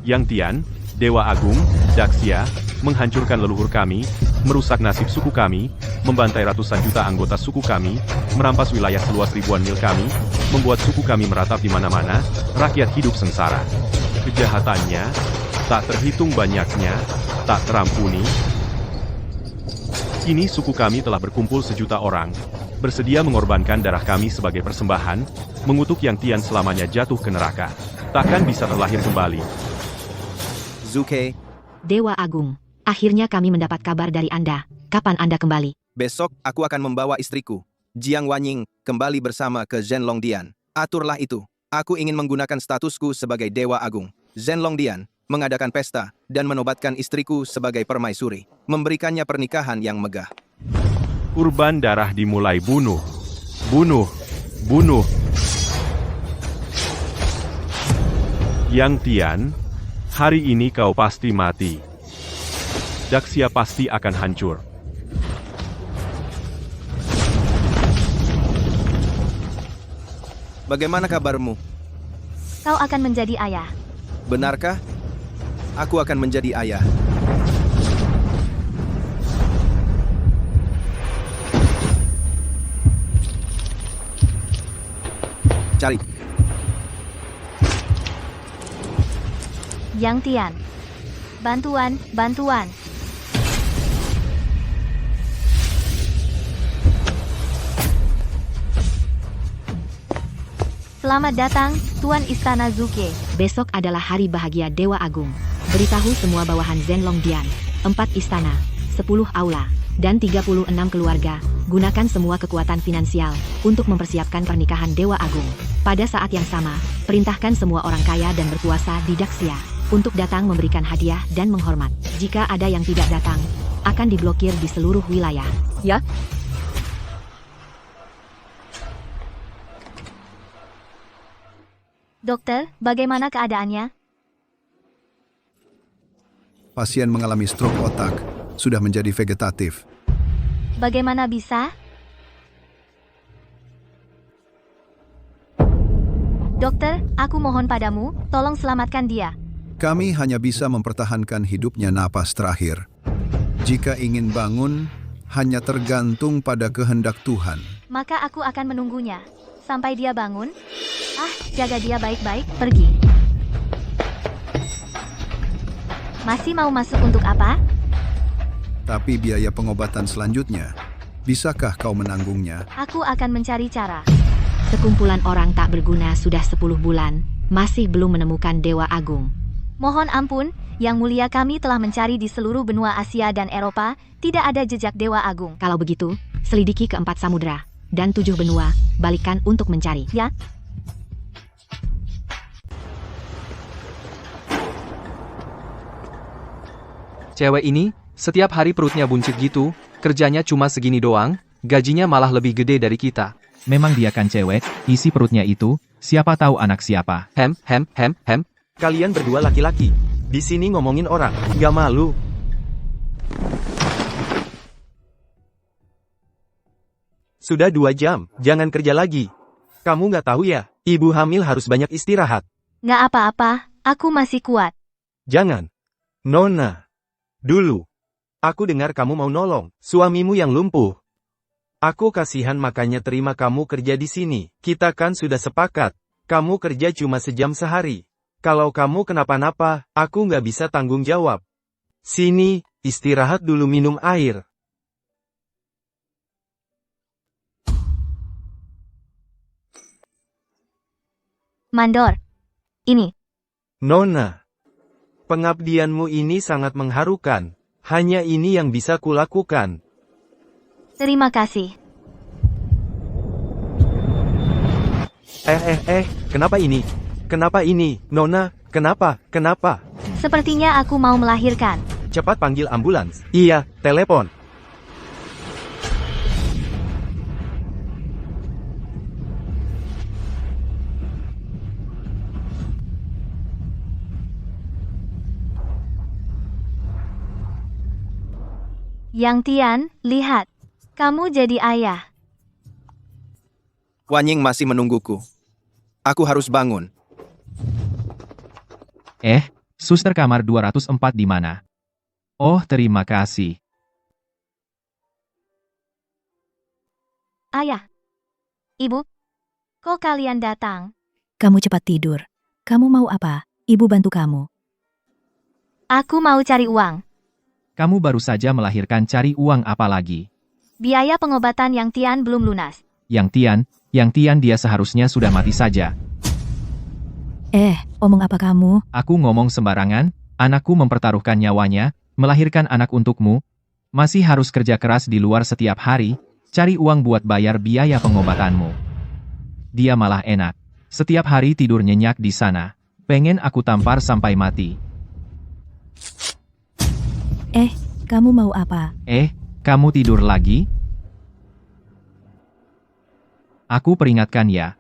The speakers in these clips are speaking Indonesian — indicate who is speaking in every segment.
Speaker 1: Yang Tian, Dewa Agung, Daxia, menghancurkan leluhur kami, merusak nasib suku kami, membantai ratusan juta anggota suku kami, merampas wilayah seluas ribuan mil kami, membuat suku kami meratap di mana-mana, rakyat hidup sengsara. Kejahatannya, tak terhitung banyaknya, tak terampuni. Kini suku kami telah berkumpul 1.000.000 orang, bersedia mengorbankan darah kami sebagai persembahan, mengutuk Yang Tian selamanya jatuh ke neraka. Takkan bisa terlahir kembali.
Speaker 2: Zuke,
Speaker 3: Dewa Agung, akhirnya kami mendapat kabar dari Anda. Kapan Anda kembali?
Speaker 2: besok aku akan membawa istriku, Jiang Wanying, kembali bersama ke Zhenlongdian. Aturlah itu. Aku ingin menggunakan statusku sebagai Dewa Agung. Zhenlongdian mengadakan pesta dan menobatkan istriku sebagai permaisuri, memberikannya pernikahan yang megah.
Speaker 1: Kurban darah dimulai bunuh. Bunuh. Bunuh. Yang Tian, hari ini kau pasti mati. Daxia pasti akan hancur.
Speaker 2: Bagaimana kabarmu?
Speaker 4: Kau akan menjadi ayah.
Speaker 2: Benarkah? Aku akan menjadi ayah. Cari.
Speaker 4: Yang Tian. Bantuan, bantuan. Selamat datang, Tuan Istana Zuke.
Speaker 3: Besok adalah hari bahagia Dewa Agung. Beritahu semua bawahan Zhenlongdian, 4 istana, 10 aula, dan 36 keluarga. Gunakan semua kekuatan finansial untuk mempersiapkan pernikahan Dewa Agung. Pada saat yang sama, perintahkan semua orang kaya dan berkuasa di Daxia untuk datang memberikan hadiah dan menghormat. Jika ada yang tidak datang, akan diblokir di seluruh wilayah. Ya?
Speaker 4: Dokter, bagaimana keadaannya?
Speaker 5: Pasien mengalami stroke otak, sudah menjadi vegetatif.
Speaker 4: Bagaimana bisa? Dokter, aku mohon padamu, tolong selamatkan dia.
Speaker 5: Kami hanya bisa mempertahankan hidupnya napas terakhir. Jika ingin bangun, hanya tergantung pada kehendak Tuhan.
Speaker 4: Maka aku akan menunggunya. Sampai dia bangun. Jaga dia baik-baik, pergi. Masih mau masuk untuk apa?
Speaker 5: Tapi biaya pengobatan selanjutnya, bisakah kau menanggungnya?
Speaker 4: Aku akan mencari cara.
Speaker 3: Sekumpulan orang tak berguna sudah 10 bulan, masih belum menemukan Dewa Agung.
Speaker 4: Mohon ampun, Yang Mulia, kami telah mencari di seluruh benua Asia dan Eropa, tidak ada jejak Dewa Agung.
Speaker 3: Kalau begitu, selidiki ke 4 samudra dan 7 benua, balikan untuk mencari.
Speaker 4: Ya?
Speaker 6: Cewek ini, setiap hari perutnya buncit gitu, kerjanya cuma segini doang, gajinya malah lebih gede dari kita.
Speaker 7: Memang dia kan cewek, isi perutnya itu, siapa tahu anak siapa.
Speaker 6: Hem.
Speaker 8: Kalian berdua laki-laki. Di sini ngomongin orang, gak malu. Sudah 2 jam, jangan kerja lagi. Kamu gak tahu ya, ibu hamil harus banyak istirahat.
Speaker 4: Nggak apa-apa, aku masih kuat.
Speaker 8: Jangan. Nona. Dulu. Aku dengar kamu mau nolong suamimu yang lumpuh. Aku kasihan makanya terima kamu kerja di sini. Kita kan sudah sepakat. Kamu kerja cuma sejam sehari. Kalau kamu kenapa-napa, aku nggak bisa tanggung jawab. Sini, istirahat dulu, minum air.
Speaker 4: Mandor. Ini.
Speaker 8: Nona. Pengabdianmu ini sangat mengharukan. Hanya ini yang bisa kulakukan.
Speaker 4: Terima kasih.
Speaker 8: Kenapa ini? Kenapa ini, Nona? Kenapa?
Speaker 4: Sepertinya aku mau melahirkan.
Speaker 8: Cepat panggil ambulans. Iya, telepon.
Speaker 4: Yang Tian, lihat. Kamu jadi ayah.
Speaker 2: Wanying masih menungguku. Aku harus bangun.
Speaker 7: Suster kamar 204 di mana? Oh, terima kasih.
Speaker 4: Ayah. Ibu. Kok kalian datang?
Speaker 9: Kamu cepat tidur. Kamu mau apa? Ibu bantu kamu.
Speaker 4: Aku mau cari uang.
Speaker 7: Kamu baru saja melahirkan, cari uang apa lagi?
Speaker 4: Biaya pengobatan yang Tian belum lunas.
Speaker 7: Yang Tian dia seharusnya sudah mati saja.
Speaker 9: Omong apa kamu?
Speaker 7: Aku ngomong sembarangan, anakku mempertaruhkan nyawanya, melahirkan anak untukmu, masih harus kerja keras di luar setiap hari, cari uang buat bayar biaya pengobatanmu. Dia malah enak. Setiap hari tidur nyenyak di sana. Pengen aku tampar sampai mati.
Speaker 9: Kamu mau apa?
Speaker 7: Kamu tidur lagi? Aku peringatkan ya.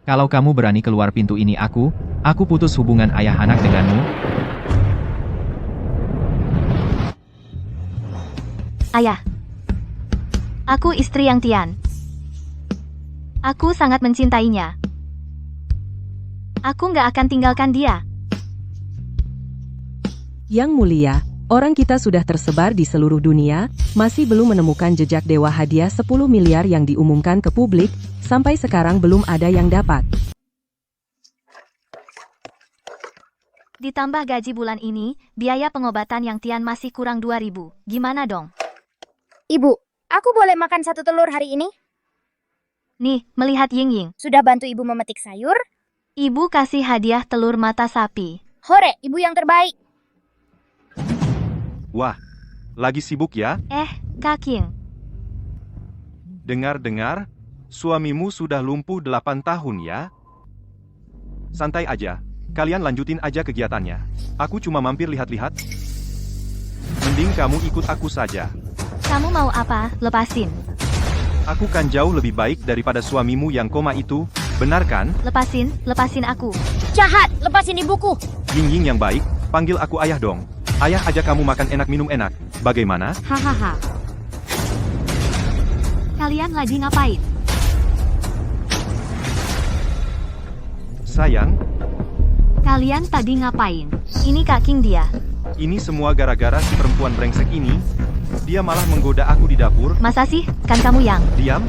Speaker 7: Kalau kamu berani keluar pintu ini aku putus hubungan ayah anak denganmu.
Speaker 4: Ayah. Aku istri yang Tian. Aku sangat mencintainya. Aku nggak akan tinggalkan dia.
Speaker 10: Yang mulia, orang kita sudah tersebar di seluruh dunia, masih belum menemukan jejak dewa hadiah 10 miliar yang diumumkan ke publik, sampai sekarang belum ada yang dapat.
Speaker 4: Ditambah gaji bulan ini, biaya pengobatan yang Tian masih kurang 2.000. Gimana dong?
Speaker 11: Ibu, aku boleh makan 1 telur hari ini?
Speaker 4: Nih, melihat Ying Ying.
Speaker 11: Sudah bantu ibu memetik sayur?
Speaker 4: Ibu kasih hadiah telur mata sapi.
Speaker 11: Hore, ibu yang terbaik.
Speaker 1: Wah, lagi sibuk ya?
Speaker 4: Kak King.
Speaker 1: Dengar-dengar, suamimu sudah lumpuh 8 tahun ya? Santai aja, kalian lanjutin aja kegiatannya. Aku cuma mampir lihat-lihat. Mending kamu ikut aku saja.
Speaker 4: Kamu mau apa? Lepasin.
Speaker 1: Aku kan jauh lebih baik daripada suamimu yang koma itu, benar kan?
Speaker 4: Lepasin aku.
Speaker 11: Jahat, lepasin ibuku.
Speaker 1: Ying Ying yang baik, panggil aku ayah dong. Ayah aja kamu makan enak minum enak. Bagaimana?
Speaker 3: Hahaha. Kalian lagi ngapain?
Speaker 1: Sayang,
Speaker 3: Kalian tadi ngapain?
Speaker 4: Ini Kak King dia.
Speaker 1: ini semua gara-gara si perempuan brengsek ini. Dia malah menggoda aku di dapur.
Speaker 4: Masa sih? Kan kamu yang...
Speaker 1: Diam.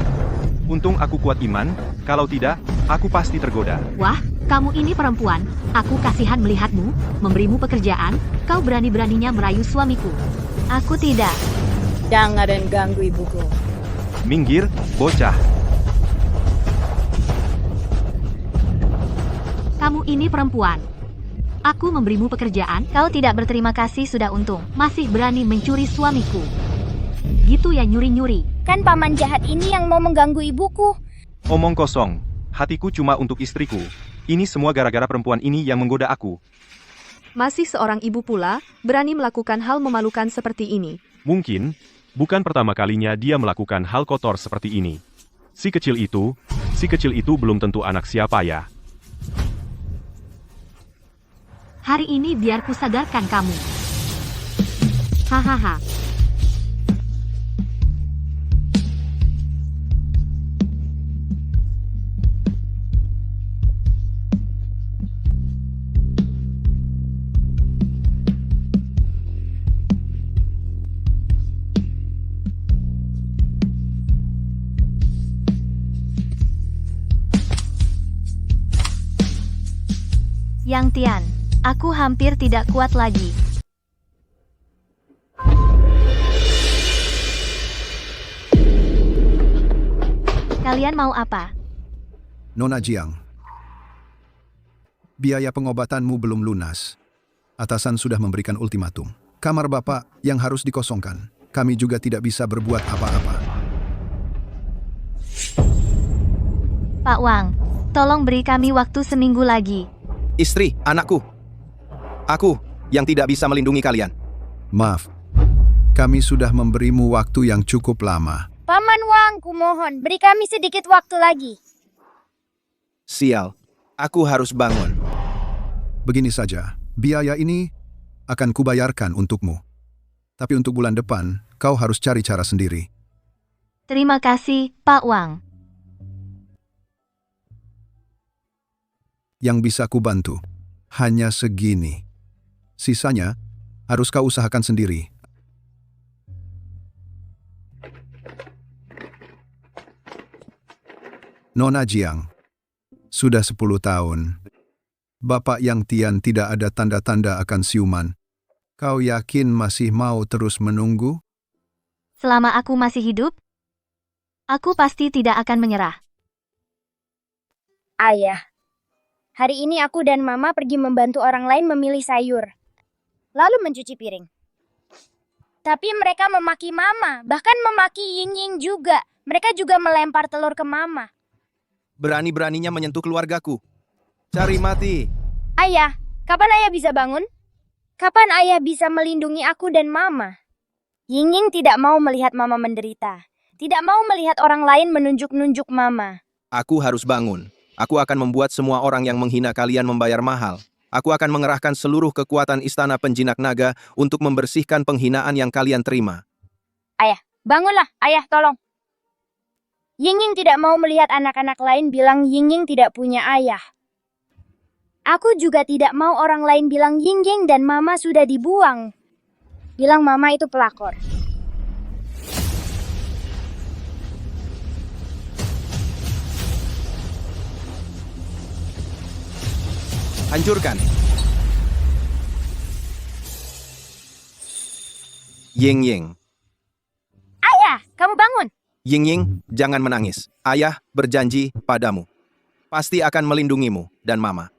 Speaker 1: Untung aku kuat iman, kalau tidak, aku pasti tergoda.
Speaker 3: Wah, kamu ini perempuan. Aku kasihan melihatmu, memberimu pekerjaan. Kau berani-beraninya merayu suamiku.
Speaker 4: Aku tidak.
Speaker 11: Jangan ganggu ibuku.
Speaker 1: Minggir, bocah.
Speaker 3: Kamu ini perempuan. Aku memberimu pekerjaan.
Speaker 4: Kau tidak berterima kasih sudah untung.
Speaker 3: Masih berani mencuri suamiku. Gitu ya nyuri-nyuri.
Speaker 11: Kan paman jahat ini yang mau mengganggu ibuku.
Speaker 1: Omong kosong. Hatiku cuma untuk istriku. Ini semua gara-gara perempuan ini yang menggoda aku.
Speaker 12: Masih seorang ibu pula, berani melakukan hal memalukan seperti ini.
Speaker 1: Mungkin, bukan pertama kalinya dia melakukan hal kotor seperti ini. Si kecil itu belum tentu anak siapa ya.
Speaker 3: Hari ini biar kusadarkan kamu. Hahaha.
Speaker 4: Yang Tian, aku hampir tidak kuat lagi. Kalian mau apa?
Speaker 5: Nona Jiang, biaya pengobatanmu belum lunas. Atasan sudah memberikan ultimatum. Kamar Bapak yang harus dikosongkan. Kami juga tidak bisa berbuat apa-apa.
Speaker 4: Pak Wang, tolong beri kami waktu seminggu lagi.
Speaker 2: Istri, anakku. Aku yang tidak bisa melindungi kalian.
Speaker 5: Maaf, kami sudah memberimu waktu yang cukup lama.
Speaker 11: Paman Wang, kumohon, beri kami sedikit waktu lagi.
Speaker 2: Sial, aku harus bangun.
Speaker 5: Begini saja, biaya ini akan kubayarkan untukmu. Tapi untuk bulan depan, kau harus cari cara sendiri.
Speaker 4: Terima kasih, Pak Wang.
Speaker 5: Yang bisa kubantu hanya segini. Sisanya, harus kau usahakan sendiri. Nona Jiang, sudah 10 tahun. Bapak Yang Tian tidak ada tanda-tanda akan siuman. Kau yakin masih mau terus menunggu?
Speaker 4: Selama aku masih hidup, aku pasti tidak akan menyerah.
Speaker 11: Ayah, hari ini aku dan Mama pergi membantu orang lain memilih sayur, lalu mencuci piring. Tapi mereka memaki Mama, bahkan memaki Ying juga. Mereka juga melempar telur ke Mama.
Speaker 2: Berani-beraninya menyentuh keluargaku. Cari mati.
Speaker 11: Ayah, kapan Ayah bisa bangun? Kapan Ayah bisa melindungi aku dan Mama? Ying tidak mau melihat Mama menderita. Tidak mau melihat orang lain menunjuk-nunjuk Mama.
Speaker 2: Aku harus bangun. Aku akan membuat semua orang yang menghina kalian membayar mahal. Aku akan mengerahkan seluruh kekuatan istana penjinak naga untuk membersihkan penghinaan yang kalian terima.
Speaker 11: Ayah, bangunlah. Ayah, tolong. Ying tidak mau melihat anak-anak lain bilang Ying tidak punya ayah. Aku juga tidak mau orang lain bilang Ying dan Mama sudah dibuang. Bilang Mama itu pelakor.
Speaker 2: Hancurkan. Ying.
Speaker 11: Ayah, kamu bangun.
Speaker 2: Ying, jangan menangis. Ayah berjanji padamu. Pasti akan melindungimu dan Mama.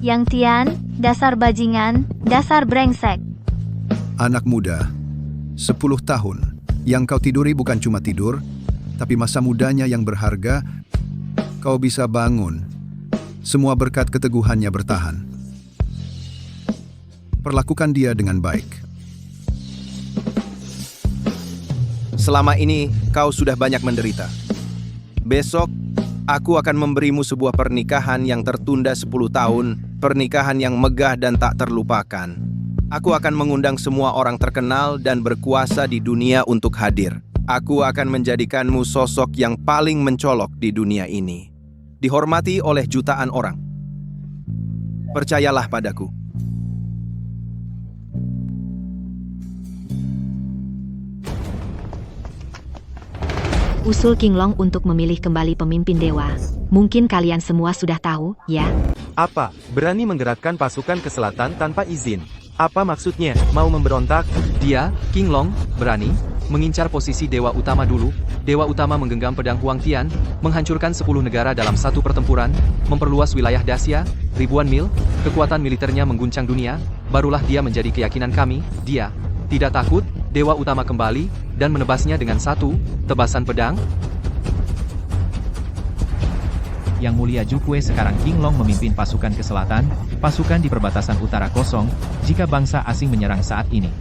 Speaker 4: Yang Tian, dasar bajingan, dasar brengsek.
Speaker 5: Anak muda, 10 tahun. Yang kau tiduri bukan cuma tidur, tapi masa mudanya yang berharga. Kau bisa bangun. Semua berkat keteguhannya bertahan. Perlakukan dia dengan baik.
Speaker 2: Selama ini kau sudah banyak menderita. Besok, aku akan memberimu sebuah pernikahan yang tertunda 10 tahun, pernikahan yang megah dan tak terlupakan. Aku akan mengundang semua orang terkenal dan berkuasa di dunia untuk hadir. Aku akan menjadikanmu sosok yang paling mencolok di dunia ini. Dihormati oleh jutaan orang. Percayalah padaku.
Speaker 3: Usul King Long untuk memilih kembali pemimpin dewa. Mungkin kalian semua sudah tahu, ya?
Speaker 8: Apa? Berani menggerakkan pasukan ke selatan tanpa izin? Apa maksudnya? Mau memberontak?
Speaker 6: Dia, King Long, berani mengincar posisi Dewa Utama dulu. Dewa Utama menggenggam pedang Huang Tian, menghancurkan 10 negara dalam satu pertempuran, memperluas wilayah Daxia, ribuan mil, kekuatan militernya mengguncang dunia, barulah dia menjadi keyakinan kami. Dia tidak takut, Dewa Utama kembali, dan menebasnya dengan satu tebasan pedang.
Speaker 7: Yang Mulia Jukue sekarang King Long memimpin pasukan ke selatan, pasukan di perbatasan utara kosong, jika bangsa asing menyerang saat ini.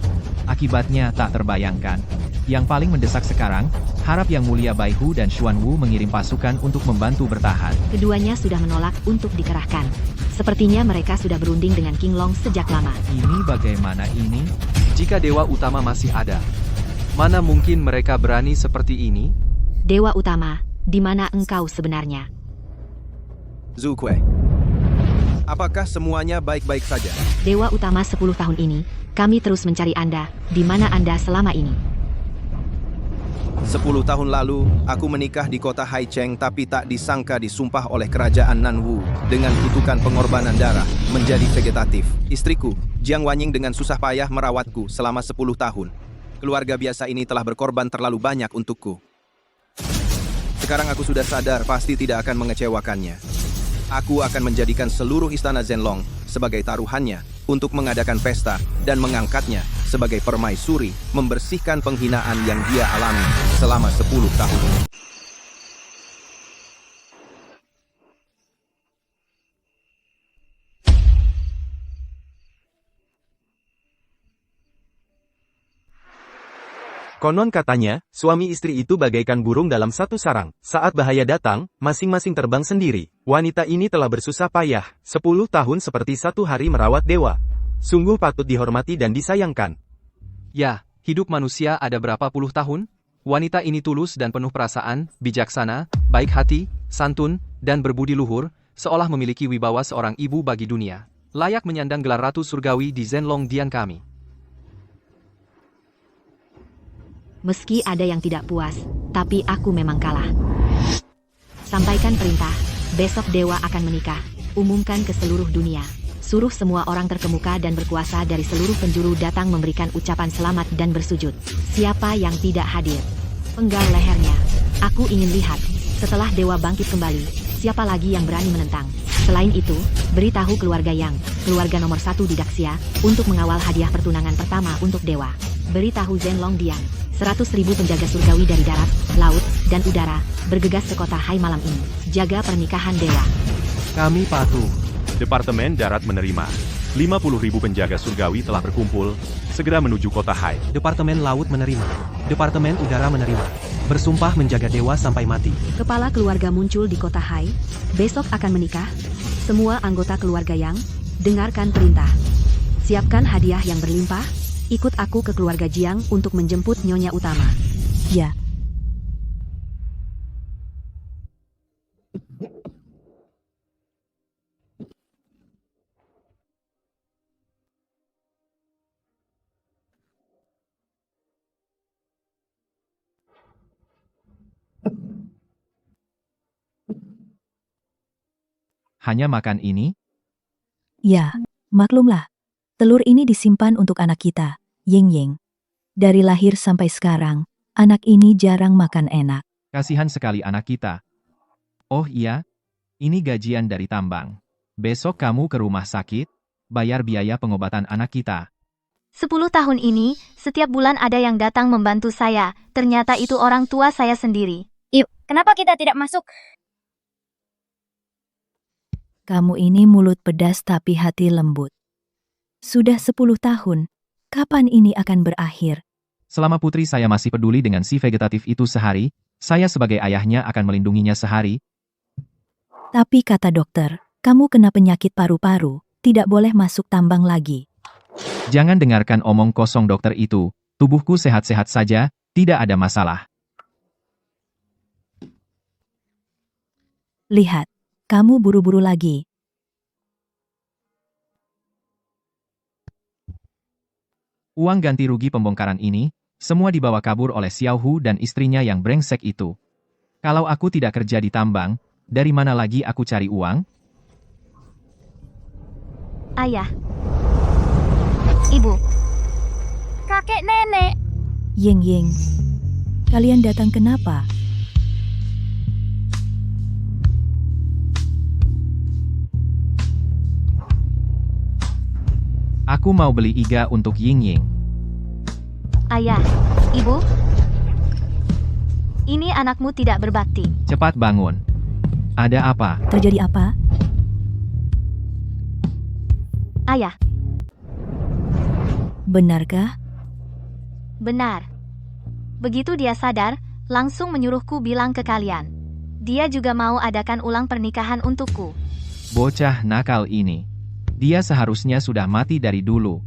Speaker 7: Akibatnya tak terbayangkan. Yang paling mendesak sekarang, harap Yang Mulia Bai Hu dan Xuan Wu mengirim pasukan untuk membantu bertahan.
Speaker 3: Keduanya sudah menolak untuk dikerahkan. Sepertinya mereka sudah berunding dengan King Long sejak lama.
Speaker 7: Ini bagaimana ini?
Speaker 6: Jika Dewa Utama masih ada, mana mungkin mereka berani seperti ini?
Speaker 3: Dewa Utama, di mana engkau sebenarnya?
Speaker 2: Zukue, apakah semuanya baik-baik saja?
Speaker 3: Dewa Utama 10 tahun ini, kami terus mencari Anda. Di mana Anda selama ini?
Speaker 2: 10 tahun lalu, aku menikah di kota Haicheng tapi tak disangka disumpah oleh kerajaan Nanwu dengan kutukan pengorbanan darah menjadi vegetatif. Istriku, Jiang Wanying dengan susah payah merawatku selama 10 tahun. Keluarga biasa ini telah berkorban terlalu banyak untukku. Sekarang aku sudah sadar pasti tidak akan mengecewakannya. Aku akan menjadikan seluruh istana Zhenlong sebagai taruhannya untuk mengadakan pesta dan mengangkatnya sebagai permaisuri membersihkan penghinaan yang dia alami selama 10 tahun.
Speaker 8: Konon katanya, suami istri itu bagaikan burung dalam satu sarang. Saat bahaya datang, masing-masing terbang sendiri. Wanita ini telah bersusah payah, 10 tahun seperti 1 hari merawat dewa. Sungguh patut dihormati dan disayangkan.
Speaker 6: Ya, Hidup manusia ada berapa puluh tahun? Wanita ini tulus dan penuh perasaan, bijaksana, baik hati, santun, dan berbudi luhur, seolah memiliki wibawa seorang ibu bagi dunia. Layak menyandang gelar Ratu Surgawi di Zenlong Dian kami.
Speaker 3: Meski ada yang tidak puas, tapi aku memang kalah. Sampaikan perintah, besok dewa akan menikah. Umumkan ke seluruh dunia. Suruh semua orang terkemuka dan berkuasa dari seluruh penjuru datang memberikan ucapan selamat dan bersujud. Siapa yang tidak hadir? Penggal lehernya. Aku ingin lihat, setelah dewa bangkit kembali, siapa lagi yang berani menentang. Selain itu, beritahu keluarga Yang, keluarga nomor 1 di Daxia, untuk mengawal hadiah pertunangan pertama untuk dewa. Beritahu Zenlong Dian, 100.000 penjaga surgawi dari darat, laut, dan udara, bergegas ke kota Hai malam ini. Jaga pernikahan dewa.
Speaker 6: Kami patuh.
Speaker 1: Departemen Darat menerima. 50.000 penjaga surgawi telah berkumpul, segera menuju kota Hai.
Speaker 13: Departemen Laut menerima. Departemen Udara menerima. Bersumpah menjaga dewa sampai mati.
Speaker 12: Kepala keluarga muncul di kota Hai. Besok akan menikah. Semua anggota keluarga Yang, dengarkan perintah. Siapkan hadiah yang berlimpah. Ikut aku ke keluarga Jiang untuk menjemput Nyonya Utama.
Speaker 9: Ya.
Speaker 7: Hanya makan ini?
Speaker 9: Ya, maklumlah. Telur ini disimpan untuk anak kita, Ying Ying. Dari lahir sampai sekarang, anak ini jarang makan enak.
Speaker 7: Kasihan sekali anak kita. Oh iya, ini gajian dari tambang. Besok kamu ke rumah sakit, bayar biaya pengobatan anak kita.
Speaker 4: 10 tahun ini, setiap bulan ada yang datang membantu saya. Ternyata itu orang tua saya sendiri.
Speaker 11: Yuk, kenapa kita tidak masuk?
Speaker 9: Kamu ini mulut pedas tapi hati lembut. Sudah 10 tahun, kapan ini akan berakhir?
Speaker 7: Selama putri saya masih peduli dengan si vegetatif itu sehari, saya sebagai ayahnya akan melindunginya sehari.
Speaker 9: Tapi kata dokter, kamu kena penyakit paru-paru, tidak boleh masuk tambang lagi.
Speaker 7: Jangan dengarkan omong kosong dokter itu, tubuhku sehat-sehat saja, tidak ada masalah.
Speaker 9: Lihat, kamu buru-buru lagi.
Speaker 7: Uang ganti rugi pembongkaran ini, semua dibawa kabur oleh Xiao Hu dan istrinya yang brengsek itu. Kalau aku tidak kerja di tambang, dari mana lagi aku cari uang?
Speaker 4: Ayah. Ibu.
Speaker 11: Kakek nenek.
Speaker 9: Ying Ying, kalian datang kenapa?
Speaker 7: Aku mau beli iga untuk Ying Ying.
Speaker 4: Ayah, ibu. Ini anakmu tidak berbakti.
Speaker 7: Cepat bangun. Ada apa?
Speaker 9: Terjadi apa?
Speaker 4: Ayah.
Speaker 9: Benarkah?
Speaker 4: Benar. Begitu dia sadar, langsung menyuruhku bilang ke kalian. Dia juga mau adakan ulang pernikahan untukku.
Speaker 7: Bocah nakal ini. Dia seharusnya sudah mati dari dulu.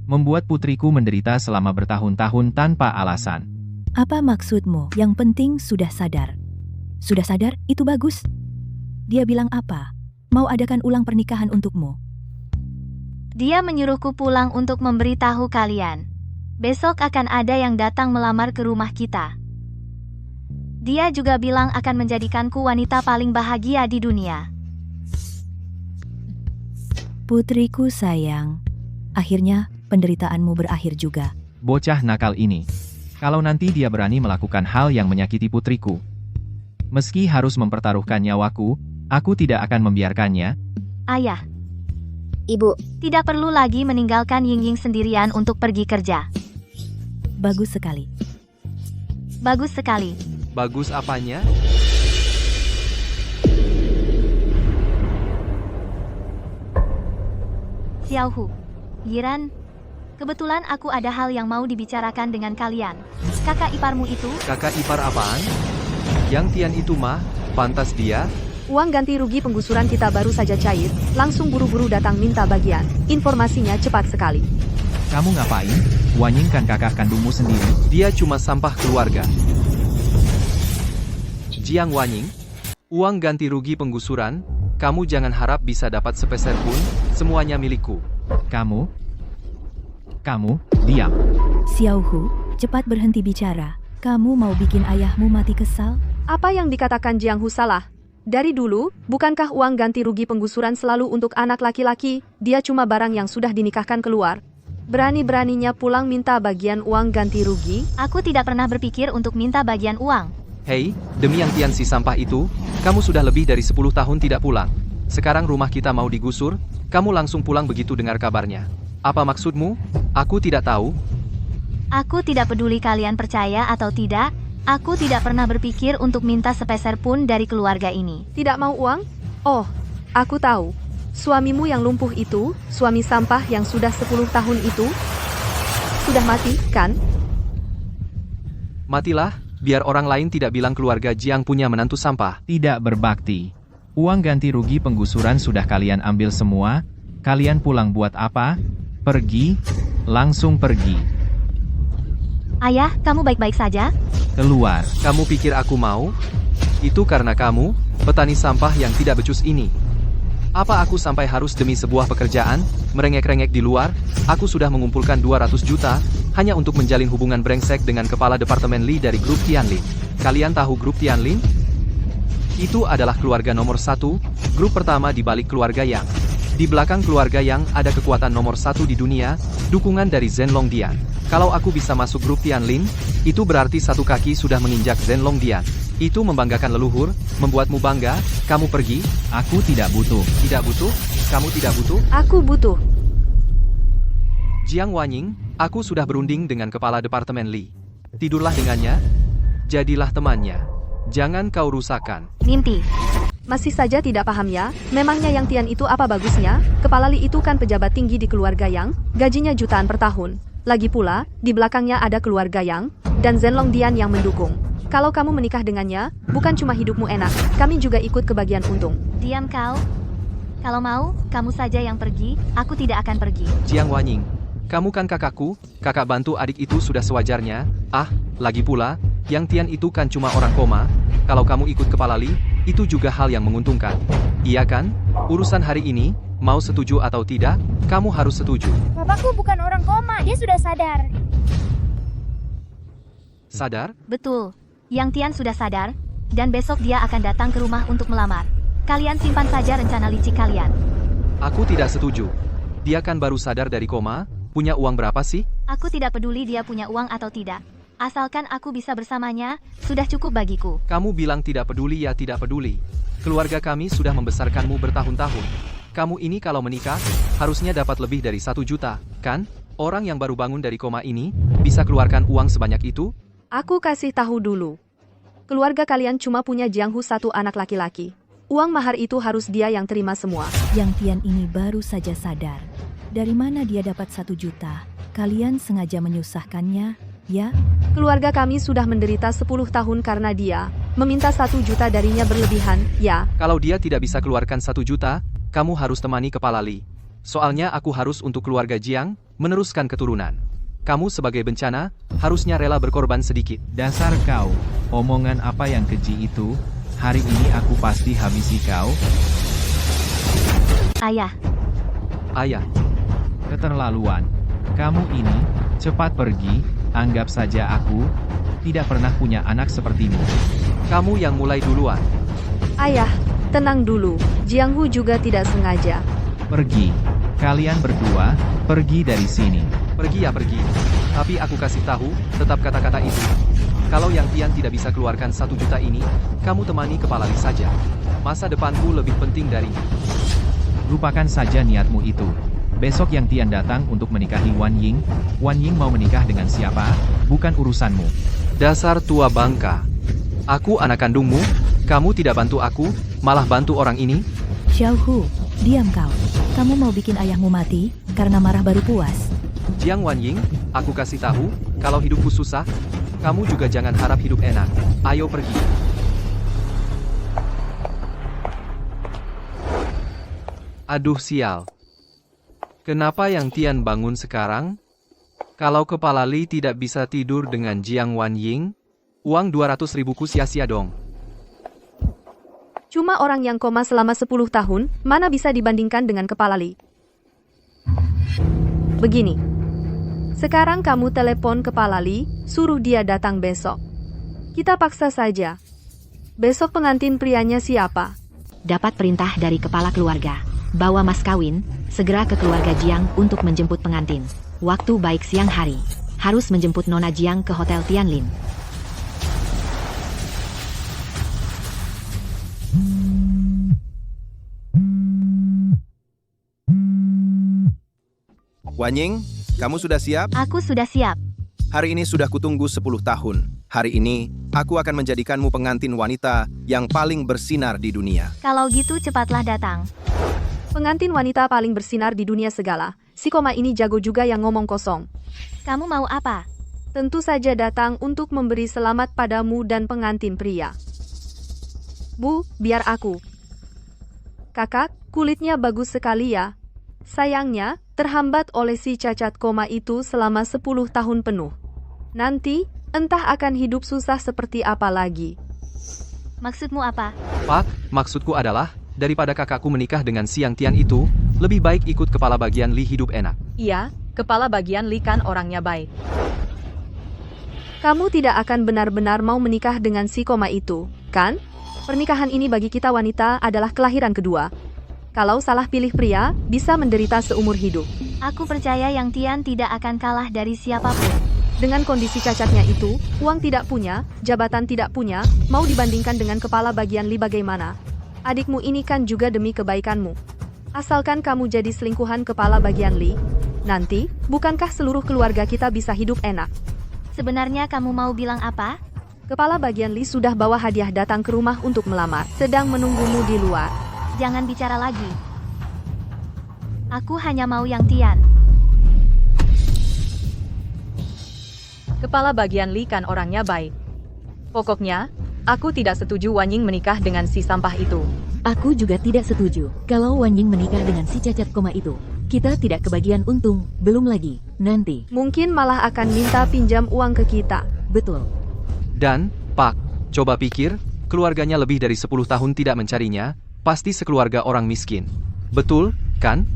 Speaker 7: Membuat putriku menderita selama bertahun-tahun tanpa alasan.
Speaker 9: Apa maksudmu? Yang penting sudah sadar. Sudah sadar? Itu bagus. Dia bilang apa? Mau adakan ulang pernikahan untukmu.
Speaker 4: Dia menyuruhku pulang untuk memberitahu kalian. Besok akan ada yang datang melamar ke rumah kita. Dia juga bilang akan menjadikanku wanita paling bahagia di dunia.
Speaker 9: Putriku sayang, akhirnya penderitaanmu berakhir juga.
Speaker 7: Bocah nakal ini. Kalau nanti dia berani melakukan hal yang menyakiti putriku. Meski harus mempertaruhkan nyawaku, aku tidak akan membiarkannya.
Speaker 4: Ayah.
Speaker 11: Ibu.
Speaker 4: Tidak perlu lagi meninggalkan Ying Ying sendirian untuk pergi kerja.
Speaker 9: Bagus sekali.
Speaker 4: Bagus sekali.
Speaker 6: Bagus apanya?
Speaker 4: Xiao Hu, Yiran, kebetulan aku ada hal yang mau dibicarakan dengan kalian. Kakak iparmu itu?
Speaker 6: Kakak ipar apaan? Yang Tian itu mah, pantas dia.
Speaker 12: Uang ganti rugi penggusuran kita baru saja cair, langsung buru-buru datang minta bagian. Informasinya cepat sekali.
Speaker 7: Kamu ngapain? Wanying kan kakak kandungmu sendiri.
Speaker 6: Dia cuma sampah keluarga. Jiang Wanying, uang ganti rugi penggusuran, kamu jangan harap bisa dapat sepeser pun, semuanya milikku.
Speaker 7: Kamu, diam.
Speaker 9: Xiao Hu, cepat berhenti bicara. Kamu mau bikin ayahmu mati kesal?
Speaker 10: Apa yang dikatakan Jiang Hu salah? Dari dulu, bukankah uang ganti rugi penggusuran selalu untuk anak laki-laki? Dia cuma barang yang sudah dinikahkan keluar. Berani-beraninya pulang minta bagian uang ganti rugi?
Speaker 4: Aku tidak pernah berpikir untuk minta bagian uang.
Speaker 6: Hei, demi yang Tian si sampah itu, kamu sudah lebih dari 10 tahun tidak pulang. Sekarang rumah kita mau digusur, kamu langsung pulang begitu dengar kabarnya. Apa maksudmu? Aku tidak tahu.
Speaker 4: Aku tidak peduli kalian percaya atau tidak, aku tidak pernah berpikir untuk minta sepeser pun dari keluarga ini.
Speaker 10: Tidak mau uang? Oh, aku tahu. Suamimu yang lumpuh itu, suami sampah yang sudah 10 tahun itu, sudah mati, kan?
Speaker 6: Matilah, biar orang lain tidak bilang keluarga Jiang punya menantu sampah.
Speaker 7: Tidak berbakti. Uang ganti rugi penggusuran sudah kalian ambil semua. Kalian pulang buat apa? Pergi, langsung pergi.
Speaker 4: Ayah, kamu baik-baik saja?
Speaker 7: Keluar.
Speaker 6: Kamu pikir aku mau? Itu karena kamu, petani sampah yang tidak becus ini. Apa aku sampai harus demi sebuah pekerjaan, merengek-rengek di luar? Aku sudah mengumpulkan 200 juta, hanya untuk menjalin hubungan brengsek dengan kepala Departemen Li dari grup Tianlin. Kalian tahu grup Tianlin? Itu adalah keluarga nomor 1, grup pertama di balik keluarga Yang. Di belakang keluarga Yang ada kekuatan nomor 1 di dunia, dukungan dari Zhenlong Dian. Kalau aku bisa masuk grup Tianlin, itu berarti satu kaki sudah menginjak Zhenlong Dian. Itu membanggakan leluhur, membuatmu bangga, kamu pergi.
Speaker 7: Aku tidak butuh.
Speaker 6: Tidak butuh? Kamu tidak butuh?
Speaker 10: Aku butuh.
Speaker 6: Jiang Wanying, aku sudah berunding dengan kepala Departemen Li. Tidurlah dengannya, jadilah temannya. Jangan kau rusakkan.
Speaker 4: Mimpi.
Speaker 10: Masih saja tidak paham ya? Memangnya Yang Tian itu apa bagusnya? Kepala Li itu kan pejabat tinggi di keluarga Yang, gajinya jutaan per tahun. Lagi pula, di belakangnya ada keluarga Yang, dan Zhenlong Dian yang mendukung. Kalau kamu menikah dengannya, bukan cuma hidupmu enak, kami juga ikut kebagian untung.
Speaker 4: Diam kau. Kalau mau, kamu saja yang pergi, aku tidak akan pergi.
Speaker 6: Jiang Wanying, kamu kan kakakku, kakak bantu adik itu sudah sewajarnya. Ah, lagi pula, Yang Tian itu kan cuma orang koma. Kalau kamu ikut kepala Li, itu juga hal yang menguntungkan. Iya kan? Urusan hari ini, mau setuju atau tidak, kamu harus setuju.
Speaker 11: Bapakku bukan orang koma, dia sudah sadar.
Speaker 6: Sadar?
Speaker 4: Betul. Yang Tian sudah sadar, dan besok dia akan datang ke rumah untuk melamar. Kalian simpan saja rencana licik kalian.
Speaker 6: Aku tidak setuju. Dia kan baru sadar dari koma, punya uang berapa sih?
Speaker 4: Aku tidak peduli dia punya uang atau tidak. Asalkan aku bisa bersamanya, sudah cukup bagiku.
Speaker 6: Kamu bilang tidak peduli ya tidak peduli. Keluarga kami sudah membesarkanmu bertahun-tahun. Kamu ini kalau menikah, harusnya dapat lebih dari 1 juta, kan? Orang yang baru bangun dari koma ini, bisa keluarkan uang sebanyak itu?
Speaker 10: Aku kasih tahu dulu. Keluarga kalian cuma punya Jiang Hu 1 anak laki-laki. Uang mahar itu harus dia yang terima semua.
Speaker 9: Yang Tian ini baru saja sadar. Dari mana dia dapat 1 juta? Kalian sengaja menyusahkannya, ya?
Speaker 10: Keluarga kami sudah menderita 10 tahun karena dia. Meminta 1 juta darinya berlebihan, ya.
Speaker 6: Kalau dia tidak bisa keluarkan 1 juta, kamu harus temani kepala Li. Soalnya aku harus untuk keluarga Jiang, meneruskan keturunan. Kamu sebagai bencana, harusnya rela berkorban sedikit.
Speaker 7: Dasar kau, omongan apa yang keji itu? Hari ini aku pasti habisi kau.
Speaker 4: Ayah.
Speaker 6: Ayah.
Speaker 7: Keterlaluan. Kamu ini, cepat pergi, anggap saja aku tidak pernah punya anak sepertimu.
Speaker 6: Kamu yang mulai duluan.
Speaker 10: Ayah, tenang dulu. Jiang Hu juga tidak sengaja.
Speaker 7: Pergi. Kalian berdua, pergi dari sini.
Speaker 6: Pergi ya pergi. Tapi aku kasih tahu, tetap kata-kata itu. Kalau Yang Tian tidak bisa keluarkan 1 juta ini, kamu temani kepala Li saja. Masa depanku lebih penting darinya.
Speaker 7: Lupakan saja niatmu itu. Besok Yang Tian datang untuk menikahi Wan Ying. Wan Ying mau menikah dengan siapa, bukan urusanmu.
Speaker 6: Dasar tua bangka. Aku anak kandungmu, kamu tidak bantu aku, malah bantu orang ini.
Speaker 9: Xiao Hu, diam kau. Kamu mau bikin ayahmu mati, karena marah baru puas.
Speaker 6: Jiang Wanying, aku kasih tahu, kalau hidupku susah, kamu juga jangan harap hidup enak. Ayo pergi. Aduh sial. Kenapa Yang Tian bangun sekarang? Kalau kepala Li tidak bisa tidur dengan Jiang Wanying, uang 200 ribuku sia-sia dong.
Speaker 10: Cuma orang yang koma selama 10 tahun, mana bisa dibandingkan dengan kepala Li. Begini, sekarang kamu telepon kepala Li, suruh dia datang besok. Kita paksa saja. Besok pengantin prianya siapa?
Speaker 3: Dapat perintah dari kepala keluarga. Bawa mas kawin, segera ke keluarga Jiang untuk menjemput pengantin. Waktu baik siang hari. Harus menjemput Nona Jiang ke Hotel Tianlin.
Speaker 2: Wanying, kamu sudah siap?
Speaker 4: Aku sudah siap.
Speaker 2: Hari ini sudah kutunggu 10 tahun. Hari ini, aku akan menjadikanmu pengantin wanita yang paling bersinar di dunia.
Speaker 4: Kalau gitu cepatlah datang.
Speaker 10: Pengantin wanita paling bersinar di dunia segala. Si koma ini jago juga yang ngomong kosong.
Speaker 4: Kamu mau apa?
Speaker 10: Tentu saja datang untuk memberi selamat padamu dan pengantin pria. Bu, biar aku. Kakak, kulitnya bagus sekali ya. Sayangnya, terhambat oleh si cacat koma itu selama 10 tahun penuh. Nanti, entah akan hidup susah seperti apa lagi.
Speaker 4: Maksudmu apa?
Speaker 6: Pak, maksudku adalah, daripada kakakku menikah dengan Siang Tian itu, lebih baik ikut kepala bagian Li hidup enak.
Speaker 14: Iya, kepala bagian Li kan orangnya baik.
Speaker 10: Kamu tidak akan benar-benar mau menikah dengan si koma itu, kan? Pernikahan ini bagi kita wanita adalah kelahiran kedua. Kalau salah pilih pria, bisa menderita seumur hidup.
Speaker 4: Aku percaya Yang Tian tidak akan kalah dari siapapun.
Speaker 10: Dengan kondisi cacatnya itu, uang tidak punya, jabatan tidak punya, mau dibandingkan dengan kepala bagian Li bagaimana? Adikmu ini kan juga demi kebaikanmu. Asalkan kamu jadi selingkuhan kepala bagian Li, nanti, bukankah seluruh keluarga kita bisa hidup enak?
Speaker 4: Sebenarnya kamu mau bilang apa?
Speaker 10: Kepala bagian Li sudah bawa hadiah datang ke rumah untuk melamar, sedang menunggumu di luar.
Speaker 4: Jangan bicara lagi. Aku hanya mau Yang Tian.
Speaker 14: Kepala bagian Li kan orangnya baik. Pokoknya, aku tidak setuju Wanying menikah dengan si sampah itu.
Speaker 12: Aku juga tidak setuju kalau Wanying menikah dengan si cacat koma itu. Kita tidak kebagian untung, belum lagi, nanti.
Speaker 10: Mungkin malah akan minta pinjam uang ke kita.
Speaker 12: Betul.
Speaker 6: Dan, Pak, coba pikir, keluarganya lebih dari 10 tahun tidak mencarinya, pasti sekeluarga orang miskin. Betul, kan?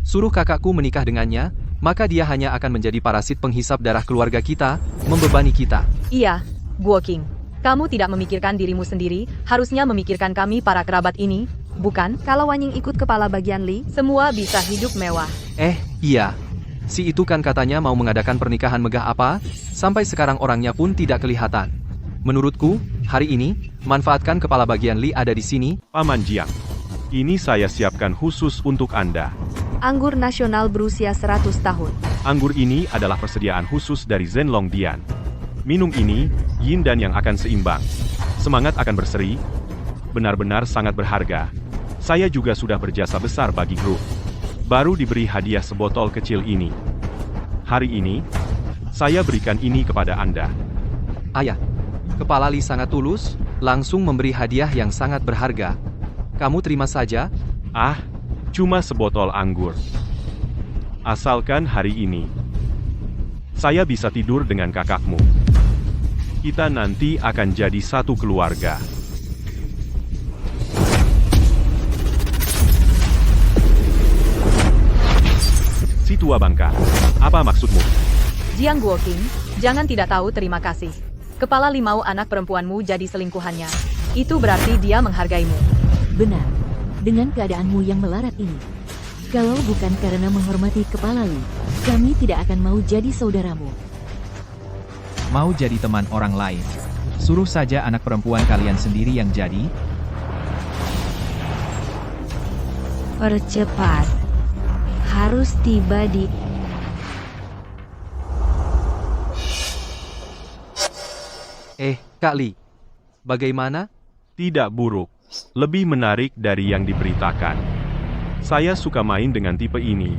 Speaker 6: Suruh kakakku menikah dengannya, maka dia hanya akan menjadi parasit penghisap darah keluarga kita, membebani kita.
Speaker 14: Iya, Guo King. Kamu tidak memikirkan dirimu sendiri, harusnya memikirkan kami para kerabat ini, bukan?
Speaker 10: Kalau Wanying ikut kepala bagian Li,
Speaker 14: semua bisa hidup mewah.
Speaker 6: Iya. Si itu kan katanya mau mengadakan pernikahan megah apa, sampai sekarang orangnya pun tidak kelihatan. Menurutku, hari ini, manfaatkan kepala bagian Li ada di sini.
Speaker 1: Paman Jiang, ini saya siapkan khusus untuk Anda.
Speaker 10: Anggur nasional berusia 100 tahun.
Speaker 1: Anggur ini adalah persediaan khusus dari Zhenlong Dian. Minum ini, yin dan yang akan seimbang. Semangat akan berseri. Benar-benar sangat berharga. Saya juga sudah berjasa besar bagi grup. Baru diberi hadiah sebotol kecil ini. Hari ini, saya berikan ini kepada Anda.
Speaker 6: Ayah, kepala Li sangat tulus, langsung memberi hadiah yang sangat berharga. Kamu terima saja?
Speaker 1: Cuma sebotol anggur. Asalkan hari ini, saya bisa tidur dengan kakakmu. Kita nanti akan jadi satu keluarga. Si tua bangka, apa maksudmu?
Speaker 14: Jiang Guo King, jangan tidak tahu terima kasih. Kepala Li mau anak perempuanmu jadi selingkuhannya. Itu berarti dia menghargaimu.
Speaker 12: Benar. Dengan keadaanmu yang melarat ini. Kalau bukan karena menghormati kepala Li, kami tidak akan mau jadi saudaramu.
Speaker 7: Mau jadi teman orang lain. Suruh saja anak perempuan kalian sendiri yang jadi.
Speaker 12: Percepat. Harus tiba di...
Speaker 6: Kak Li. Bagaimana?
Speaker 1: Tidak buruk. Lebih menarik dari yang diberitakan. Saya suka main dengan tipe ini.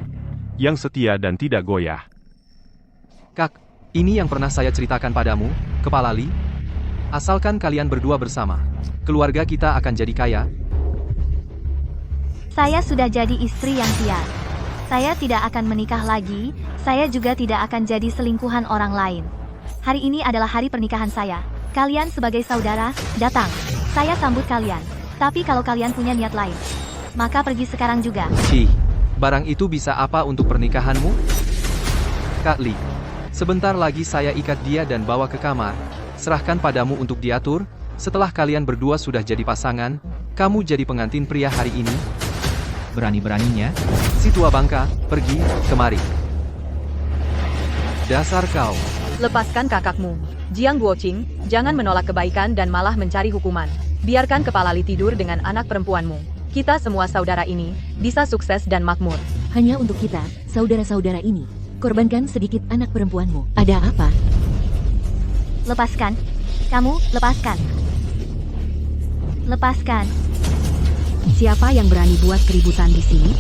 Speaker 1: Yang setia dan tidak goyah.
Speaker 6: Kak, ini yang pernah saya ceritakan padamu, Kepala Li. Asalkan kalian berdua bersama, keluarga kita akan jadi kaya.
Speaker 4: Saya sudah jadi istri Yang Tian. Saya tidak akan menikah lagi, saya juga tidak akan jadi selingkuhan orang lain. Hari ini adalah hari pernikahan saya. Kalian sebagai saudara, datang. Saya sambut kalian. Tapi kalau kalian punya niat lain, maka pergi sekarang juga.
Speaker 6: Cih, barang itu bisa apa untuk pernikahanmu? Kak Li, sebentar lagi saya ikat dia dan bawa ke kamar. Serahkan padamu untuk diatur. Setelah kalian berdua sudah jadi pasangan, kamu jadi pengantin pria hari ini.
Speaker 7: Berani-beraninya,
Speaker 6: Si tua bangka, pergi, kemari. Dasar kau.
Speaker 14: Lepaskan kakakmu. Jiang Guoqing, jangan menolak kebaikan dan malah mencari hukuman. Biarkan kepala Li tidur dengan anak perempuanmu. Kita semua saudara ini, bisa sukses dan makmur.
Speaker 12: Hanya untuk kita, saudara-saudara ini. Korbankan sedikit anak perempuanmu. Ada apa?
Speaker 4: Lepaskan. Kamu, lepaskan. Lepaskan.
Speaker 12: Siapa yang berani buat keributan di sini?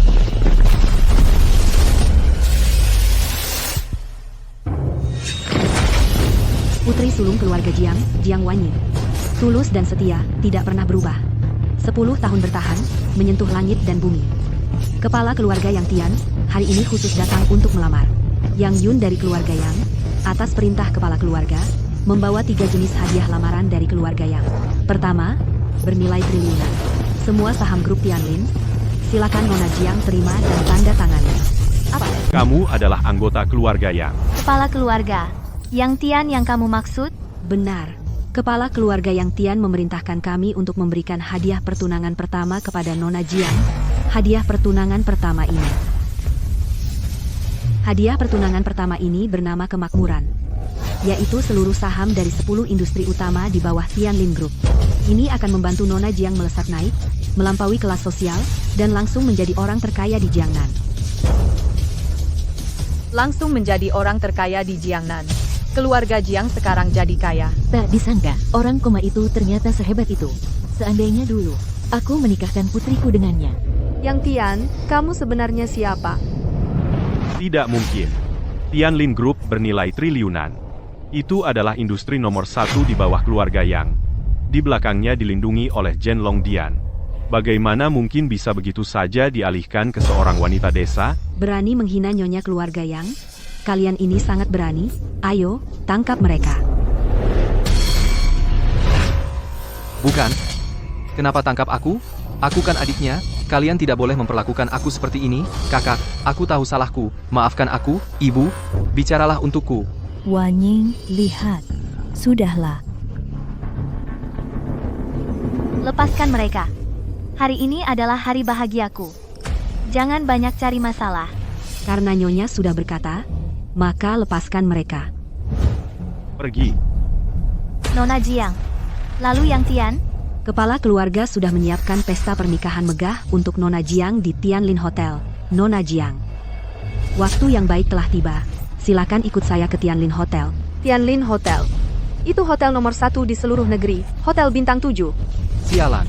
Speaker 12: Putri sulung keluarga Jiang, Jiang Wanyin. Tulus dan setia, tidak pernah berubah. 10 tahun bertahan, menyentuh langit dan bumi. Kepala keluarga Yang Tian, hari ini khusus datang untuk melamar. Yang Yun dari keluarga Yang, atas perintah kepala keluarga, membawa 3 jenis hadiah lamaran dari keluarga Yang. Pertama, bernilai triliunan. Semua saham grup Tianlin. Silakan Nona Jiang terima dan tanda tangannya. Apa?
Speaker 1: Kamu adalah anggota keluarga Yang.
Speaker 4: Kepala keluarga. Yang Tian yang kamu maksud?
Speaker 12: Benar. Kepala keluarga Yang Tian memerintahkan kami untuk memberikan hadiah pertunangan pertama kepada Nona Jiang. Hadiah pertunangan pertama ini. Hadiah pertunangan pertama ini bernama kemakmuran, yaitu seluruh saham dari 10 industri utama di bawah Tianlin Group. Ini akan membantu Nona Jiang melesat naik, melampaui kelas sosial, dan langsung menjadi orang terkaya di Jiangnan.
Speaker 14: Langsung menjadi orang terkaya di Jiangnan. Keluarga Jiang sekarang jadi kaya.
Speaker 12: Tak disangka, orang koma itu ternyata sehebat itu. Seandainya dulu, aku menikahkan putriku dengannya.
Speaker 10: Yang Tian, kamu sebenarnya siapa?
Speaker 1: Tidak mungkin. Tianlin Group bernilai triliunan. Itu adalah industri nomor 1 di bawah keluarga Yang. Di belakangnya dilindungi oleh Zhen Longdian. Bagaimana mungkin bisa begitu saja dialihkan ke seorang wanita desa?
Speaker 12: Berani menghina nyonya keluarga Yang? Kalian ini sangat berani. Ayo, tangkap mereka.
Speaker 6: Bukan. Kenapa tangkap aku? Aku kan adiknya. Kalian tidak boleh memperlakukan aku seperti ini. Kakak, aku tahu salahku. Maafkan aku, ibu. Bicaralah untukku.
Speaker 9: Wanyin, lihat. Sudahlah.
Speaker 4: Lepaskan mereka. Hari ini adalah hari bahagiaku. Jangan banyak cari masalah.
Speaker 12: Karena nyonya sudah berkata, maka lepaskan mereka.
Speaker 1: Pergi.
Speaker 4: Nona Jiang. Lalu Yang Tian?
Speaker 12: Kepala keluarga sudah menyiapkan pesta pernikahan megah untuk Nona Jiang di Tianlin Hotel. Nona Jiang. Waktu yang baik telah tiba. Silakan ikut saya ke Tianlin Hotel.
Speaker 10: Tianlin Hotel. Itu hotel nomor 1 di seluruh negeri. Hotel bintang 7.
Speaker 6: Sialan.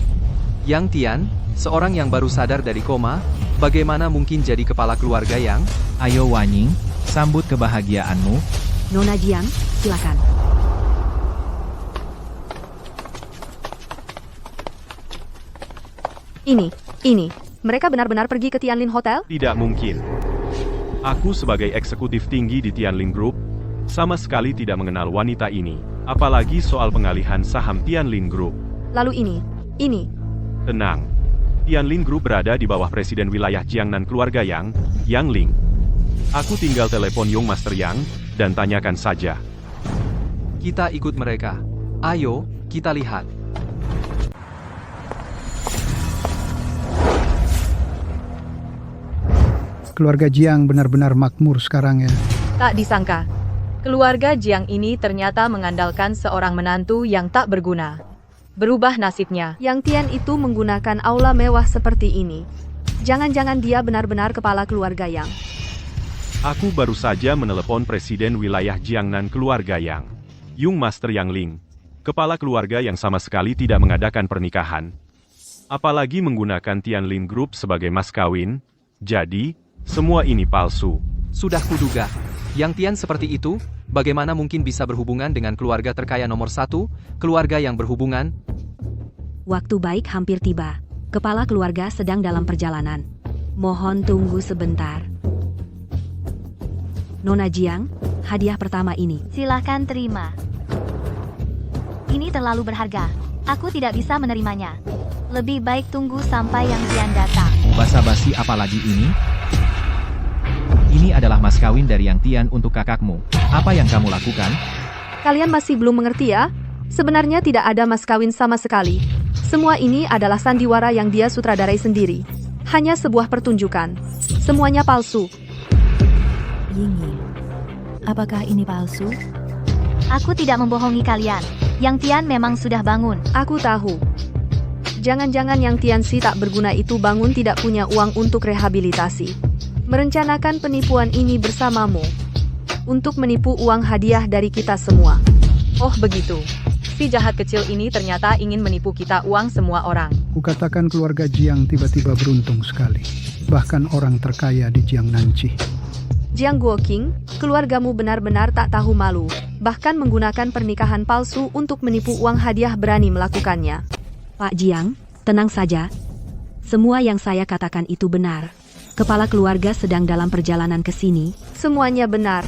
Speaker 6: Yang Tian, seorang yang baru sadar dari koma, bagaimana mungkin jadi kepala keluarga Yang?
Speaker 7: ayo Wanyin, sambut kebahagiaanmu.
Speaker 12: Nona Jiang, silakan.
Speaker 10: Ini. Mereka benar-benar pergi ke Tianlin Hotel?
Speaker 1: Tidak mungkin. Aku sebagai eksekutif tinggi di Tianlin Group, sama sekali tidak mengenal wanita ini. Apalagi soal pengalihan saham Tianlin Group.
Speaker 10: Lalu ini.
Speaker 1: Tenang. Tianlin Group berada di bawah Presiden Wilayah Jiangnan keluarga Yang Ling. Aku tinggal telepon Young Master Yang, dan tanyakan saja.
Speaker 6: Kita ikut mereka. Ayo, kita lihat.
Speaker 15: Keluarga Jiang benar-benar makmur sekarang ya.
Speaker 14: Tak disangka, keluarga Jiang ini ternyata mengandalkan seorang menantu yang tak berguna. Berubah nasibnya.
Speaker 10: Yang Tian itu menggunakan aula mewah seperti ini. Jangan-jangan dia benar-benar kepala keluarga Yang.
Speaker 1: Aku baru saja menelepon Presiden Wilayah Jiangnan keluarga Yang Young Master Yang Ling. Kepala keluarga yang sama sekali tidak mengadakan pernikahan. Apalagi menggunakan Tianlin Group sebagai mas kawin. Jadi, semua ini palsu.
Speaker 6: Sudah kuduga. Yang Tian seperti itu, bagaimana mungkin bisa berhubungan dengan keluarga terkaya nomor 1, keluarga yang berhubungan?
Speaker 12: Waktu baik hampir tiba. Kepala keluarga sedang dalam perjalanan. Mohon tunggu sebentar. Nona Jiang, hadiah pertama ini.
Speaker 4: Silakan terima. Ini terlalu berharga. Aku tidak bisa menerimanya. Lebih baik tunggu sampai yang Tian datang.
Speaker 7: Basa-basi apa lagi ini? Ini adalah mas kawin dari Yang Tian untuk kakakmu. Apa yang kamu lakukan?
Speaker 10: Kalian masih belum mengerti ya? Sebenarnya tidak ada mas kawin sama sekali. Semua ini adalah sandiwara yang dia sutradarai sendiri. Hanya sebuah pertunjukan. Semuanya palsu.
Speaker 9: Ying, apakah ini palsu?
Speaker 4: Aku tidak membohongi kalian. Yang Tian memang sudah bangun.
Speaker 10: Aku tahu. Jangan-jangan Yang Tianxi tak berguna itu bangun tidak punya uang untuk rehabilitasi. Merencanakan penipuan ini bersamamu. Untuk menipu uang hadiah dari kita semua.
Speaker 14: Oh begitu. Si jahat kecil ini ternyata ingin menipu kita uang semua orang.
Speaker 15: Kukatakan keluarga Jiang tiba-tiba beruntung sekali. Bahkan orang terkaya di Jiang Nanci.
Speaker 10: Jiang Guoqing, keluargamu benar-benar tak tahu malu. Bahkan menggunakan pernikahan palsu untuk menipu uang hadiah berani melakukannya.
Speaker 12: Pak Jiang, tenang saja. Semua yang saya katakan itu benar. Kepala keluarga sedang dalam perjalanan ke sini.
Speaker 10: Semuanya benar.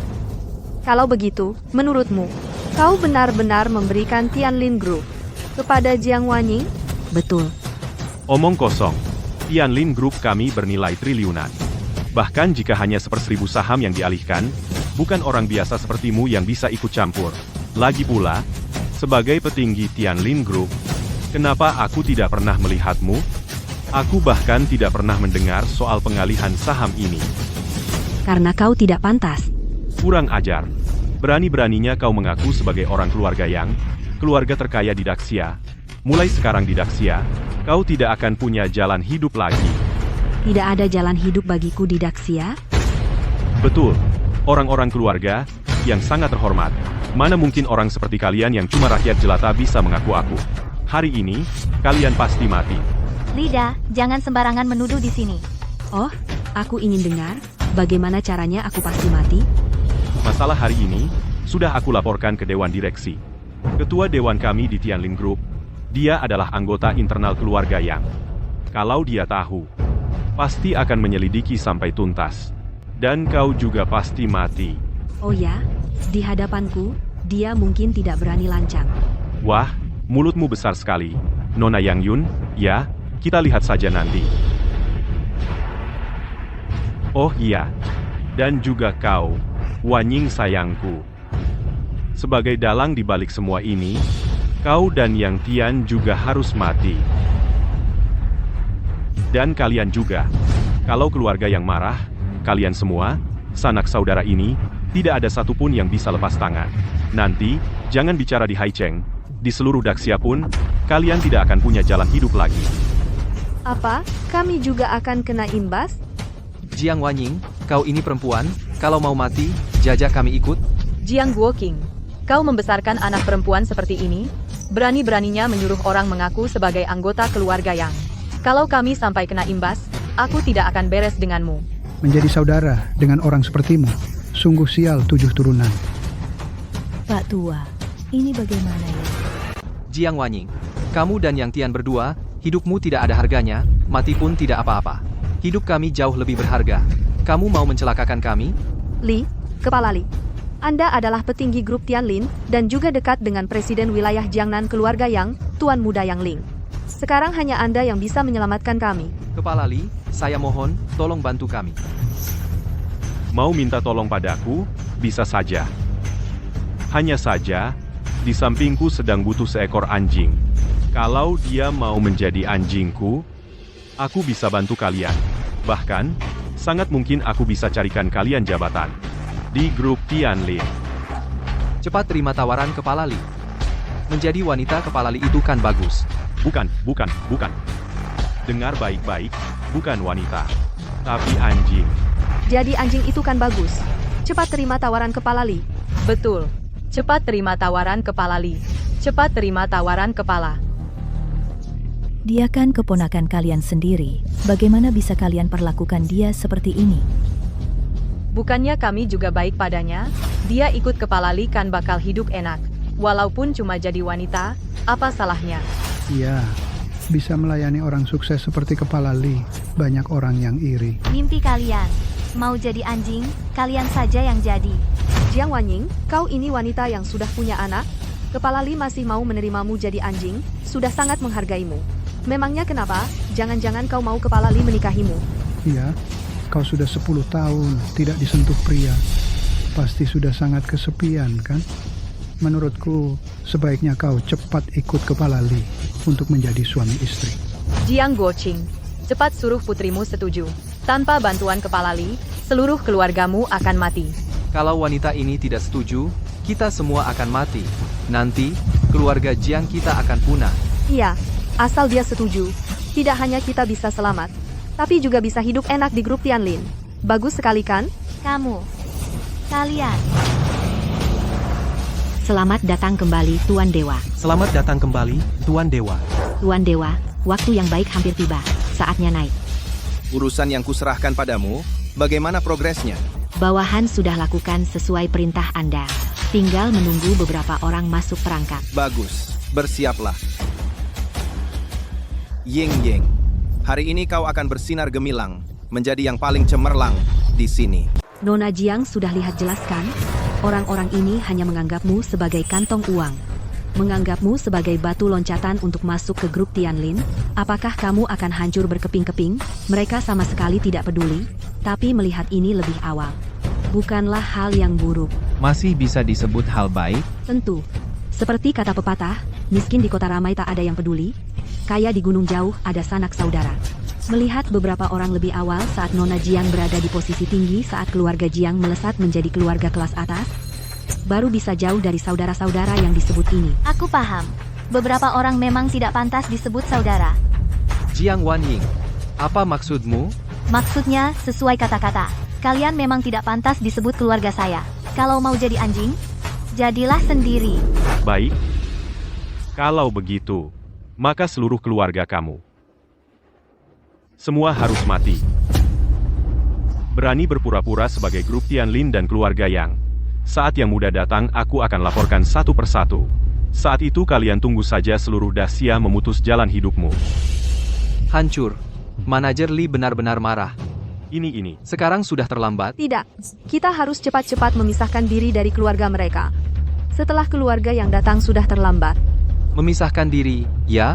Speaker 10: Kalau begitu, menurutmu, kau benar-benar memberikan Tianlin Group kepada Jiang Wanying?
Speaker 12: Betul.
Speaker 1: Omong kosong. Tianlin Group kami bernilai triliunan. Bahkan jika hanya 1/1000 saham yang dialihkan, bukan orang biasa sepertimu yang bisa ikut campur. Lagi pula, sebagai petinggi Tianlin Group, kenapa aku tidak pernah melihatmu? Aku bahkan tidak pernah mendengar soal pengalihan saham ini.
Speaker 12: Karena kau tidak pantas.
Speaker 1: Kurang ajar. Berani-beraninya kau mengaku sebagai orang keluarga yang keluarga terkaya di Daxia. Mulai sekarang di Daxia, kau tidak akan punya jalan hidup lagi.
Speaker 12: Tidak ada jalan hidup bagiku di Daxia?
Speaker 1: Betul. Orang-orang keluarga yang sangat terhormat. Mana mungkin orang seperti kalian yang cuma rakyat jelata bisa mengaku aku. Hari ini, kalian pasti mati.
Speaker 4: Lida, jangan sembarangan menuduh di sini.
Speaker 12: Oh, aku ingin dengar, bagaimana caranya aku pasti mati?
Speaker 1: Masalah hari ini, sudah aku laporkan ke Dewan Direksi. Ketua Dewan kami di Tianlin Group, dia adalah anggota internal keluarga yang, kalau dia tahu, pasti akan menyelidiki sampai tuntas. Dan kau juga pasti mati.
Speaker 12: Oh ya, di hadapanku, dia mungkin tidak berani lancang.
Speaker 1: Wah, mulutmu besar sekali. Nona Yang Yun, ya, kita lihat saja nanti. Oh iya, dan juga kau, Wanying sayangku. Sebagai dalang di balik semua ini, kau dan Yang Tian juga harus mati. Dan kalian juga. Kalau keluarga yang marah, kalian semua, sanak saudara ini, tidak ada satupun yang bisa lepas tangan. Nanti, jangan bicara di Haicheng, di seluruh Daxia pun, kalian tidak akan punya jalan hidup lagi.
Speaker 10: Apa? Kami juga akan kena imbas?
Speaker 6: Jiang Wanying, kau ini perempuan, kalau mau mati, jajak kami ikut.
Speaker 14: Jiang Guoqing, kau membesarkan anak perempuan seperti ini? Berani-beraninya menyuruh orang mengaku sebagai anggota keluarga yang. Kalau kami sampai kena imbas, aku tidak akan beres denganmu.
Speaker 15: Menjadi saudara dengan orang sepertimu, sungguh sial 7 turunan.
Speaker 9: Pak Tua, ini bagaimana ya?
Speaker 6: Jiang Wanying, kamu dan Yang Tian berdua, hidupmu tidak ada harganya, mati pun tidak apa-apa. Hidup kami jauh lebih berharga. Kamu mau mencelakakan kami?
Speaker 10: Li, Kepala Li. Anda adalah petinggi grup Tianlin, dan juga dekat dengan Presiden Wilayah Jiangnan keluarga Yang, Tuan Muda Yang Ling. Sekarang hanya Anda yang bisa menyelamatkan kami.
Speaker 6: Kepala Li, saya mohon, tolong bantu kami.
Speaker 1: Mau minta tolong padaku, bisa saja. Hanya saja, di sampingku sedang butuh seekor anjing. Kalau dia mau menjadi anjingku, aku bisa bantu kalian. Bahkan, sangat mungkin aku bisa carikan kalian jabatan di grup Tianlin.
Speaker 6: Cepat terima tawaran Kepala Li. Menjadi wanita Kepala Li itu kan bagus.
Speaker 1: Bukan. Dengar baik-baik, bukan wanita, tapi anjing.
Speaker 10: Jadi anjing itu kan bagus. Cepat terima tawaran Kepala Li.
Speaker 14: Betul. Cepat terima tawaran Kepala Li. Cepat terima tawaran kepala.
Speaker 9: Dia kan keponakan kalian sendiri. Bagaimana bisa kalian perlakukan dia seperti ini?
Speaker 14: Bukannya kami juga baik padanya? Dia ikut Kepala Li kan bakal hidup enak. Walaupun cuma jadi wanita, apa salahnya?
Speaker 15: Iya, bisa melayani orang sukses seperti Kepala Li. Banyak orang yang iri.
Speaker 4: Mimpi kalian. Mau jadi anjing, kalian saja yang jadi.
Speaker 10: Jiang Wanying, kau ini wanita yang sudah punya anak? Kepala Li masih mau menerimamu jadi anjing, sudah sangat menghargaimu. Memangnya kenapa? Jangan-jangan kau mau Kepala Li menikahimu?
Speaker 15: Iya, kau sudah 10 tahun tidak disentuh pria. Pasti sudah sangat kesepian, kan? Menurutku, sebaiknya kau cepat ikut Kepala Li untuk menjadi suami istri.
Speaker 14: Jiang Guoqing, cepat suruh putrimu setuju. Tanpa bantuan Kepala Li, seluruh keluargamu akan mati.
Speaker 6: Kalau wanita ini tidak setuju, kita semua akan mati. Nanti, keluarga Jiang kita akan punah.
Speaker 10: Iya, asal dia setuju. Tidak hanya kita bisa selamat, tapi juga bisa hidup enak di grup Tianlin. Bagus sekali kan?
Speaker 4: Kalian.
Speaker 3: Selamat datang kembali, Tuan Dewa.
Speaker 13: Selamat datang kembali, Tuan Dewa.
Speaker 3: Tuan Dewa, waktu yang baik hampir tiba. Saatnya naik.
Speaker 2: Urusan yang kuserahkan padamu, bagaimana progresnya?
Speaker 3: Bawahan sudah lakukan sesuai perintah Anda. Tinggal menunggu beberapa orang masuk perangkap.
Speaker 2: Bagus, bersiaplah. Ying, hari ini kau akan bersinar gemilang, menjadi yang paling cemerlang di sini.
Speaker 12: Nona Jiang sudah lihat jelas kan? Orang-orang ini hanya menganggapmu sebagai kantong uang. Menganggapmu sebagai batu loncatan untuk masuk ke grup Tianlin. Apakah kamu akan hancur berkeping-keping? Mereka sama sekali tidak peduli, tapi melihat ini lebih awal. Bukanlah hal yang buruk.
Speaker 7: Masih bisa disebut hal baik?
Speaker 12: Tentu. Seperti kata pepatah, miskin di kota ramai tak ada yang peduli, kaya di gunung jauh ada sanak saudara. Melihat beberapa orang lebih awal saat Nona Jiang berada di posisi tinggi saat keluarga Jiang melesat menjadi keluarga kelas atas, baru bisa jauh dari saudara-saudara yang disebut ini.
Speaker 4: Aku paham. Beberapa orang memang tidak pantas disebut saudara.
Speaker 6: Jiang Wanying, apa maksudmu?
Speaker 4: Maksudnya, sesuai kata-kata. Kalian memang tidak pantas disebut keluarga saya. Kalau mau jadi anjing, jadilah sendiri.
Speaker 1: Baik. Kalau begitu, maka seluruh keluarga kamu semua harus mati. Berani berpura-pura sebagai grup Tianlin dan keluarga Yang. Saat yang muda datang, aku akan laporkan satu persatu. Saat itu kalian tunggu saja seluruh Daxia memutus jalan hidupmu.
Speaker 6: Hancur. Manajer Li benar-benar marah.
Speaker 1: Ini.
Speaker 6: Sekarang sudah terlambat.
Speaker 10: Tidak, kita harus cepat-cepat memisahkan diri dari keluarga mereka. Setelah keluarga yang datang sudah terlambat.
Speaker 6: Memisahkan diri, ya?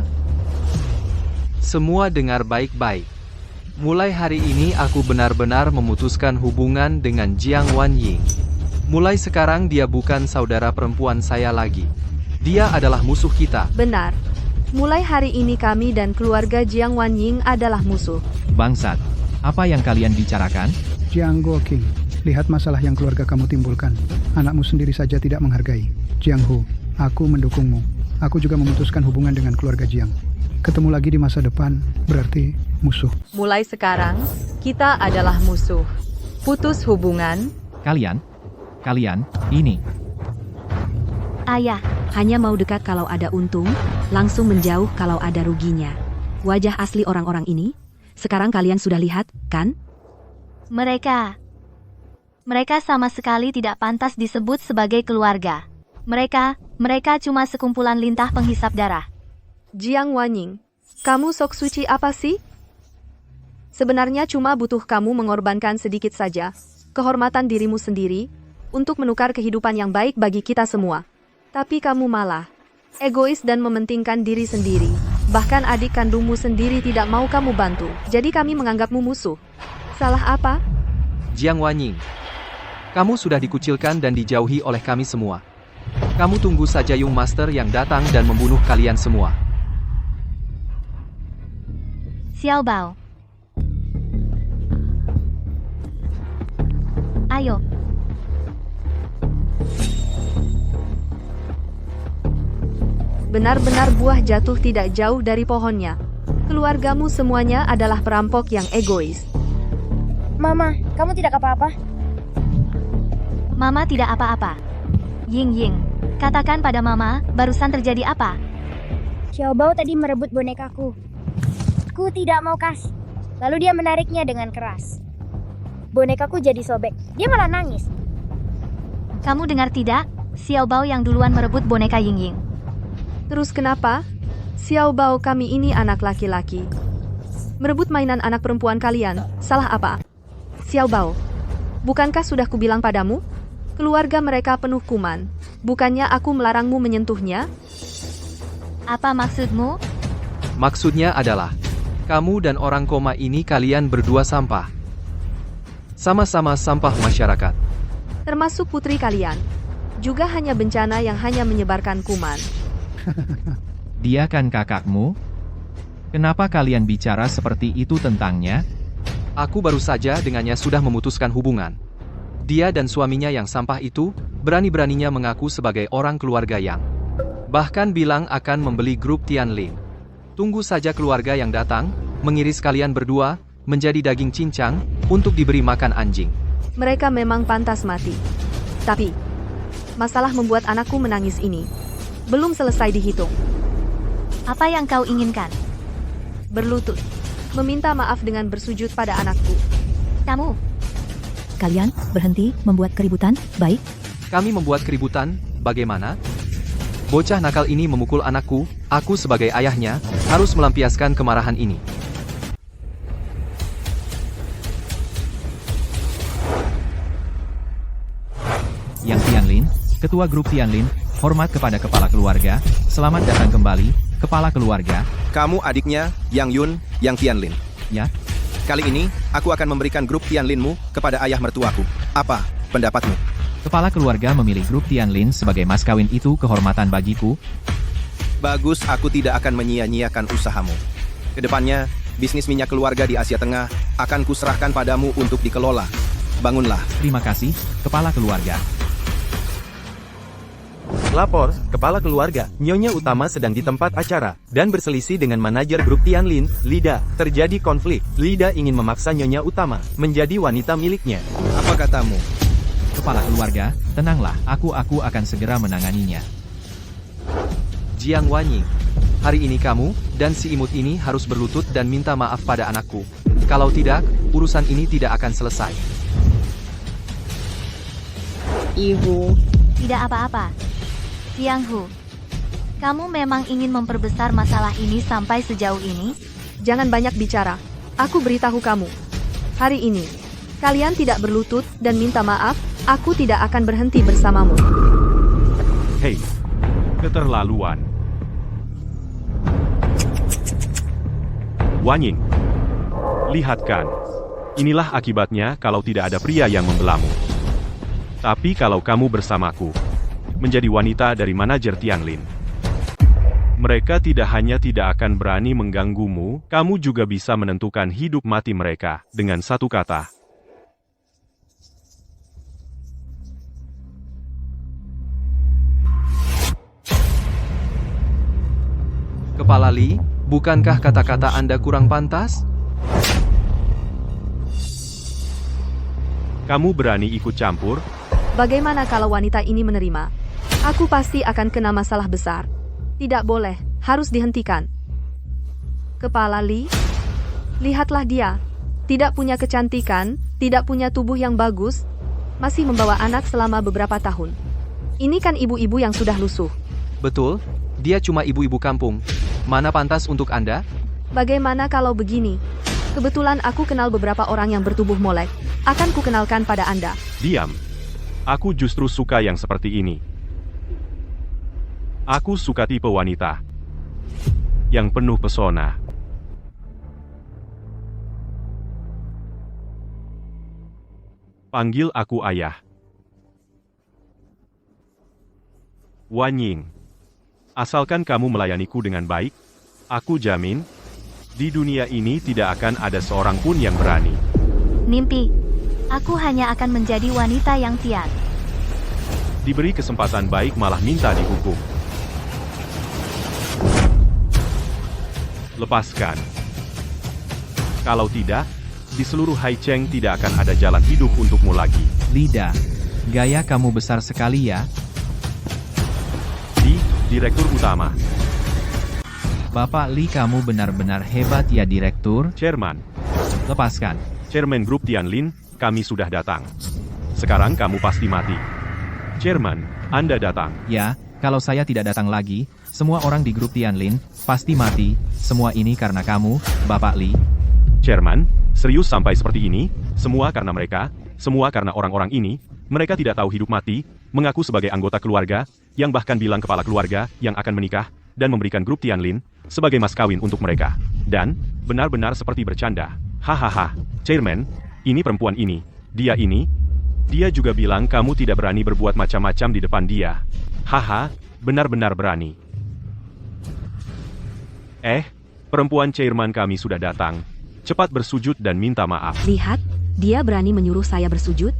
Speaker 6: Semua dengar baik-baik. Mulai hari ini aku benar-benar memutuskan hubungan dengan Jiang Wanying. Mulai sekarang dia bukan saudara perempuan saya lagi. Dia adalah musuh kita.
Speaker 10: Benar. Mulai hari ini kami dan keluarga Jiang Wanying adalah musuh.
Speaker 7: Bangsat, apa yang kalian bicarakan?
Speaker 15: Jiang Guoqing, lihat masalah yang keluarga kamu timbulkan. Anakmu sendiri saja tidak menghargai. Jiang Hu, aku mendukungmu. Aku juga memutuskan hubungan dengan keluarga Jiang. Ketemu lagi di masa depan, berarti musuh.
Speaker 14: Mulai sekarang, kita adalah musuh. Putus hubungan.
Speaker 7: Kalian, ini.
Speaker 4: Ayah,
Speaker 12: Hanya mau dekat kalau ada untung, langsung menjauh kalau ada ruginya. Wajah asli orang-orang ini, sekarang kalian sudah lihat, kan?
Speaker 4: Mereka sama sekali tidak pantas disebut sebagai keluarga. Mereka cuma sekumpulan lintah penghisap darah.
Speaker 10: Jiang Wanying, kamu sok suci apa sih? Sebenarnya cuma butuh kamu mengorbankan sedikit saja kehormatan dirimu sendiri untuk menukar kehidupan yang baik bagi kita semua. Tapi kamu malah egois dan mementingkan diri sendiri. Bahkan adik kandungmu sendiri tidak mau kamu bantu. Jadi kami menganggapmu musuh. Salah apa?
Speaker 6: Jiang Wanying, kamu sudah dikucilkan dan dijauhi oleh kami semua. Kamu tunggu saja Yung Master yang datang dan membunuh kalian semua.
Speaker 4: Xiao Bao. Ayo.
Speaker 10: Benar-benar buah jatuh tidak jauh dari pohonnya. Keluargamu semuanya adalah perampok yang egois.
Speaker 11: Mama, kamu tidak apa-apa?
Speaker 4: Mama tidak apa-apa. Ying, katakan pada Mama, barusan terjadi apa?
Speaker 11: Xiao Bao tadi merebut bonekaku. Aku tidak mau kasih. Lalu dia menariknya dengan keras. Bonekaku jadi sobek. Dia malah nangis.
Speaker 4: Kamu dengar tidak? Xiao Bao yang duluan merebut boneka Ying.
Speaker 10: Terus kenapa? Xiao Bao kami ini anak laki-laki. Merebut mainan anak perempuan kalian, salah apa? Xiao Bao, Bukankah sudah kubilang padamu? Keluarga mereka penuh kuman. Bukannya aku melarangmu menyentuhnya?
Speaker 4: Apa maksudmu?
Speaker 6: Maksudnya adalah, kamu dan orang koma ini kalian berdua sampah. Sama-sama sampah masyarakat.
Speaker 10: Termasuk putri kalian. Juga hanya bencana yang hanya menyebarkan kuman.
Speaker 7: Dia kan kakakmu? Kenapa kalian bicara seperti itu tentangnya?
Speaker 6: Aku baru saja dengannya sudah memutuskan hubungan. Dia dan suaminya yang sampah itu, berani-beraninya mengaku sebagai orang keluarga Yang. Bahkan bilang akan membeli grup Tianlin. Tunggu saja keluarga yang datang, mengiris kalian berdua, menjadi daging cincang, untuk diberi makan anjing.
Speaker 10: Mereka memang pantas mati. Tapi, masalah membuat anakku menangis ini belum selesai dihitung.
Speaker 4: Apa yang kau inginkan?
Speaker 10: Berlutut. Meminta maaf dengan bersujud pada anakku.
Speaker 4: Kamu?
Speaker 9: Kalian berhenti membuat keributan, baik?
Speaker 6: Kami membuat keributan, bagaimana? Bocah nakal ini memukul anakku, aku sebagai ayahnya, harus melampiaskan kemarahan ini.
Speaker 7: Yang Tianlin, Ketua Grup Tianlin, hormat kepada kepala keluarga, selamat datang kembali, kepala keluarga.
Speaker 2: Kamu adiknya, Yang Yun, Yang Tianlin.
Speaker 7: Ya?
Speaker 2: Kali ini, aku akan memberikan grup Tianlinmu kepada ayah mertuaku. Apa pendapatmu?
Speaker 7: Kepala keluarga memilih grup Tianlin sebagai mas kawin itu kehormatan bagiku.
Speaker 2: Bagus, aku tidak akan menyia-nyiakan usahamu. Kedepannya, bisnis minyak keluarga di Asia Tengah akan kuserahkan padamu untuk dikelola. Bangunlah.
Speaker 7: Terima kasih, kepala keluarga.
Speaker 8: Lapor, kepala keluarga, Nyonya Utama sedang di tempat acara, dan berselisih dengan manajer grup Tianlin, Lida. Terjadi konflik, Lida ingin memaksa Nyonya Utama menjadi wanita miliknya.
Speaker 2: Apa katamu?
Speaker 7: Kepala keluarga, tenanglah, aku akan segera menanganinya.
Speaker 6: Jiang Wanying, hari ini kamu, dan si imut ini harus berlutut dan minta maaf pada anakku. Kalau tidak, urusan ini tidak akan selesai.
Speaker 11: Ibu.
Speaker 4: Tidak apa-apa. Yang Hu, kamu memang ingin memperbesar masalah ini sampai sejauh ini?
Speaker 10: Jangan banyak bicara. Aku beritahu kamu. Hari ini, kalian tidak berlutut dan minta maaf, aku tidak akan berhenti bersamamu.
Speaker 1: Hei, keterlaluan. Wanying, lihat kan. Inilah akibatnya kalau tidak ada pria yang membelamu. Tapi kalau kamu bersamaku, menjadi wanita dari manajer Tianlin, mereka tidak hanya tidak akan berani mengganggumu, kamu juga bisa menentukan hidup mati mereka dengan satu kata.
Speaker 6: Kepala Li, bukankah kata-kata Anda kurang pantas?
Speaker 1: Kamu berani ikut campur?
Speaker 10: Bagaimana kalau wanita ini menerima? Aku pasti akan kena masalah besar. Tidak boleh, harus dihentikan. Kepala Li, lihatlah dia. Tidak punya kecantikan, tidak punya tubuh yang bagus, masih membawa anak selama beberapa tahun. Ini kan ibu-ibu yang sudah lusuh.
Speaker 6: Betul, dia cuma ibu-ibu kampung. Mana pantas untuk Anda?
Speaker 10: Bagaimana kalau begini? Kebetulan aku kenal beberapa orang yang bertubuh molek. Akan kukenalkan pada Anda.
Speaker 1: Diam. Aku justru suka yang seperti ini. Aku suka tipe wanita yang penuh pesona. Panggil aku ayah. Wanying, asalkan kamu melayaniku dengan baik, aku jamin, di dunia ini tidak akan ada seorang pun yang berani.
Speaker 4: Mimpi. Aku hanya akan menjadi wanita yang Tian.
Speaker 1: Diberi kesempatan baik malah minta dihukum. Lepaskan. Kalau tidak, di seluruh Haicheng tidak akan ada jalan hidup untukmu lagi.
Speaker 7: Lida, gaya kamu besar sekali ya.
Speaker 1: Direktur Utama.
Speaker 7: Bapak Li, kamu benar-benar hebat ya, Direktur.
Speaker 1: Chairman.
Speaker 7: Lepaskan.
Speaker 1: Chairman Grup Tianlin, kami sudah datang. Sekarang kamu pasti mati. Chairman, Anda datang.
Speaker 7: Ya, kalau saya tidak datang lagi, semua orang di grup Tianlin pasti mati. Semua ini karena kamu, Bapak Li.
Speaker 1: Chairman, serius sampai seperti ini? Semua karena mereka? Semua karena orang-orang ini, mereka tidak tahu hidup mati, mengaku sebagai anggota keluarga, yang bahkan bilang kepala keluarga yang akan menikah, dan memberikan grup Tianlin, sebagai mas kawin untuk mereka. Dan, benar-benar seperti bercanda. Hahaha, Chairman, ini perempuan ini, dia juga bilang kamu tidak berani berbuat macam-macam di depan dia. Haha, benar-benar berani. Perempuan chairman kami sudah datang. Cepat bersujud dan minta maaf.
Speaker 12: Lihat, dia berani menyuruh saya bersujud?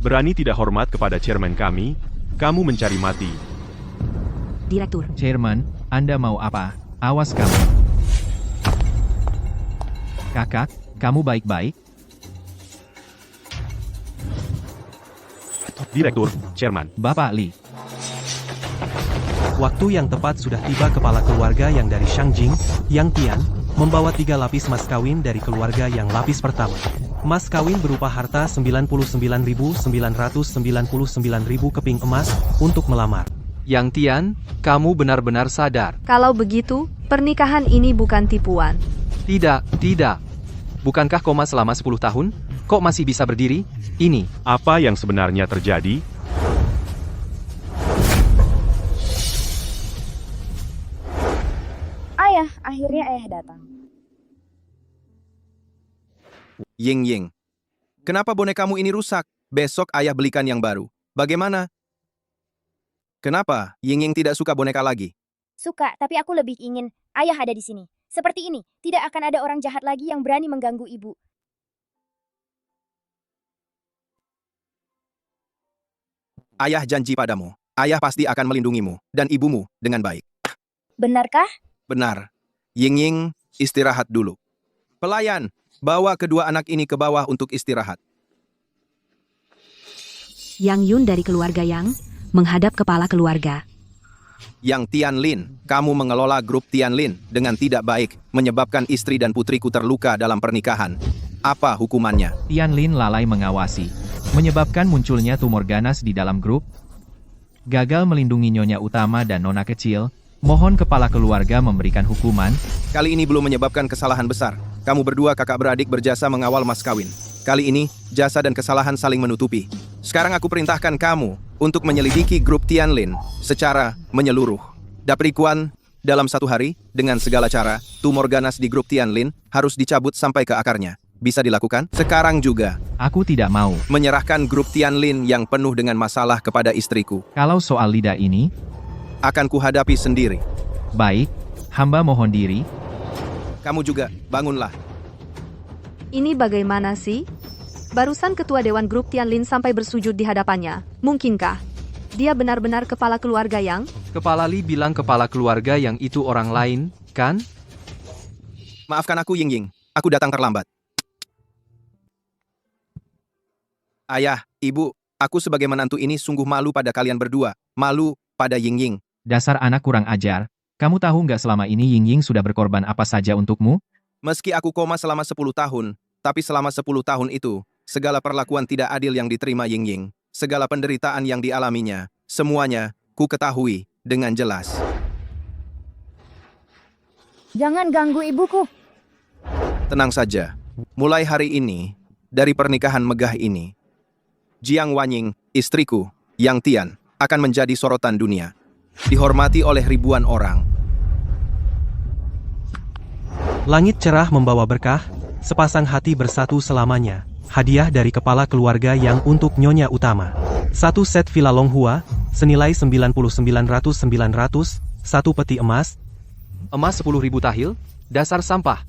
Speaker 1: Berani tidak hormat kepada chairman kami, kamu mencari mati.
Speaker 12: Direktur.
Speaker 7: Chairman, Anda mau apa? Awas kamu. Kakak, kamu baik-baik?
Speaker 1: Direktur, Chairman.
Speaker 7: Bapak Li.
Speaker 13: Waktu yang tepat sudah tiba kepala keluarga yang dari Shangjing, Yang Tian, membawa 3 lapis mas kawin dari keluarga yang lapis pertama. Mas kawin berupa harta 99.999.000 keping emas untuk melamar.
Speaker 6: Yang Tian, kamu benar-benar sadar.
Speaker 10: Kalau begitu, pernikahan ini bukan tipuan.
Speaker 6: Tidak. Bukankah koma selama 10 tahun? Kok masih bisa berdiri? Ini.
Speaker 1: Apa yang sebenarnya terjadi?
Speaker 11: Ayah, akhirnya ayah datang.
Speaker 2: Ying. Kenapa bonekamu ini rusak? Besok ayah belikan yang baru. Bagaimana? Kenapa Ying tidak suka boneka lagi?
Speaker 11: Suka, tapi aku lebih ingin ayah ada di sini. Seperti ini, tidak akan ada orang jahat lagi yang berani mengganggu ibu.
Speaker 2: Ayah janji padamu, ayah pasti akan melindungimu dan ibumu dengan baik.
Speaker 11: Benarkah?
Speaker 2: Benar. Ying, istirahat dulu. Pelayan, bawa kedua anak ini ke bawah untuk istirahat.
Speaker 12: Yang Yun dari keluarga Yang menghadap kepala keluarga.
Speaker 2: Yang Tianlin, kamu mengelola grup Tianlin dengan tidak baik, menyebabkan istri dan putriku terluka dalam pernikahan. Apa hukumannya?
Speaker 7: Tianlin lalai mengawasi, menyebabkan munculnya tumor ganas di dalam grup. Gagal melindungi nyonya utama dan nona kecil. Mohon kepala keluarga memberikan hukuman.
Speaker 2: Kali ini belum menyebabkan kesalahan besar. Kamu berdua kakak beradik berjasa mengawal mas kawin. Kali ini, jasa dan kesalahan saling menutupi. Sekarang aku perintahkan kamu untuk menyelidiki grup Tianlin secara menyeluruh. Daprikuan, dalam 1 hari, dengan segala cara, tumor ganas di grup Tianlin harus dicabut sampai ke akarnya. Bisa dilakukan? Sekarang juga.
Speaker 7: Aku tidak mau.
Speaker 2: Menyerahkan grup Tianlin yang penuh dengan masalah kepada istriku.
Speaker 7: Kalau soal lidah ini,
Speaker 2: akan kuhadapi sendiri.
Speaker 7: Baik, hamba mohon diri.
Speaker 2: Kamu juga, bangunlah.
Speaker 10: Ini bagaimana sih? Barusan ketua Dewan Grup Tianlin sampai bersujud di hadapannya. Mungkinkah dia benar-benar kepala keluarga Yang?
Speaker 6: Kepala Li bilang kepala keluarga yang itu orang lain, kan?
Speaker 2: Maafkan aku Ying, aku datang terlambat. Ayah, ibu, aku sebagai menantu ini sungguh malu pada kalian berdua. Malu pada Ying.
Speaker 7: Dasar anak kurang ajar. Kamu tahu nggak selama ini Ying sudah berkorban apa saja untukmu?
Speaker 2: Meski aku koma selama 10 tahun, tapi selama 10 tahun itu, segala perlakuan tidak adil yang diterima Ying, segala penderitaan yang dialaminya, semuanya, ku ketahui dengan jelas.
Speaker 11: Jangan ganggu ibuku.
Speaker 2: Tenang saja. Mulai hari ini, dari pernikahan megah ini, Jiang Wanying, istriku, Yang Tian, akan menjadi sorotan dunia. Dihormati oleh ribuan orang.
Speaker 13: Langit cerah membawa berkah, sepasang hati bersatu selamanya. Hadiah dari kepala keluarga Yang untuk nyonya utama. 1 set villa Longhua, senilai 99.900, 1 peti emas.
Speaker 6: Emas 10.000 tahil, dasar sampah.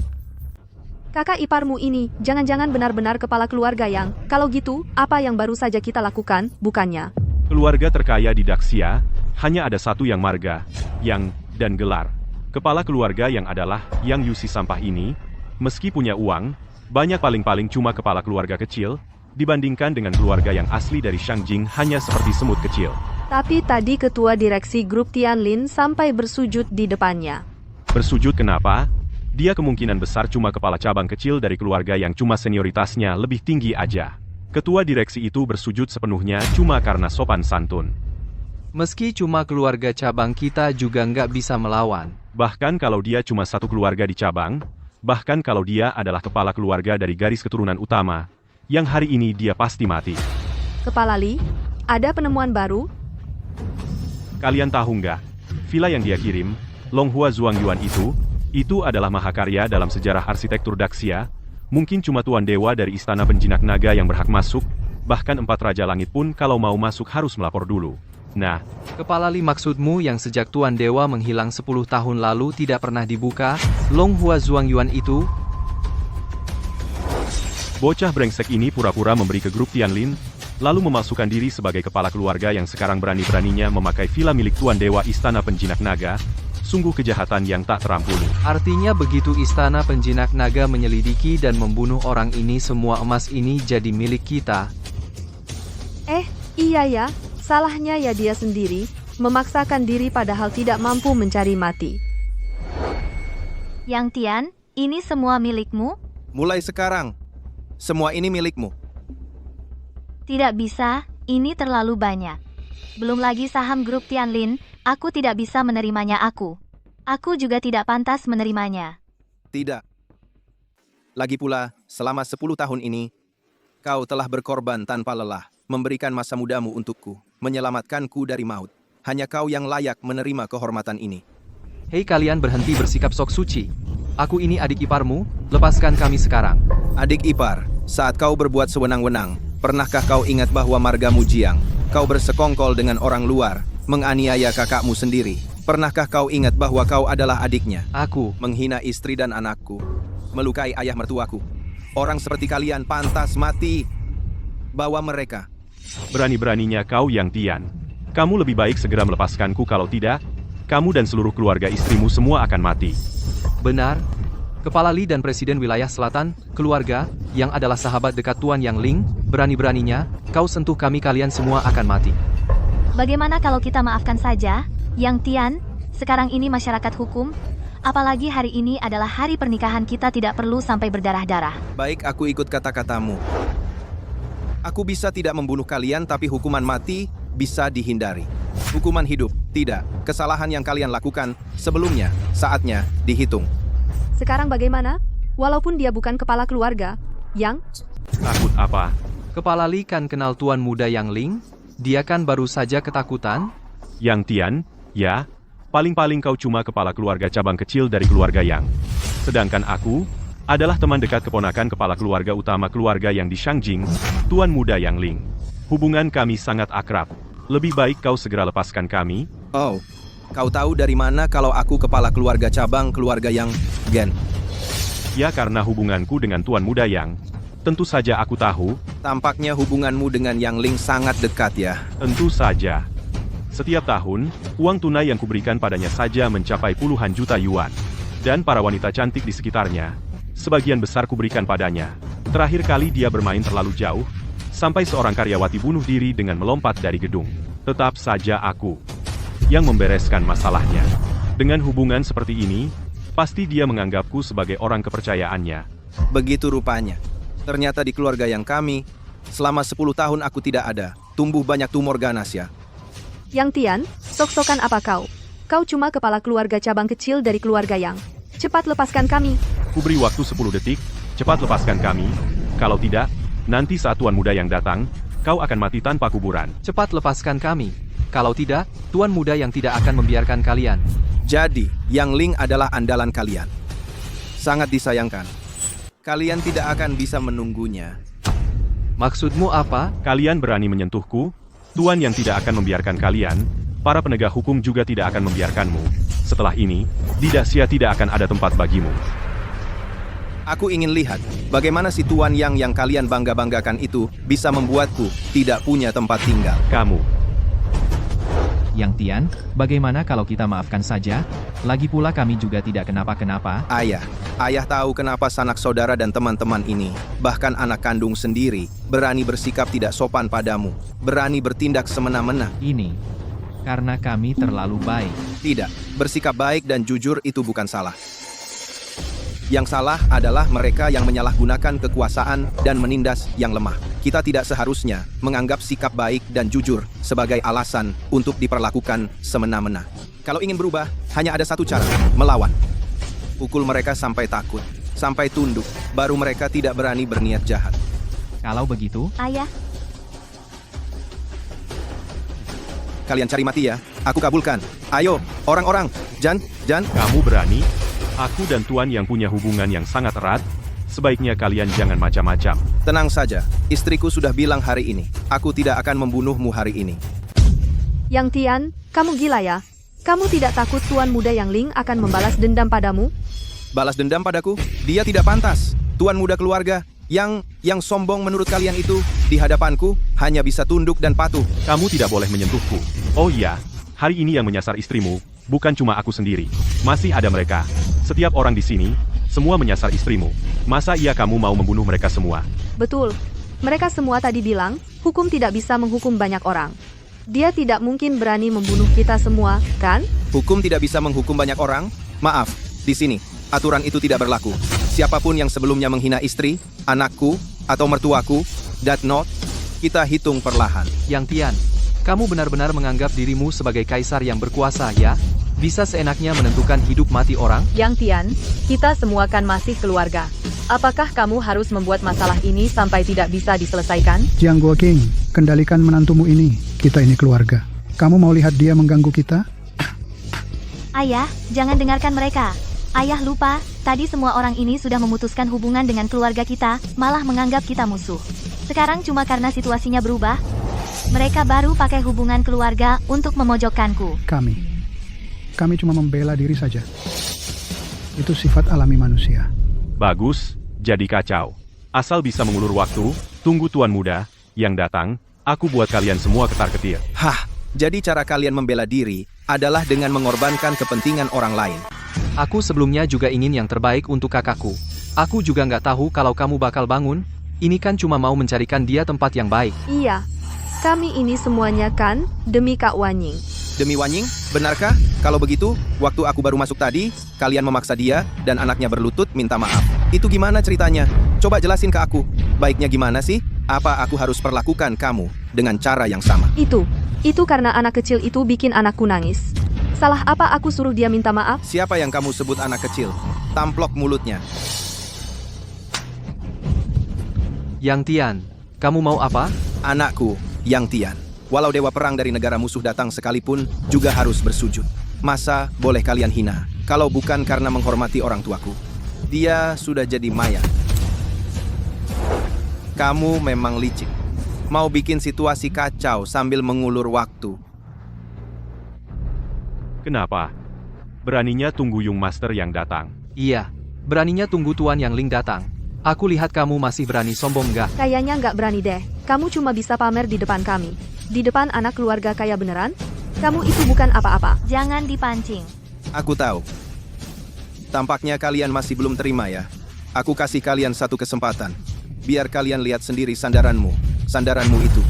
Speaker 10: Kakak iparmu ini, jangan-jangan benar-benar kepala keluarga Yang. Kalau gitu, apa yang baru saja kita lakukan, bukannya?
Speaker 1: Keluarga terkaya di Daxia, hanya ada satu yang marga, Yang, dan gelar. Kepala keluarga yang adalah Yang Yusi sampah ini, meski punya uang, banyak paling-paling cuma kepala keluarga kecil, dibandingkan dengan keluarga yang asli dari Shangjing hanya seperti semut kecil.
Speaker 10: Tapi tadi ketua direksi grup Tianlin sampai bersujud di depannya.
Speaker 1: Bersujud kenapa? Dia kemungkinan besar cuma kepala cabang kecil dari keluarga yang cuma senioritasnya lebih tinggi aja. Ketua direksi itu bersujud sepenuhnya cuma karena sopan santun.
Speaker 6: Meski cuma keluarga cabang kita juga nggak bisa melawan.
Speaker 1: Bahkan kalau dia cuma satu keluarga di cabang, bahkan kalau dia adalah kepala keluarga dari garis keturunan utama, yang hari ini dia pasti mati.
Speaker 10: Kepala Li, ada penemuan baru?
Speaker 1: Kalian tahu nggak? Villa yang dia kirim, Longhua Zhuangyuan itu adalah mahakarya dalam sejarah arsitektur Daxia. Mungkin cuma Tuan Dewa dari Istana Penjinak Naga yang berhak masuk, bahkan 4 Raja Langit pun kalau mau masuk harus melapor dulu. Nah,
Speaker 6: Kepala Li, maksudmu yang sejak Tuan Dewa menghilang 10 tahun lalu tidak pernah dibuka, Longhua Zhuangyuan itu?
Speaker 1: bocah brengsek ini pura-pura memberi ke grup Tianlin, lalu memasukkan diri sebagai kepala keluarga yang sekarang berani-beraninya memakai villa milik Tuan Dewa Istana Penjinak Naga. Sungguh kejahatan yang tak terampuni.
Speaker 6: Artinya begitu Istana Penjinak Naga menyelidiki dan membunuh orang ini, semua emas ini jadi milik kita.
Speaker 10: Iya ya, salahnya ya dia sendiri, memaksakan diri padahal tidak mampu mencari mati.
Speaker 4: Yang Tian, ini semua milikmu?
Speaker 2: Mulai sekarang, semua ini milikmu.
Speaker 4: Tidak bisa, ini terlalu banyak. Belum lagi saham grup Tianlin, aku tidak bisa menerimanya aku. Aku juga tidak pantas menerimanya.
Speaker 2: Tidak. Lagi pula, selama 10 tahun ini, kau telah berkorban tanpa lelah, memberikan masa mudamu untukku, menyelamatkanku dari maut. Hanya kau yang layak menerima kehormatan ini.
Speaker 6: Hei, kalian berhenti bersikap sok suci. Aku ini adik iparmu, lepaskan kami sekarang.
Speaker 2: Adik ipar, saat kau berbuat sewenang-wenang, pernahkah kau ingat bahwa margamu Jiang, kau bersekongkol dengan orang luar, menganiaya kakakmu sendiri? Pernahkah kau ingat bahwa kau adalah adiknya?
Speaker 6: Aku
Speaker 2: menghina istri dan anakku, melukai ayah mertuaku. Orang seperti kalian pantas mati. Bawa mereka.
Speaker 1: Berani-beraninya kau Yang Tian. Kamu lebih baik segera melepaskanku, kalau tidak, kamu dan seluruh keluarga istrimu semua akan mati.
Speaker 6: Benar. Kepala Li dan Presiden Wilayah Selatan, keluarga, yang adalah sahabat dekat Tuan Yang Ling, berani-beraninya, kau sentuh kami, kalian semua akan mati.
Speaker 4: Bagaimana kalau kita maafkan saja, Yang Tian? Sekarang ini masyarakat hukum, apalagi hari ini adalah hari pernikahan kita, tidak perlu sampai berdarah-darah.
Speaker 2: Baik, aku ikut kata-katamu. Aku bisa tidak membunuh kalian, tapi hukuman mati bisa dihindari. Hukuman hidup, tidak. Kesalahan yang kalian lakukan sebelumnya, saatnya dihitung.
Speaker 10: Sekarang bagaimana? Walaupun dia bukan kepala keluarga, Yang...
Speaker 1: Takut apa?
Speaker 6: Kepala Li kan kenal Tuan Muda Yang Ling? Dia kan baru saja ketakutan?
Speaker 1: Yang Tian, ya, paling-paling kau cuma kepala keluarga cabang kecil dari keluarga Yang. Sedangkan aku adalah teman dekat keponakan kepala keluarga utama keluarga yang di Shangjing, Tuan Muda Yang Ling. Hubungan kami sangat akrab. Lebih baik kau segera lepaskan kami.
Speaker 2: Oh, kau tahu dari mana kalau aku kepala keluarga cabang keluarga Yang Gen?
Speaker 1: Ya, karena hubunganku dengan Tuan Muda Yang. Tentu saja aku tahu.
Speaker 2: Tampaknya hubunganmu dengan Yang Ling sangat dekat ya.
Speaker 1: Tentu saja. Setiap tahun, uang tunai yang kuberikan padanya saja mencapai puluhan juta yuan. Dan para wanita cantik di sekitarnya, sebagian besar kuberikan padanya. Terakhir kali dia bermain terlalu jauh, sampai seorang karyawati bunuh diri dengan melompat dari gedung. Tetap saja aku yang membereskan masalahnya. Dengan hubungan seperti ini, pasti dia menganggapku sebagai orang kepercayaannya.
Speaker 2: Begitu rupanya. Ternyata di keluarga yang kami, selama 10 tahun aku tidak ada, tumbuh banyak tumor ganas ya.
Speaker 10: Yang Tian, sok-sokan apa kau? Kau cuma kepala keluarga cabang kecil dari keluarga Yang. Cepat lepaskan kami.
Speaker 1: Kuberi waktu 10 detik, cepat lepaskan kami. Kalau tidak, nanti saat Tuan Muda Yang datang, kau akan mati tanpa kuburan.
Speaker 6: Cepat lepaskan kami. Kalau tidak, Tuan Muda Yang tidak akan membiarkan kalian.
Speaker 2: Jadi, Yang Ling adalah andalan kalian. Sangat disayangkan. Kalian tidak akan bisa menunggunya.
Speaker 6: Maksudmu apa?
Speaker 1: Kalian berani menyentuhku? Tuan Yang tidak akan membiarkan kalian. Para penegak hukum juga tidak akan membiarkanmu. Setelah ini, di Daxia tidak akan ada tempat bagimu.
Speaker 2: Aku ingin lihat bagaimana si Tuan yang kalian bangga-banggakan itu bisa membuatku tidak punya tempat tinggal.
Speaker 1: Kamu.
Speaker 7: Yang Tian, bagaimana kalau kita maafkan saja? Lagi pula kami juga tidak kenapa-kenapa.
Speaker 2: Ayah tahu kenapa sanak saudara dan teman-teman ini, bahkan anak kandung sendiri, berani bersikap tidak sopan padamu, berani bertindak semena-mena.
Speaker 7: Ini karena kami terlalu baik.
Speaker 2: Tidak, bersikap baik dan jujur itu bukan salah. Yang salah adalah mereka yang menyalahgunakan kekuasaan dan menindas yang lemah. Kita tidak seharusnya menganggap sikap baik dan jujur sebagai alasan untuk diperlakukan semena-mena. Kalau ingin berubah, hanya ada satu cara, melawan. Pukul mereka sampai takut, sampai tunduk, baru mereka tidak berani berniat jahat.
Speaker 7: Kalau begitu,
Speaker 4: Ayah,
Speaker 2: Kalian cari mati ya. Aku kabulkan. Ayo, orang-orang. Jan.
Speaker 1: Kamu berani? Aku dan Tuan yang punya hubungan yang sangat erat. Sebaiknya kalian jangan macam-macam.
Speaker 2: Tenang saja. Istriku sudah bilang hari ini. Aku tidak akan membunuhmu hari ini.
Speaker 10: Yang Tian, kamu gila ya? Kamu tidak takut Tuan Muda Yang Ling akan membalas dendam padamu?
Speaker 2: Balas dendam padaku? Dia tidak pantas. Tuan muda keluarga yang sombong menurut kalian itu di hadapanku hanya bisa tunduk dan patuh.
Speaker 1: Kamu tidak boleh menyentuhku. Oh iya, hari ini yang menyasar istrimu bukan cuma aku sendiri. Masih ada mereka. Setiap orang di sini, semua menyasar istrimu. Masa iya kamu mau membunuh mereka semua?
Speaker 10: Betul. Mereka semua tadi bilang, hukum tidak bisa menghukum banyak orang. Dia tidak mungkin berani membunuh kita semua, kan?
Speaker 2: Hukum tidak bisa menghukum banyak orang? Maaf, di sini, aturan itu tidak berlaku. Siapapun yang sebelumnya menghina istri, anakku, atau mertuaku, kita hitung perlahan.
Speaker 6: Yang Tian, kamu benar-benar menganggap dirimu sebagai kaisar yang berkuasa, ya? Bisa seenaknya menentukan hidup mati orang?
Speaker 14: Yang Tian, kita semua kan masih keluarga. Apakah kamu harus membuat masalah ini sampai tidak bisa diselesaikan?
Speaker 15: Jiang Guoqing, kendalikan menantumu ini. Kita ini keluarga. Kamu mau lihat dia mengganggu kita?
Speaker 4: Ayah, jangan dengarkan mereka. Ayah lupa, tadi semua orang ini sudah memutuskan hubungan dengan keluarga kita, malah menganggap kita musuh. Sekarang cuma karena situasinya berubah, mereka baru pakai hubungan keluarga untuk memojokkanku.
Speaker 15: Kami cuma membela diri saja. Itu sifat alami manusia.
Speaker 1: Bagus, jadi kacau. Asal bisa mengulur waktu, tunggu Tuan Muda yang datang, aku buat kalian semua ketar-ketir.
Speaker 2: Hah, jadi cara kalian membela diri adalah dengan mengorbankan kepentingan orang lain.
Speaker 6: Aku sebelumnya juga ingin yang terbaik untuk kakakku. Aku juga nggak tahu kalau kamu bakal bangun. Ini kan cuma mau mencarikan dia tempat yang baik.
Speaker 10: Iya, kami ini semuanya kan demi Kak Wanying.
Speaker 2: Demi Wanying? Benarkah? Kalau begitu, waktu aku baru masuk tadi, kalian memaksa dia dan anaknya berlutut minta maaf. Itu gimana ceritanya? Coba jelasin ke aku. Baiknya gimana sih? Apa aku harus perlakukan kamu dengan cara yang sama?
Speaker 10: Itu karena anak kecil itu bikin anakku nangis. Salah apa aku suruh dia minta maaf?
Speaker 2: Siapa yang kamu sebut anak kecil? Tamplok mulutnya.
Speaker 6: Yang Tian, kamu mau apa?
Speaker 2: Anakku, Yang Tian. Walau dewa perang dari negara musuh datang sekalipun, juga harus bersujud. Masa boleh kalian hina, kalau bukan karena menghormati orang tuaku? Dia sudah jadi mayat. Kamu memang licik. Mau bikin situasi kacau sambil mengulur waktu.
Speaker 1: Kenapa? Beraninya tunggu Yung Master yang datang.
Speaker 6: Iya, beraninya tunggu Tuan Yang Ling datang. Aku lihat kamu masih berani sombong nggak?
Speaker 10: Kayaknya nggak berani deh. Kamu cuma bisa pamer di depan kami. Di depan anak keluarga kaya beneran? Kamu itu bukan apa-apa.
Speaker 4: Jangan dipancing.
Speaker 2: Aku tahu. Tampaknya kalian masih belum terima ya. Aku kasih kalian satu kesempatan. Biar kalian lihat sendiri sandaranmu itu.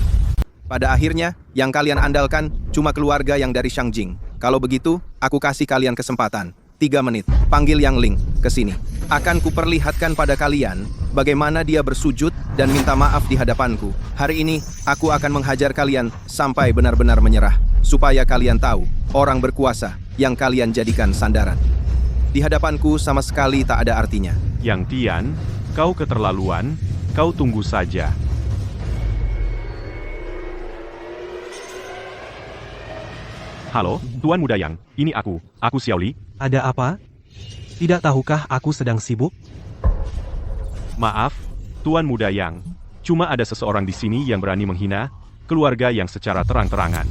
Speaker 2: Pada akhirnya, yang kalian andalkan cuma keluarga yang dari Shangjing. Kalau begitu, aku kasih kalian kesempatan. 3 menit, panggil Yang Ling ke sini. Akan kuperlihatkan pada kalian bagaimana dia bersujud dan minta maaf di hadapanku. Hari ini, aku akan menghajar kalian sampai benar-benar menyerah. Supaya kalian tahu, orang berkuasa yang kalian jadikan sandaran. Di hadapanku sama sekali tak ada artinya.
Speaker 1: Yang Tian, kau keterlaluan, kau tunggu saja. Halo, Tuan Muda Yang, ini aku Xiaoli.
Speaker 13: Ada apa? Tidak tahukah aku sedang sibuk?
Speaker 1: Maaf, Tuan Muda Yang. Cuma ada seseorang di sini yang berani menghina keluarga yang secara terang-terangan.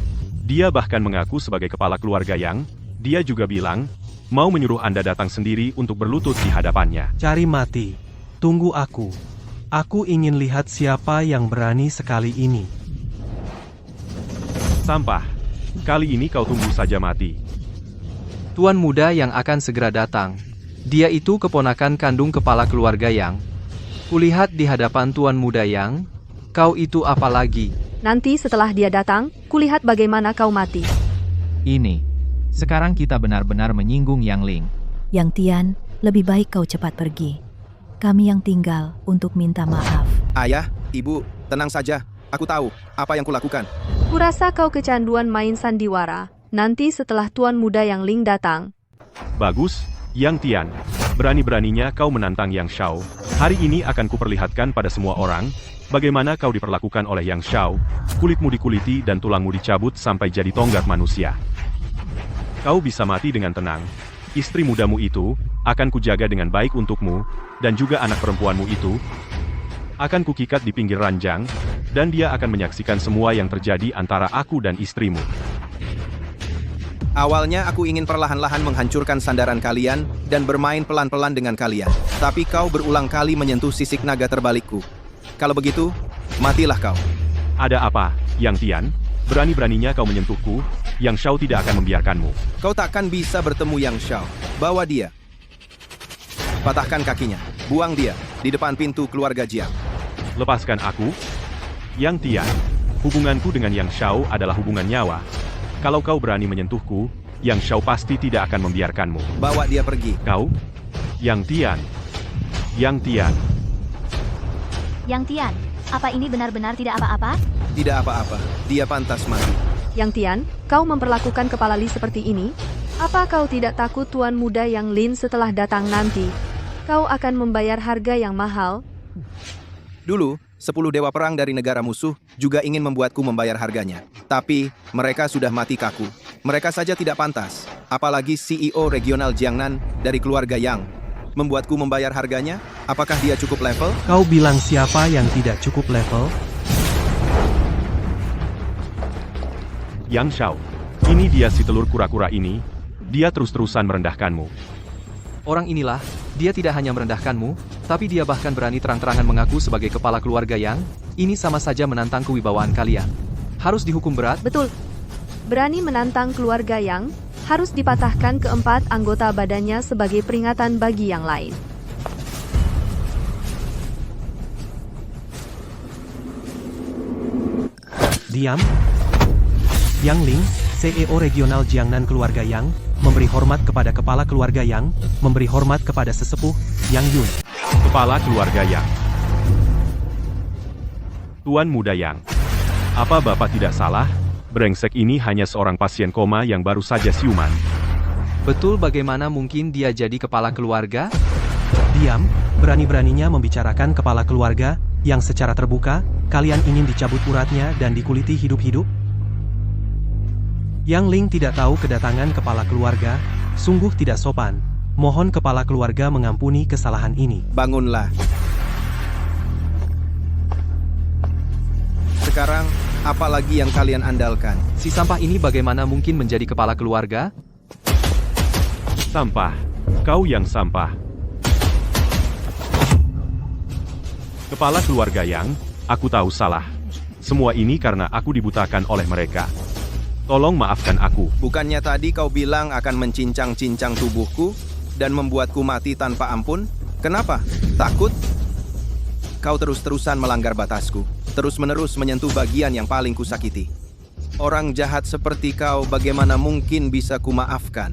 Speaker 1: Dia bahkan mengaku sebagai kepala keluarga Yang. Dia juga bilang, mau menyuruh Anda datang sendiri untuk berlutut di hadapannya.
Speaker 13: Cari mati. Tunggu aku. Aku ingin lihat siapa yang berani sekali ini.
Speaker 1: Sampah. Kali ini kau tunggu saja mati.
Speaker 6: Tuan Muda yang akan segera datang. Dia itu keponakan kandung kepala keluarga Yang. Kulihat di hadapan Tuan Muda Yang, kau itu apa lagi?
Speaker 10: Nanti setelah dia datang, kulihat bagaimana kau mati.
Speaker 7: Ini. Sekarang kita benar-benar menyinggung Yang Ling.
Speaker 9: Yang Tian, lebih baik kau cepat pergi. Kami yang tinggal untuk minta maaf.
Speaker 2: Ayah, ibu, tenang saja. Aku tahu apa yang kulakukan.
Speaker 10: Kurasa kau kecanduan main sandiwara. Nanti setelah Tuan Muda Yang Ling datang.
Speaker 1: Bagus, Yang Tian. Berani-beraninya kau menantang Yang Shao. Hari ini akan kuperlihatkan pada semua orang Bagaimana kau diperlakukan oleh Yang Shao, kulitmu dikuliti dan tulangmu dicabut sampai jadi tonggak manusia. Kau bisa mati dengan tenang. Istri mudamu itu, akan kujaga dengan baik untukmu, dan juga anak perempuanmu itu, akan kukikat di pinggir ranjang, dan dia akan menyaksikan semua yang terjadi antara aku dan istrimu.
Speaker 2: Awalnya aku ingin perlahan-lahan menghancurkan sandaran kalian dan bermain pelan-pelan dengan kalian. Tapi kau berulang kali menyentuh sisik naga terbalikku. Kalau begitu, matilah kau.
Speaker 1: Ada apa, Yang Tian? Berani-beraninya kau menyentuhku, Yang Shao tidak akan membiarkanmu.
Speaker 2: Kau takkan bisa bertemu Yang Shao. Bawa dia. Patahkan kakinya. Buang dia di depan pintu keluarga Jiang.
Speaker 1: Lepaskan aku. Yang Tian, hubunganku dengan Yang Shao adalah hubungan nyawa. Kalau kau berani menyentuhku, Yang Shao pasti tidak akan membiarkanmu.
Speaker 2: Bawa dia pergi.
Speaker 1: Kau? Yang Tian. Yang Tian.
Speaker 4: Yang Tian, apa ini benar-benar tidak apa-apa?
Speaker 2: Tidak apa-apa. Dia pantas mati.
Speaker 10: Yang Tian, kau memperlakukan kepala Li seperti ini? Apa kau tidak takut tuan muda Yang Lin setelah datang nanti? Kau akan membayar harga yang mahal?
Speaker 2: Dulu, 10 dewa perang dari negara musuh juga ingin membuatku membayar harganya. Tapi, mereka sudah mati kaku. Mereka saja tidak pantas. Apalagi CEO regional Jiangnan dari keluarga Yang. Membuatku membayar harganya? Apakah dia cukup level?
Speaker 13: Kau bilang siapa yang tidak cukup level?
Speaker 1: Yang Shao. Ini dia si telur kura-kura ini. Dia terus-terusan merendahkanmu.
Speaker 6: Orang inilah, dia tidak hanya merendahkanmu, tapi dia bahkan berani terang-terangan mengaku sebagai kepala keluarga Yang. Ini sama saja menantang kewibawaan kalian. Harus dihukum berat.
Speaker 10: Betul. Berani menantang keluarga Yang, harus dipatahkan keempat anggota badannya sebagai peringatan bagi yang lain.
Speaker 13: Diam. Yang Ling, CEO regional Jiangnan keluarga Yang, memberi hormat kepada kepala keluarga Yang, memberi hormat kepada sesepuh, Yang Yun.
Speaker 1: Kepala keluarga Yang. Tuan muda Yang. Apa Bapak tidak salah? Brengsek ini hanya seorang pasien koma yang baru saja siuman.
Speaker 6: Betul, bagaimana mungkin dia jadi kepala keluarga?
Speaker 13: Diam, berani-beraninya membicarakan kepala keluarga, yang secara terbuka, kalian ingin dicabut uratnya dan dikuliti hidup-hidup? Yang Ling tidak tahu kedatangan kepala keluarga, sungguh tidak sopan. Mohon kepala keluarga mengampuni kesalahan ini.
Speaker 2: Bangunlah. Sekarang, apa lagi yang kalian andalkan?
Speaker 6: Si sampah ini bagaimana mungkin menjadi kepala keluarga?
Speaker 1: Sampah. Kau yang sampah. Kepala keluarga Yang, aku tahu salah. Semua ini karena aku dibutakan oleh mereka. Tolong maafkan aku.
Speaker 2: Bukannya tadi kau bilang akan mencincang-cincang tubuhku dan membuatku mati tanpa ampun? Kenapa? Takut? Kau terus-terusan melanggar batasku. Terus-menerus menyentuh bagian yang paling kusakiti. Orang jahat seperti kau bagaimana mungkin bisa kumaafkan?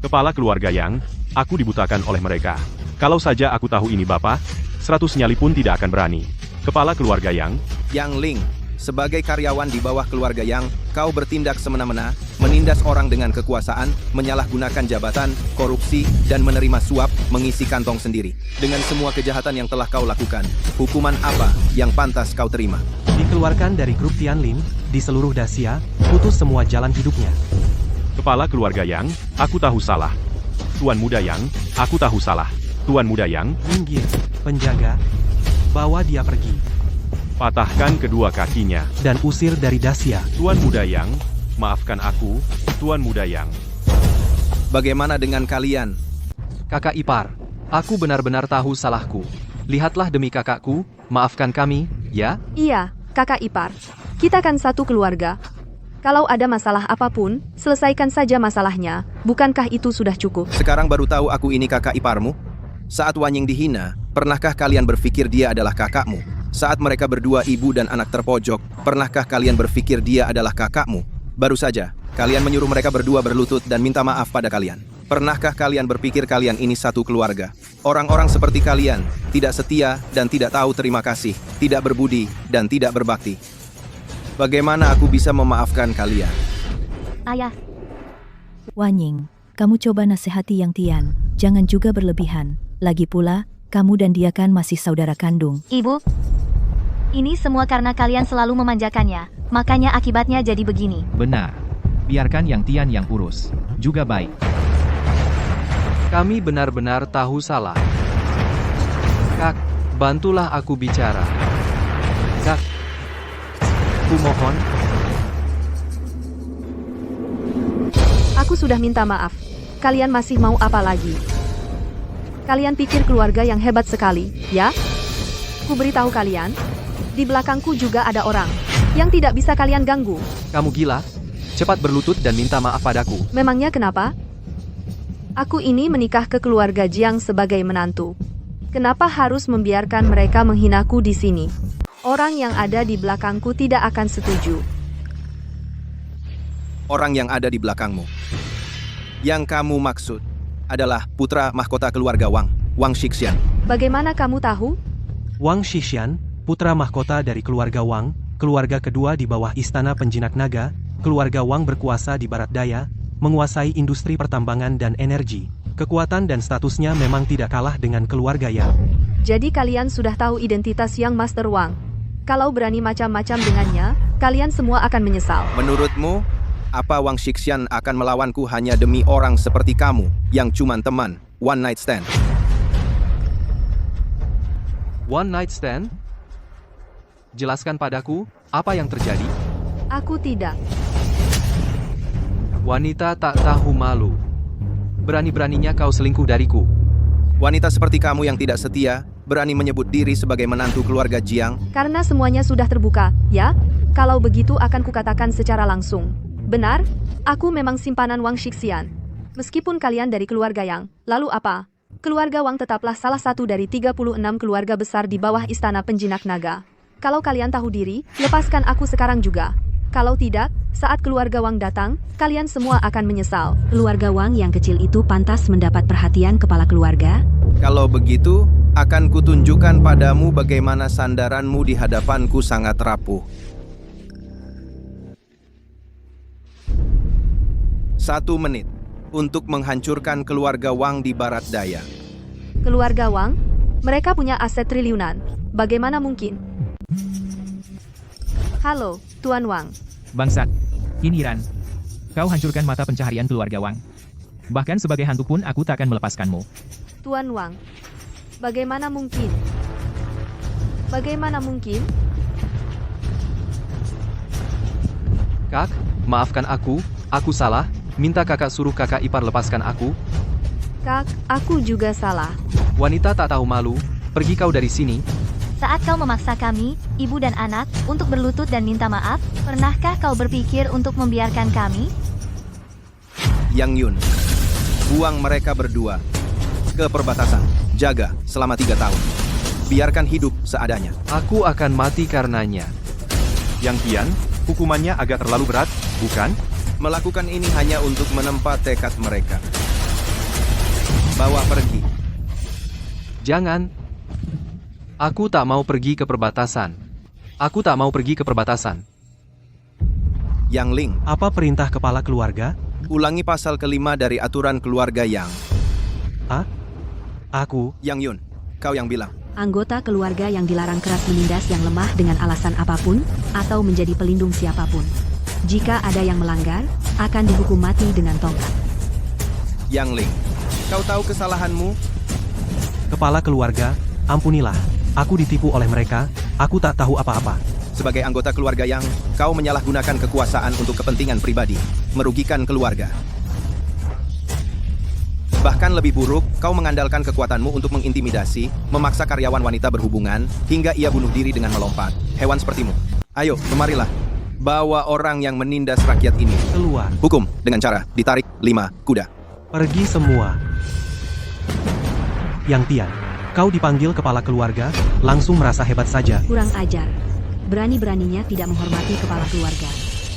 Speaker 1: Kepala keluarga Yang, aku dibutakan oleh mereka. Kalau saja aku tahu ini Bapak, 100 nyali pun tidak akan berani. Kepala keluarga Yang.
Speaker 2: Yang Ling, sebagai karyawan di bawah keluarga Yang, kau bertindak semena-mena, menindas orang dengan kekuasaan, menyalahgunakan jabatan, korupsi, dan menerima suap, mengisi kantong sendiri. Dengan semua kejahatan yang telah kau lakukan, hukuman apa yang pantas kau terima?
Speaker 13: Dikeluarkan dari grup Tianlin, di seluruh Dacia, putus semua jalan hidupnya.
Speaker 1: Kepala keluarga Yang, aku tahu salah. Tuan muda Yang, aku tahu salah. Tuan muda Yang.
Speaker 13: Minggir, penjaga. Bawa dia pergi.
Speaker 1: Patahkan kedua kakinya.
Speaker 13: Dan usir dari Dacia.
Speaker 1: Tuan muda Yang, maafkan aku, Tuan muda Yang.
Speaker 2: Bagaimana dengan kalian?
Speaker 6: Kakak ipar, aku benar-benar tahu salahku. Lihatlah demi kakakku, maafkan kami, ya?
Speaker 10: Iya, kakak ipar. Kita kan satu keluarga. Kalau ada masalah apapun, selesaikan saja masalahnya. Bukankah itu sudah cukup?
Speaker 2: Sekarang baru tahu aku ini kakak iparmu? Saat Wanying dihina, pernahkah kalian berpikir dia adalah kakakmu? Saat mereka berdua ibu dan anak terpojok, pernahkah kalian berpikir dia adalah kakakmu? Baru saja, kalian menyuruh mereka berdua berlutut dan minta maaf pada kalian. Pernahkah kalian berpikir kalian ini satu keluarga? Orang-orang seperti kalian, tidak setia dan tidak tahu terima kasih, tidak berbudi dan tidak berbakti. Bagaimana aku bisa memaafkan kalian?
Speaker 4: Ayah.
Speaker 9: Wanying, kamu coba nasihati Yang Tian, jangan juga berlebihan. Lagi pula, kamu dan dia kan masih saudara kandung.
Speaker 4: Ibu, Ini semua karena kalian selalu memanjakannya, makanya akibatnya jadi begini.
Speaker 7: Benar. Biarkan Yang Tian yang urus. Juga baik.
Speaker 6: Kami benar-benar tahu salah. Kak, bantulah aku bicara. Kak, kumohon.
Speaker 10: Aku sudah minta maaf. Kalian masih mau apa lagi? Kalian pikir keluarga yang hebat sekali, ya? Ku beritahu kalian, di belakangku juga ada orang yang tidak bisa kalian ganggu.
Speaker 6: Kamu gila? Cepat berlutut dan minta maaf padaku.
Speaker 10: Memangnya kenapa? Aku ini menikah ke keluarga Jiang sebagai menantu. Kenapa harus membiarkan mereka menghinaku di sini? Orang yang ada di belakangku tidak akan setuju.
Speaker 2: Orang yang ada di belakangmu. Yang kamu maksud adalah putra mahkota keluarga Wang, Wang Shixian.
Speaker 10: Bagaimana kamu tahu?
Speaker 13: Wang Shixian, putra mahkota dari keluarga Wang, keluarga kedua di bawah Istana Penjinak Naga. Keluarga Wang berkuasa di barat daya, menguasai industri pertambangan dan energi. Kekuatan dan statusnya memang tidak kalah dengan keluarga Yang.
Speaker 10: Jadi kalian sudah tahu identitas Yang Master Wang. Kalau berani macam-macam dengannya, kalian semua akan menyesal.
Speaker 2: Menurutmu, apa Wang Shixian akan melawanku hanya demi orang seperti kamu, yang cuma teman, one night stand?
Speaker 6: One night stand? Jelaskan padaku, apa yang terjadi?
Speaker 10: Aku tidak.
Speaker 6: Wanita tak tahu malu. Berani-beraninya kau selingkuh dariku.
Speaker 2: Wanita seperti kamu yang tidak setia, berani menyebut diri sebagai menantu keluarga Jiang.
Speaker 10: Karena semuanya sudah terbuka, ya? Kalau begitu akan kukatakan secara langsung. Benar, aku memang simpanan Wang Shixian. Meskipun kalian dari keluarga Yang, lalu apa? Keluarga Wang tetaplah salah satu dari 36 keluarga besar di bawah Istana Penjinak Naga. Kalau kalian tahu diri, lepaskan aku sekarang juga. Kalau tidak, saat keluarga Wang datang, kalian semua akan menyesal.
Speaker 12: Keluarga Wang yang kecil itu pantas mendapat perhatian kepala keluarga?
Speaker 2: Kalau begitu, akan kutunjukkan padamu bagaimana sandaranmu di hadapanku sangat rapuh. 1 menit untuk menghancurkan keluarga Wang di barat daya.
Speaker 10: Keluarga Wang? Mereka punya aset triliunan. Bagaimana mungkin? Halo, Tuan Wang.
Speaker 7: Bangsat. Ini Ran. Kau hancurkan mata pencaharian keluarga Wang. Bahkan sebagai hantu pun aku tak akan melepaskanmu.
Speaker 10: Tuan Wang. Bagaimana mungkin? Bagaimana mungkin?
Speaker 6: Kak, maafkan aku salah. Minta kakak suruh kakak ipar lepaskan aku.
Speaker 10: Kak, aku juga salah.
Speaker 6: Wanita tak tahu malu, pergi kau dari sini.
Speaker 4: Saat kau memaksa kami, ibu dan anak, untuk berlutut dan minta maaf, pernahkah kau berpikir untuk membiarkan kami?
Speaker 2: Yang Yun, buang mereka berdua ke perbatasan. Jaga selama 3 tahun. Biarkan hidup seadanya.
Speaker 6: Aku akan mati karenanya.
Speaker 1: Yang Tian, hukumannya agak terlalu berat, bukan?
Speaker 2: Melakukan ini hanya untuk menempa tekad mereka. Bawa pergi.
Speaker 6: Jangan. Aku tak mau pergi ke perbatasan. Aku tak mau pergi ke perbatasan.
Speaker 2: Yang Ling.
Speaker 13: Apa perintah kepala keluarga?
Speaker 2: Ulangi pasal ke-5 dari aturan keluarga Yang.
Speaker 13: Aku.
Speaker 2: Yang Yun, kau yang bilang.
Speaker 12: Anggota keluarga yang dilarang keras menindas yang lemah dengan alasan apapun, atau menjadi pelindung siapapun. Jika ada yang melanggar, akan dihukum mati dengan tongkat.
Speaker 2: Yang Ling, kau tahu kesalahanmu?
Speaker 13: Kepala keluarga, ampunilah. Aku ditipu oleh mereka, aku tak tahu apa-apa.
Speaker 2: Sebagai anggota keluarga Yang, kau menyalahgunakan kekuasaan untuk kepentingan pribadi, merugikan keluarga. Bahkan lebih buruk, kau mengandalkan kekuatanmu untuk mengintimidasi, memaksa karyawan wanita berhubungan, hingga ia bunuh diri dengan melompat. Hewan sepertimu. Ayo, kemarilah. Bawa orang yang menindas rakyat ini.
Speaker 13: Keluar.
Speaker 2: Hukum, dengan cara ditarik 5 kuda.
Speaker 13: Pergi semua. Yang Tian, kau dipanggil kepala keluarga, langsung merasa hebat saja.
Speaker 12: Kurang ajar. Berani-beraninya tidak menghormati kepala keluarga.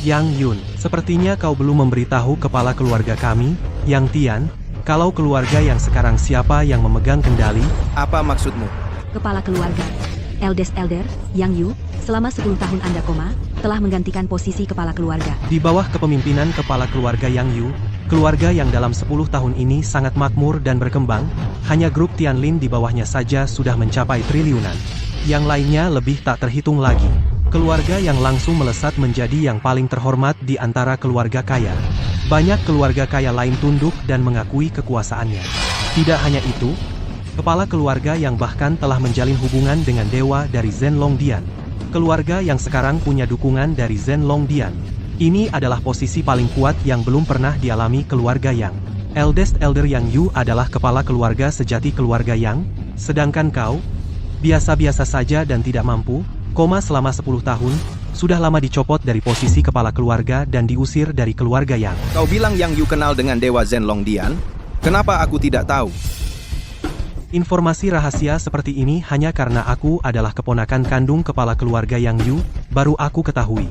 Speaker 13: Yang Yun, sepertinya kau belum memberitahu kepala keluarga kami, Yang Tian, kalau keluarga yang sekarang siapa yang memegang kendali.
Speaker 2: Apa maksudmu?
Speaker 12: Kepala keluarga, Eldest Elder, Yang Yu, selama 10 tahun Anda koma, telah menggantikan posisi kepala keluarga.
Speaker 13: Di bawah kepemimpinan kepala keluarga Yang Yu, keluarga yang dalam 10 tahun ini sangat makmur dan berkembang, hanya grup Tianlin di bawahnya saja sudah mencapai triliunan. Yang lainnya lebih tak terhitung lagi. Keluarga yang langsung melesat menjadi yang paling terhormat di antara keluarga kaya. Banyak keluarga kaya lain tunduk dan mengakui kekuasaannya. Tidak hanya itu, kepala keluarga yang bahkan telah menjalin hubungan dengan dewa dari Zhenlongdian. Keluarga yang sekarang punya dukungan dari Zhenlongdian. Ini adalah posisi paling kuat yang belum pernah dialami keluarga Yang. Eldest Elder Yang Yu adalah kepala keluarga sejati keluarga Yang, sedangkan kau, biasa-biasa saja dan tidak mampu, selama 10 tahun, sudah lama dicopot dari posisi kepala keluarga dan diusir dari keluarga Yang.
Speaker 2: Kau bilang Yang Yu kenal dengan Dewa Zhenlongdian? Kenapa aku tidak tahu?
Speaker 13: Informasi rahasia seperti ini hanya karena aku adalah keponakan kandung kepala keluarga Yang Yu, baru aku ketahui.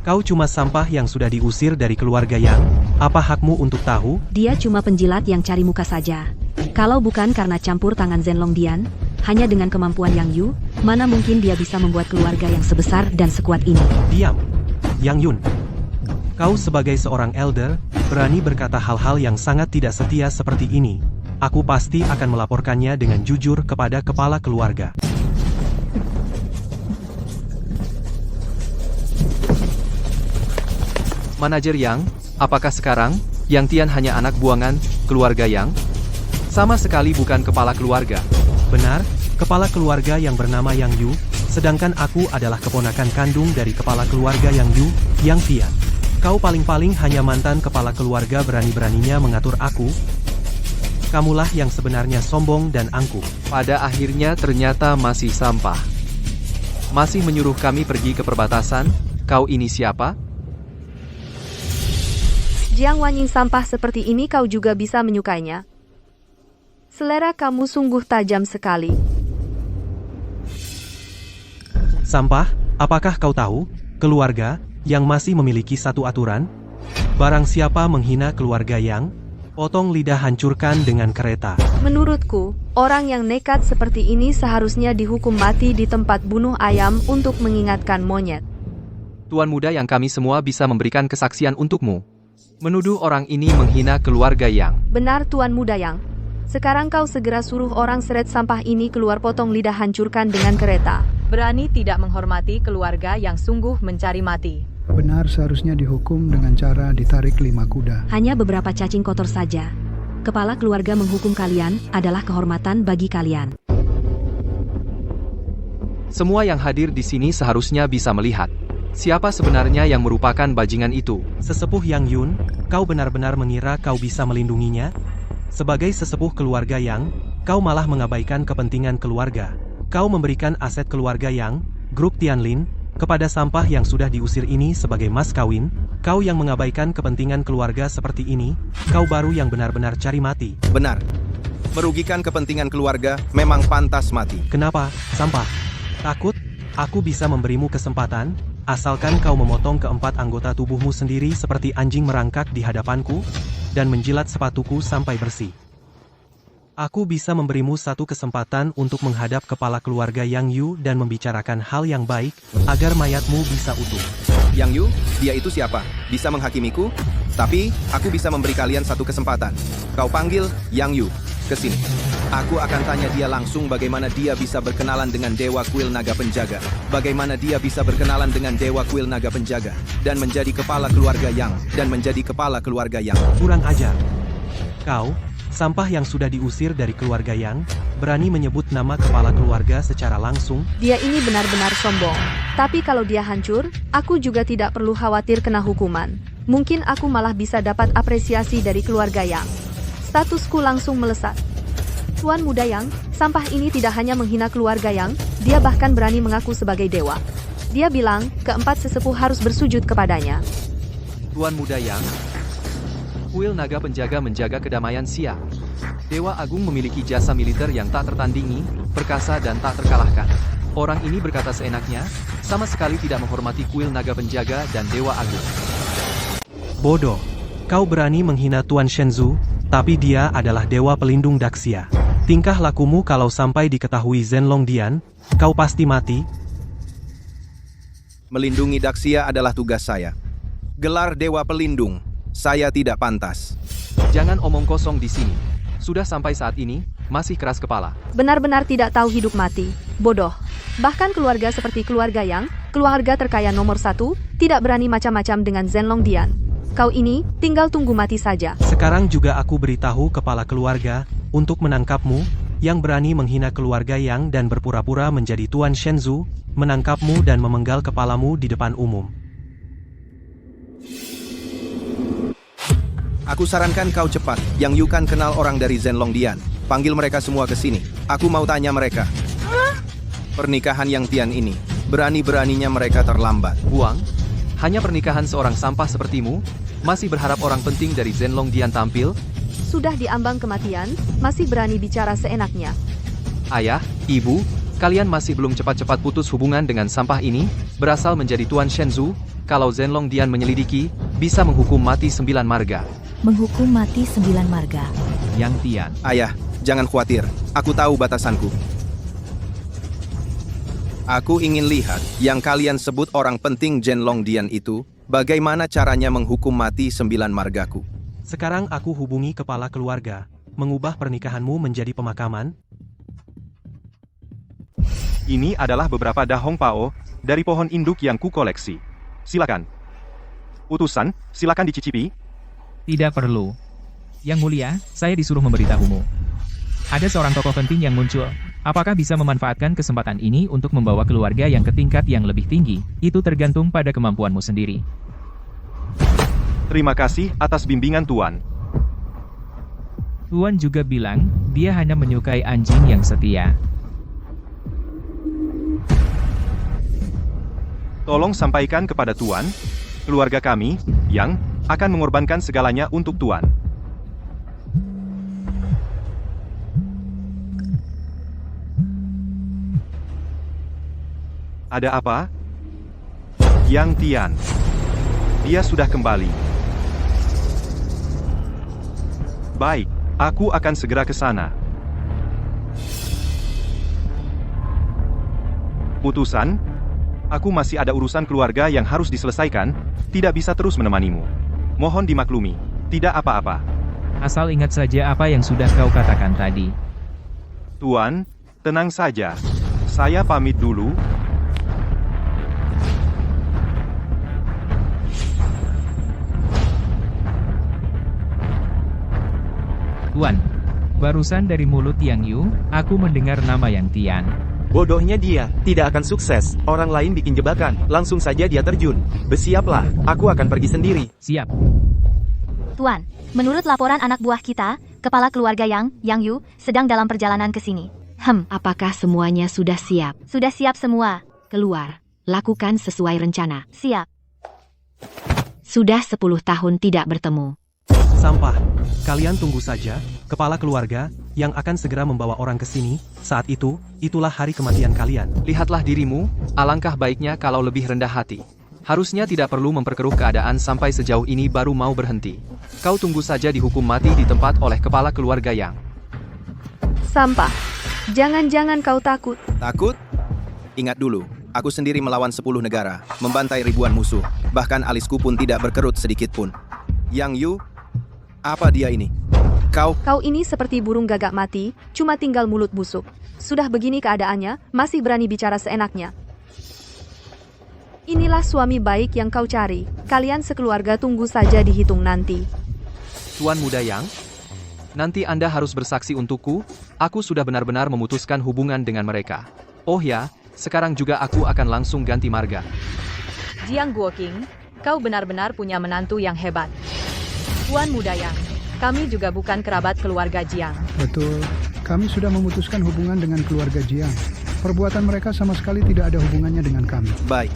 Speaker 13: Kau cuma sampah yang sudah diusir dari keluarga Yang, apa hakmu untuk tahu?
Speaker 12: Dia cuma penjilat yang cari muka saja. Kalau bukan karena campur tangan Zhenlongdian, hanya dengan kemampuan Yang Yu, mana mungkin dia bisa membuat keluarga yang sebesar dan sekuat ini.
Speaker 13: Diam, Yang Yun. Kau sebagai seorang elder, berani berkata hal-hal yang sangat tidak setia seperti ini. Aku pasti akan melaporkannya dengan jujur kepada kepala keluarga.
Speaker 6: Manajer Yang, apakah sekarang, Yang Tian hanya anak buangan, keluarga Yang? Sama sekali bukan kepala keluarga.
Speaker 13: Benar, kepala keluarga yang bernama Yang Yu, sedangkan aku adalah keponakan kandung dari kepala keluarga Yang Yu, Yang Tian. Kau paling-paling hanya mantan kepala keluarga berani-beraninya mengatur aku. Kamulah yang sebenarnya sombong dan angkuh.
Speaker 6: Pada akhirnya ternyata masih sampah. Masih menyuruh kami pergi ke perbatasan, kau ini siapa?
Speaker 10: Jiang Wanying, sampah seperti ini kau juga bisa menyukainya. Selera kamu sungguh tajam sekali.
Speaker 13: Sampah, apakah kau tahu, keluarga, yang masih memiliki satu aturan? Barang siapa menghina keluarga Yang, potong lidah hancurkan dengan kereta.
Speaker 10: Menurutku, orang yang nekat seperti ini seharusnya dihukum mati di tempat bunuh ayam untuk mengingatkan monyet.
Speaker 6: Tuan muda yang kami semua bisa memberikan kesaksian untukmu. Menuduh orang ini menghina keluarga Yang.
Speaker 10: Benar Tuan Muda Yang. Sekarang kau segera suruh orang seret sampah ini keluar, potong lidah hancurkan dengan kereta.
Speaker 14: Berani tidak menghormati keluarga yang sungguh mencari mati.
Speaker 15: Benar, seharusnya dihukum dengan cara ditarik 5 kuda.
Speaker 12: Hanya beberapa cacing kotor saja. Kepala keluarga menghukum kalian adalah kehormatan bagi kalian.
Speaker 6: Semua yang hadir di sini seharusnya bisa melihat siapa sebenarnya yang merupakan bajingan itu.
Speaker 13: Sesepuh Yang Yun, kau benar-benar mengira kau bisa melindunginya? Sebagai sesepuh keluarga Yang, kau malah mengabaikan kepentingan keluarga. Kau memberikan aset keluarga Yang, grup Tianlin, kepada sampah yang sudah diusir ini sebagai mas kawin. Kau yang mengabaikan kepentingan keluarga seperti ini, kau baru yang benar-benar cari mati.
Speaker 2: Benar. Merugikan kepentingan keluarga memang pantas mati.
Speaker 13: Kenapa, sampah? Takut? Aku bisa memberimu kesempatan, asalkan kau memotong keempat anggota tubuhmu sendiri seperti anjing merangkak di hadapanku, dan menjilat sepatuku sampai bersih. Aku bisa memberimu satu kesempatan untuk menghadap kepala keluarga Yang Yu dan membicarakan hal yang baik, agar mayatmu bisa utuh.
Speaker 2: Yang Yu, dia itu siapa? Bisa menghakimiku? Tapi, aku bisa memberi kalian satu kesempatan. Kau panggil Yang Yu ke sini. Aku akan tanya dia langsung bagaimana dia bisa berkenalan dengan Dewa Kuil Naga Penjaga. Bagaimana dia bisa berkenalan dengan Dewa Kuil Naga Penjaga. Dan menjadi kepala keluarga Yang. Dan menjadi kepala keluarga Yang.
Speaker 13: Kurang ajar. Kau, sampah yang sudah diusir dari keluarga Yang, berani menyebut nama kepala keluarga secara langsung.
Speaker 10: Dia ini benar-benar sombong. Tapi kalau dia hancur, aku juga tidak perlu khawatir kena hukuman. Mungkin aku malah bisa dapat apresiasi dari keluarga Yang. Statusku langsung melesat. Tuan Muda Yang, sampah ini tidak hanya menghina keluarga Yang, dia bahkan berani mengaku sebagai dewa. Dia bilang, keempat sesepuh harus bersujud kepadanya.
Speaker 6: Tuan Muda Yang, Kuil Naga Penjaga menjaga kedamaian Xia. Dewa Agung memiliki jasa militer yang tak tertandingi, perkasa dan tak terkalahkan. Orang ini berkata seenaknya, sama sekali tidak menghormati Kuil Naga Penjaga dan Dewa Agung.
Speaker 13: Bodoh. Kau berani menghina Tuan Shenzhou, tapi dia adalah dewa pelindung Daxia. Tingkah lakumu kalau sampai diketahui Zhenlongdian, kau pasti mati.
Speaker 2: Melindungi Daxia adalah tugas saya. Gelar Dewa Pelindung, saya tidak pantas.
Speaker 6: Jangan omong kosong di sini. Sudah sampai saat ini, masih keras kepala.
Speaker 10: Benar-benar tidak tahu hidup mati. Bodoh. Bahkan keluarga seperti keluarga Yang, keluarga terkaya nomor 1, tidak berani macam-macam dengan Zhenlong Dian. Kau ini, tinggal tunggu mati saja.
Speaker 13: Sekarang juga aku beritahu kepala keluarga, untuk menangkapmu, yang berani menghina keluarga Yang dan berpura-pura menjadi Tuan Shenzhou, menangkapmu dan memenggal kepalamu di depan umum.
Speaker 2: Aku sarankan kau cepat. Yang Yu kan kenal orang dari Zhenlong Dian. Panggil mereka semua ke sini. Aku mau tanya mereka. Pernikahan Yang Tian ini, berani-beraninya mereka terlambat.
Speaker 6: Buang, hanya pernikahan seorang sampah sepertimu, masih berharap orang penting dari Zhenlong Dian tampil?
Speaker 10: Sudah diambang kematian, masih berani bicara seenaknya.
Speaker 6: Ayah, ibu, kalian masih belum cepat-cepat putus hubungan dengan sampah ini, berasal menjadi Tuan Shenzhou, kalau Zhenlong Dian menyelidiki, bisa menghukum mati 9 marga.
Speaker 9: Menghukum mati 9 marga.
Speaker 7: Yang Tian.
Speaker 2: Ayah, jangan khawatir. Aku tahu batasanku. Aku ingin lihat yang kalian sebut orang penting Zhenlong Dian itu, bagaimana caranya menghukum mati 9 margaku.
Speaker 13: Sekarang aku hubungi kepala keluarga, mengubah pernikahanmu menjadi pemakaman.
Speaker 1: Ini adalah beberapa dahong pao dari pohon induk yang ku koleksi. Silakan. Utusan, silakan dicicipi.
Speaker 7: Tidak perlu. Yang mulia, saya disuruh memberitahumu. Ada seorang tokoh penting yang muncul. Apakah bisa memanfaatkan kesempatan ini untuk membawa keluarga yang ke tingkat yang lebih tinggi? Itu tergantung pada kemampuanmu sendiri.
Speaker 1: Terima kasih atas bimbingan Tuan.
Speaker 7: Tuan juga bilang, dia hanya menyukai anjing yang setia.
Speaker 1: Tolong sampaikan kepada Tuan, keluarga kami, Yang, akan mengorbankan segalanya untuk Tuan. Ada apa? Yang Tian. Dia sudah kembali. Baik, aku akan segera ke sana. Utusan, aku masih ada urusan keluarga yang harus diselesaikan, tidak bisa terus menemanimu. Mohon dimaklumi, tidak apa-apa.
Speaker 7: Asal ingat saja apa yang sudah kau katakan tadi.
Speaker 1: Tuan, tenang saja. Saya pamit dulu.
Speaker 7: Tuan, barusan dari mulut Yang Yu, aku mendengar nama Yang Tian.
Speaker 8: Bodohnya dia, tidak akan sukses. Orang lain bikin jebakan, langsung saja dia terjun. Bersiaplah, aku akan pergi sendiri.
Speaker 7: Siap.
Speaker 4: Tuan, menurut laporan anak buah kita, kepala keluarga Yang Yu, sedang dalam perjalanan ke sini.
Speaker 3: Apakah semuanya sudah siap?
Speaker 4: Sudah siap semua.
Speaker 3: Keluar. Lakukan sesuai rencana.
Speaker 4: Siap.
Speaker 3: Sudah 10 tahun tidak bertemu.
Speaker 13: Sampah. Kalian tunggu saja, kepala keluarga, yang akan segera membawa orang ke sini. Saat itu, itulah hari kematian kalian.
Speaker 6: Lihatlah dirimu, alangkah baiknya kalau lebih rendah hati. Harusnya tidak perlu memperkeruh keadaan sampai sejauh ini baru mau berhenti. Kau tunggu saja dihukum mati di tempat oleh kepala keluarga Yang.
Speaker 10: Sampah. Jangan-jangan kau takut.
Speaker 2: Takut? Ingat dulu, aku sendiri melawan 10 negara, membantai ribuan musuh, bahkan alisku pun tidak berkerut sedikit pun. Yang Yu, apa dia ini?
Speaker 10: Kau ini seperti burung gagak mati, cuma tinggal mulut busuk. Sudah begini keadaannya, masih berani bicara seenaknya. Inilah suami baik yang kau cari. Kalian sekeluarga tunggu saja dihitung nanti.
Speaker 6: Tuan muda Yang, nanti Anda harus bersaksi untukku, aku sudah benar-benar memutuskan hubungan dengan mereka. Oh ya, sekarang juga aku akan langsung ganti marga.
Speaker 14: Jiang Guoqing, kau benar-benar punya menantu yang hebat. Tuan muda Yang, kami juga bukan kerabat keluarga Jiang.
Speaker 15: Betul, kami sudah memutuskan hubungan dengan keluarga Jiang. Perbuatan mereka sama sekali tidak ada hubungannya dengan kami.
Speaker 2: Baik.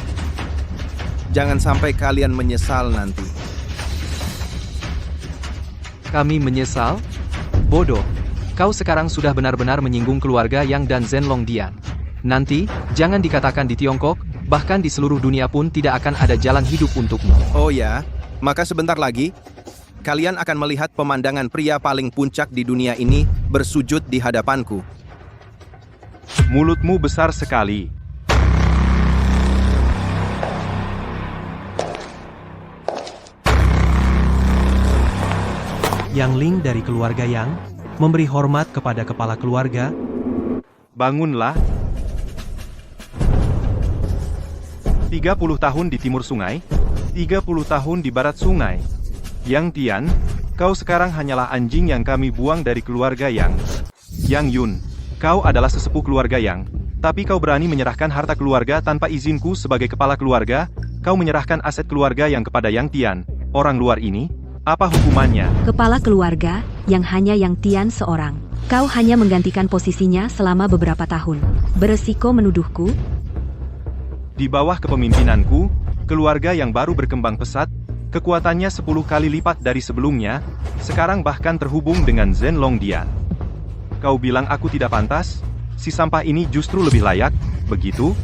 Speaker 2: Jangan sampai kalian menyesal nanti.
Speaker 6: Kami menyesal? Bodoh. Kau sekarang sudah benar-benar menyinggung keluarga Yang dan Zhenlong Dian. Nanti, jangan dikatakan di Tiongkok, bahkan di seluruh dunia pun tidak akan ada jalan hidup untukmu.
Speaker 2: Oh ya, maka sebentar lagi, kalian akan melihat pemandangan pria paling puncak di dunia ini bersujud di hadapanku.
Speaker 1: Mulutmu besar sekali.
Speaker 13: Yang Ling dari keluarga Yang, memberi hormat kepada kepala keluarga.
Speaker 1: Bangunlah. 30 tahun di timur sungai, 30 tahun di barat sungai. Yang Tian, kau sekarang hanyalah anjing yang kami buang dari keluarga Yang. Yang Yun, kau adalah sesepuh keluarga Yang, tapi kau berani menyerahkan harta keluarga tanpa izinku sebagai kepala keluarga, kau menyerahkan aset keluarga Yang kepada Yang Tian, orang luar ini, apa hukumannya?
Speaker 12: Kepala keluarga, yang hanya Yang Tian seorang. Kau hanya menggantikan posisinya selama beberapa tahun. Beresiko menuduhku?
Speaker 1: Di bawah kepemimpinanku, keluarga Yang baru berkembang pesat, kekuatannya 10 kali lipat dari sebelumnya, sekarang bahkan terhubung dengan Zhenlong Dian. Kau bilang aku tidak pantas? Si sampah ini justru lebih layak, begitu?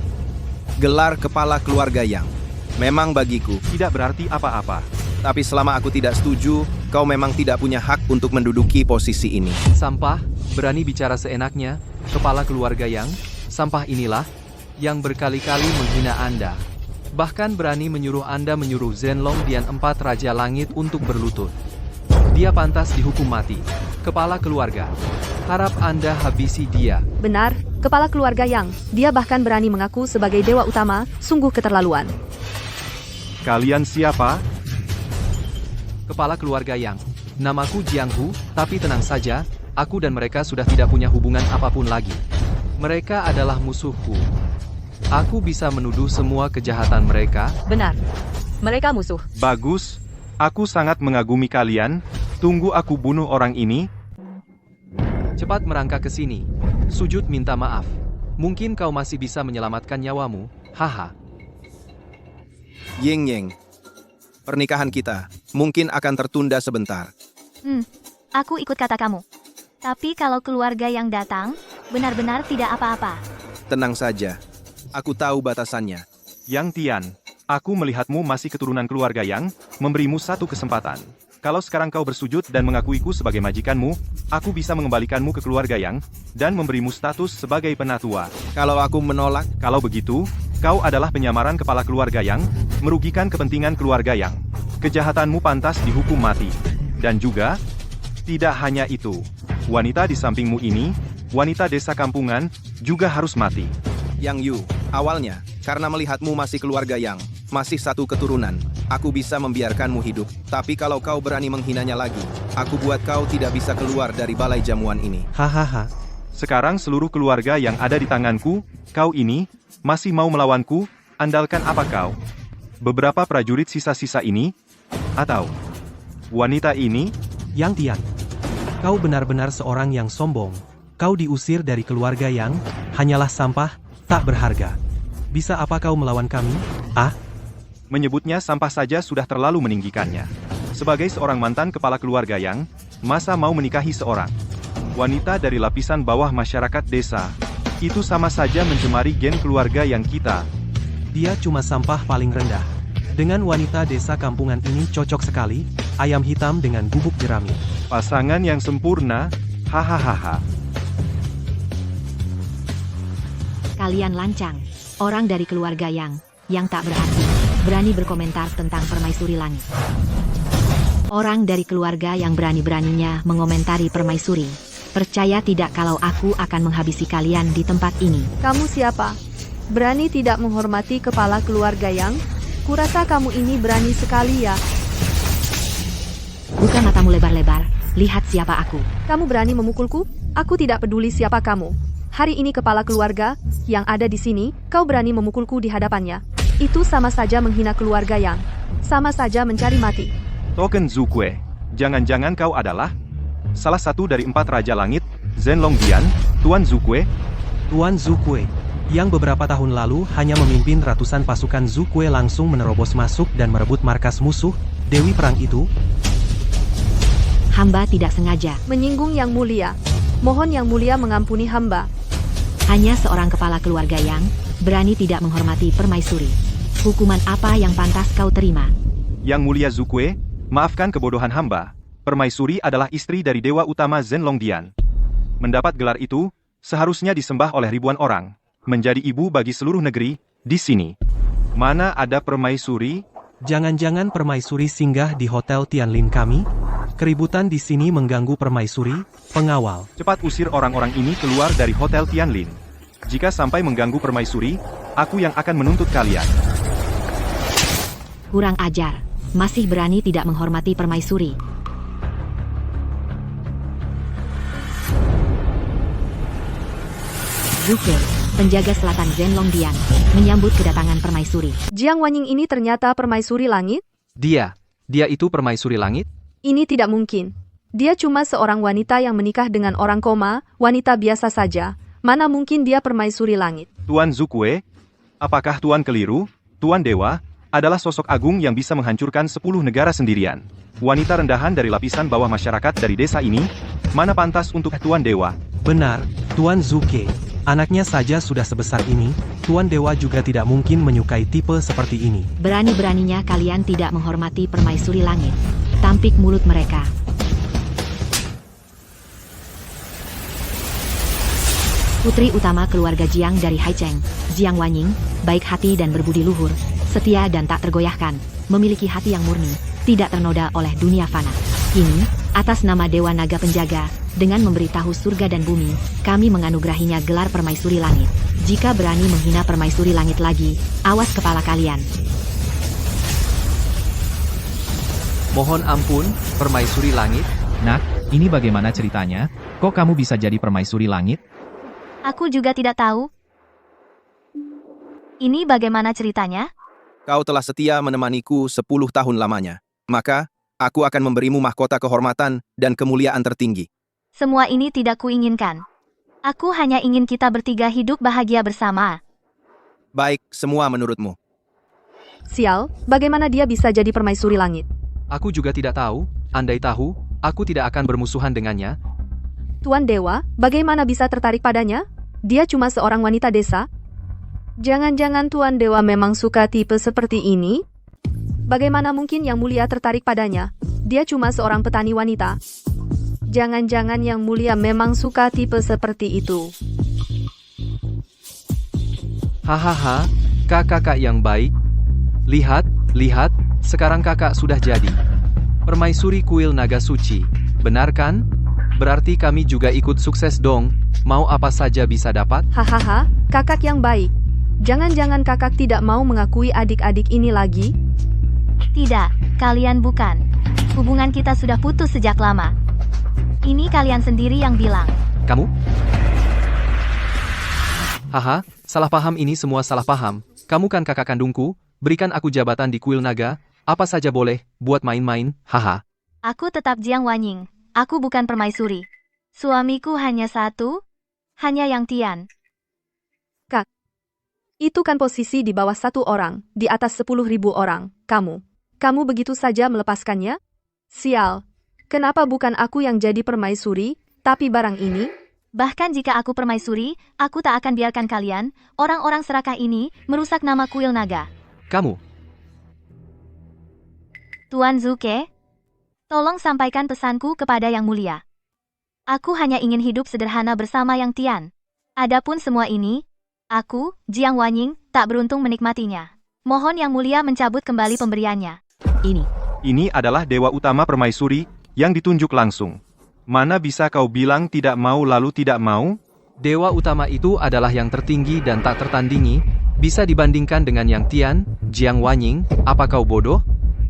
Speaker 2: Gelar kepala keluarga Yang memang bagiku
Speaker 1: tidak berarti apa-apa.
Speaker 2: Tapi selama aku tidak setuju, kau memang tidak punya hak untuk menduduki posisi ini.
Speaker 6: Sampah, berani bicara seenaknya, kepala keluarga Yang, sampah inilah, yang berkali-kali menghina Anda. Bahkan berani menyuruh Anda menyuruh Zhenlong Dian 4 Raja Langit untuk berlutut. Dia pantas dihukum mati. Kepala keluarga, harap Anda habisi dia.
Speaker 10: Benar, kepala keluarga Yang, dia bahkan berani mengaku sebagai dewa utama, sungguh keterlaluan.
Speaker 1: Kalian siapa?
Speaker 6: Kepala keluarga Yang, namaku Jiang Hu, tapi tenang saja, aku dan mereka sudah tidak punya hubungan apapun lagi. Mereka adalah musuhku. Aku bisa menuduh semua kejahatan mereka.
Speaker 14: Benar. Mereka musuh.
Speaker 1: Bagus, aku sangat mengagumi kalian. Tunggu aku bunuh orang ini.
Speaker 6: Cepat merangkak ke sini. Sujud minta maaf. Mungkin kau masih bisa menyelamatkan nyawamu. Haha.
Speaker 2: Ying, pernikahan kita mungkin akan tertunda sebentar.
Speaker 4: Aku ikut kata kamu. Tapi kalau keluarga Yang datang, benar-benar tidak apa-apa.
Speaker 2: Tenang saja, aku tahu batasannya.
Speaker 1: Yang Tian, aku melihatmu masih keturunan keluarga Yang, memberimu satu kesempatan. Kalau sekarang kau bersujud dan mengakuiku sebagai majikanmu, aku bisa mengembalikanmu ke keluarga Yang, dan memberimu status sebagai penatua.
Speaker 2: Kalau aku menolak?
Speaker 1: Kalau begitu, kau adalah penyamaran kepala keluarga Yang, merugikan kepentingan keluarga Yang. Kejahatanmu pantas dihukum mati. Dan juga, tidak hanya itu, wanita di sampingmu ini, wanita desa kampungan, juga harus mati.
Speaker 2: Yang Yu, awalnya, karena melihatmu masih keluarga Yang, masih satu keturunan, aku bisa membiarkanmu hidup. Tapi kalau kau berani menghinanya lagi, aku buat kau tidak bisa keluar dari balai jamuan ini.
Speaker 13: Hahaha.
Speaker 1: Sekarang seluruh keluarga yang ada di tanganku, kau ini, masih mau melawanku, andalkan apa kau? Beberapa prajurit sisa-sisa ini? Atau wanita ini?
Speaker 13: Yang Tian, kau benar-benar seorang yang sombong. Kau diusir dari keluarga Yang, hanyalah sampah, tak berharga. Bisa apa kau melawan kami?
Speaker 1: Menyebutnya sampah saja sudah terlalu meninggikannya. Sebagai seorang mantan kepala keluarga Yang, masa mau menikahi seorang wanita dari lapisan bawah masyarakat desa? Itu sama saja mencemari gen keluarga Yang kita.
Speaker 13: Dia cuma sampah paling rendah. Dengan wanita desa kampungan ini cocok sekali, ayam hitam dengan bubuk jerami.
Speaker 1: Pasangan yang sempurna, hahaha.
Speaker 3: Kalian lancang, orang dari keluarga yang tak berarti, berani berkomentar tentang permaisuri langit. Orang dari keluarga yang berani-beraninya mengomentari permaisuri. Percaya tidak kalau aku akan menghabisi kalian di tempat ini.
Speaker 10: Kamu siapa? Berani tidak menghormati kepala keluarga Yang? Kurasa kamu ini berani sekali ya.
Speaker 3: Buka matamu lebar-lebar, lihat siapa aku.
Speaker 10: Kamu berani memukulku? Aku tidak peduli siapa kamu. Hari ini kepala keluarga yang ada di sini, kau berani memukulku di hadapannya. Itu sama saja menghina keluarga Yang. Sama saja mencari mati.
Speaker 1: Token Zukue, jangan-jangan kau adalah salah satu dari 4 Raja Langit, Zhenlong Dian, Tuan Zukue?
Speaker 13: Tuan Zukue, yang beberapa tahun lalu hanya memimpin ratusan pasukan Zukue langsung menerobos masuk dan merebut markas musuh, Dewi Perang itu?
Speaker 3: Hamba tidak sengaja.
Speaker 10: Menyinggung Yang Mulia. Mohon Yang Mulia mengampuni hamba.
Speaker 3: Hanya seorang kepala keluarga Yang berani tidak menghormati permaisuri. Hukuman apa yang pantas kau terima?
Speaker 1: Yang Mulia Zukue, maafkan kebodohan hamba. Permaisuri adalah istri dari Dewa Utama Zhenlong Dian. Mendapat gelar itu, seharusnya disembah oleh ribuan orang. Menjadi ibu bagi seluruh negeri, di sini. Mana ada permaisuri?
Speaker 13: Jangan-jangan permaisuri singgah di Hotel Tianlin kami? Keributan di sini mengganggu permaisuri, pengawal.
Speaker 1: Cepat usir orang-orang ini keluar dari Hotel Tianlin. Jika sampai mengganggu permaisuri, aku yang akan menuntut kalian.
Speaker 3: Kurang ajar. Masih berani tidak menghormati permaisuri. Zuke, penjaga selatan Zenlongdian, menyambut kedatangan permaisuri.
Speaker 10: Jiang Wanying ini ternyata permaisuri langit?
Speaker 6: Dia itu permaisuri langit?
Speaker 10: Ini tidak mungkin. Dia cuma seorang wanita yang menikah dengan orang koma, wanita biasa saja. Mana mungkin dia permaisuri langit?
Speaker 1: Tuan Zukue, apakah Tuan keliru? Tuan Dewa adalah sosok agung yang bisa menghancurkan 10 negara sendirian. Wanita rendahan dari lapisan bawah masyarakat dari desa ini, mana pantas untuk Tuan Dewa?
Speaker 13: Benar, Tuan Zuke. Anaknya saja sudah sebesar ini, Tuan Dewa juga tidak mungkin menyukai tipe seperti ini.
Speaker 3: Berani-beraninya kalian tidak menghormati permaisuri langit. Tampik mulut mereka. Putri utama keluarga Jiang dari Haicheng, Jiang Wanying, baik hati dan berbudi luhur, setia dan tak tergoyahkan, memiliki hati yang murni, tidak ternoda oleh dunia fana. Kini, atas nama Dewa Naga Penjaga, dengan memberitahu surga dan bumi, kami menganugerahinya gelar permaisuri langit. Jika berani menghina permaisuri langit lagi, awas kepala kalian.
Speaker 6: Mohon ampun, permaisuri langit.
Speaker 7: Nak, ini bagaimana ceritanya? Kok kamu bisa jadi permaisuri langit?
Speaker 4: Aku juga tidak tahu. Ini bagaimana ceritanya?
Speaker 2: Kau telah setia menemaniku 10 tahun lamanya. Maka, aku akan memberimu mahkota kehormatan dan kemuliaan tertinggi.
Speaker 4: Semua ini tidak kuinginkan. Aku hanya ingin kita bertiga hidup bahagia bersama.
Speaker 2: Baik, semua menurutmu.
Speaker 10: Sial, bagaimana dia bisa jadi permaisuri langit?
Speaker 6: Aku juga tidak tahu, andai tahu, aku tidak akan bermusuhan dengannya.
Speaker 10: Tuan Dewa, bagaimana bisa tertarik padanya? Dia cuma seorang wanita desa. Jangan-jangan Tuan Dewa memang suka tipe seperti ini? Bagaimana mungkin Yang Mulia tertarik padanya? Dia cuma seorang petani wanita. Jangan-jangan Yang Mulia memang suka tipe seperti itu.
Speaker 6: Hahaha, kakak yang baik. Lihat, sekarang kakak sudah jadi permaisuri kuil naga suci. Benar kan? Berarti kami juga ikut sukses dong. Mau apa saja bisa dapat?
Speaker 10: Hahaha, kakak yang baik. Jangan-jangan kakak tidak mau mengakui adik-adik ini lagi?
Speaker 4: Tidak, kalian bukan. Hubungan kita sudah putus sejak lama. Ini kalian sendiri yang bilang.
Speaker 6: Kamu? Haha, salah paham, ini semua salah paham. Kamu kan kakak kandungku, berikan aku jabatan di kuil naga, apa saja boleh, buat main-main, haha.
Speaker 4: Aku tetap Jiang Wanying. Aku bukan permaisuri. Suamiku hanya satu, hanya Yang Tian.
Speaker 10: Kak, itu kan posisi di bawah 1 orang, di atas 10.000 orang, Kamu begitu saja melepaskannya? Sial, kenapa bukan aku yang jadi permaisuri, tapi barang ini?
Speaker 4: Bahkan jika aku permaisuri, aku tak akan biarkan kalian, orang-orang serakah ini, merusak nama kuil naga.
Speaker 6: Kamu?
Speaker 4: Tuan Zuke, tolong sampaikan pesanku kepada Yang Mulia. Aku hanya ingin hidup sederhana bersama Yang Tian. Adapun semua ini, aku, Jiang Wanying, tak beruntung menikmatinya. Mohon Yang Mulia mencabut kembali pemberiannya.
Speaker 1: Ini adalah Dewa Utama Permaisuri yang ditunjuk langsung. Mana bisa kau bilang tidak mau lalu tidak mau?
Speaker 6: Dewa Utama itu adalah yang tertinggi dan tak tertandingi, bisa dibandingkan dengan Yang Tian, Jiang Wanying, apa kau bodoh?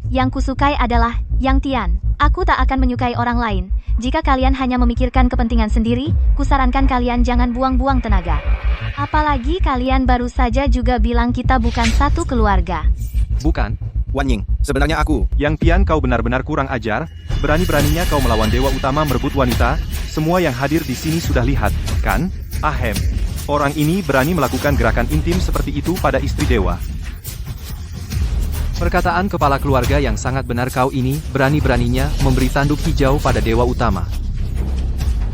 Speaker 4: Yang kusukai adalah Yang Tian. Aku tak akan menyukai orang lain. Jika kalian hanya memikirkan kepentingan sendiri, kusarankan kalian jangan buang-buang tenaga. Apalagi kalian baru saja juga bilang kita bukan satu keluarga.
Speaker 6: Bukan.
Speaker 2: Wanying, sebenarnya aku.
Speaker 1: Yang Tian, kau benar-benar kurang ajar. Berani-beraninya kau melawan Dewa Utama merebut wanita. Semua yang hadir di sini sudah lihat, kan? Ahem. Orang ini berani melakukan gerakan intim seperti itu pada istri dewa.
Speaker 6: Perkataan kepala keluarga yang sangat benar, kau ini berani-beraninya memberi tanduk hijau pada Dewa Utama.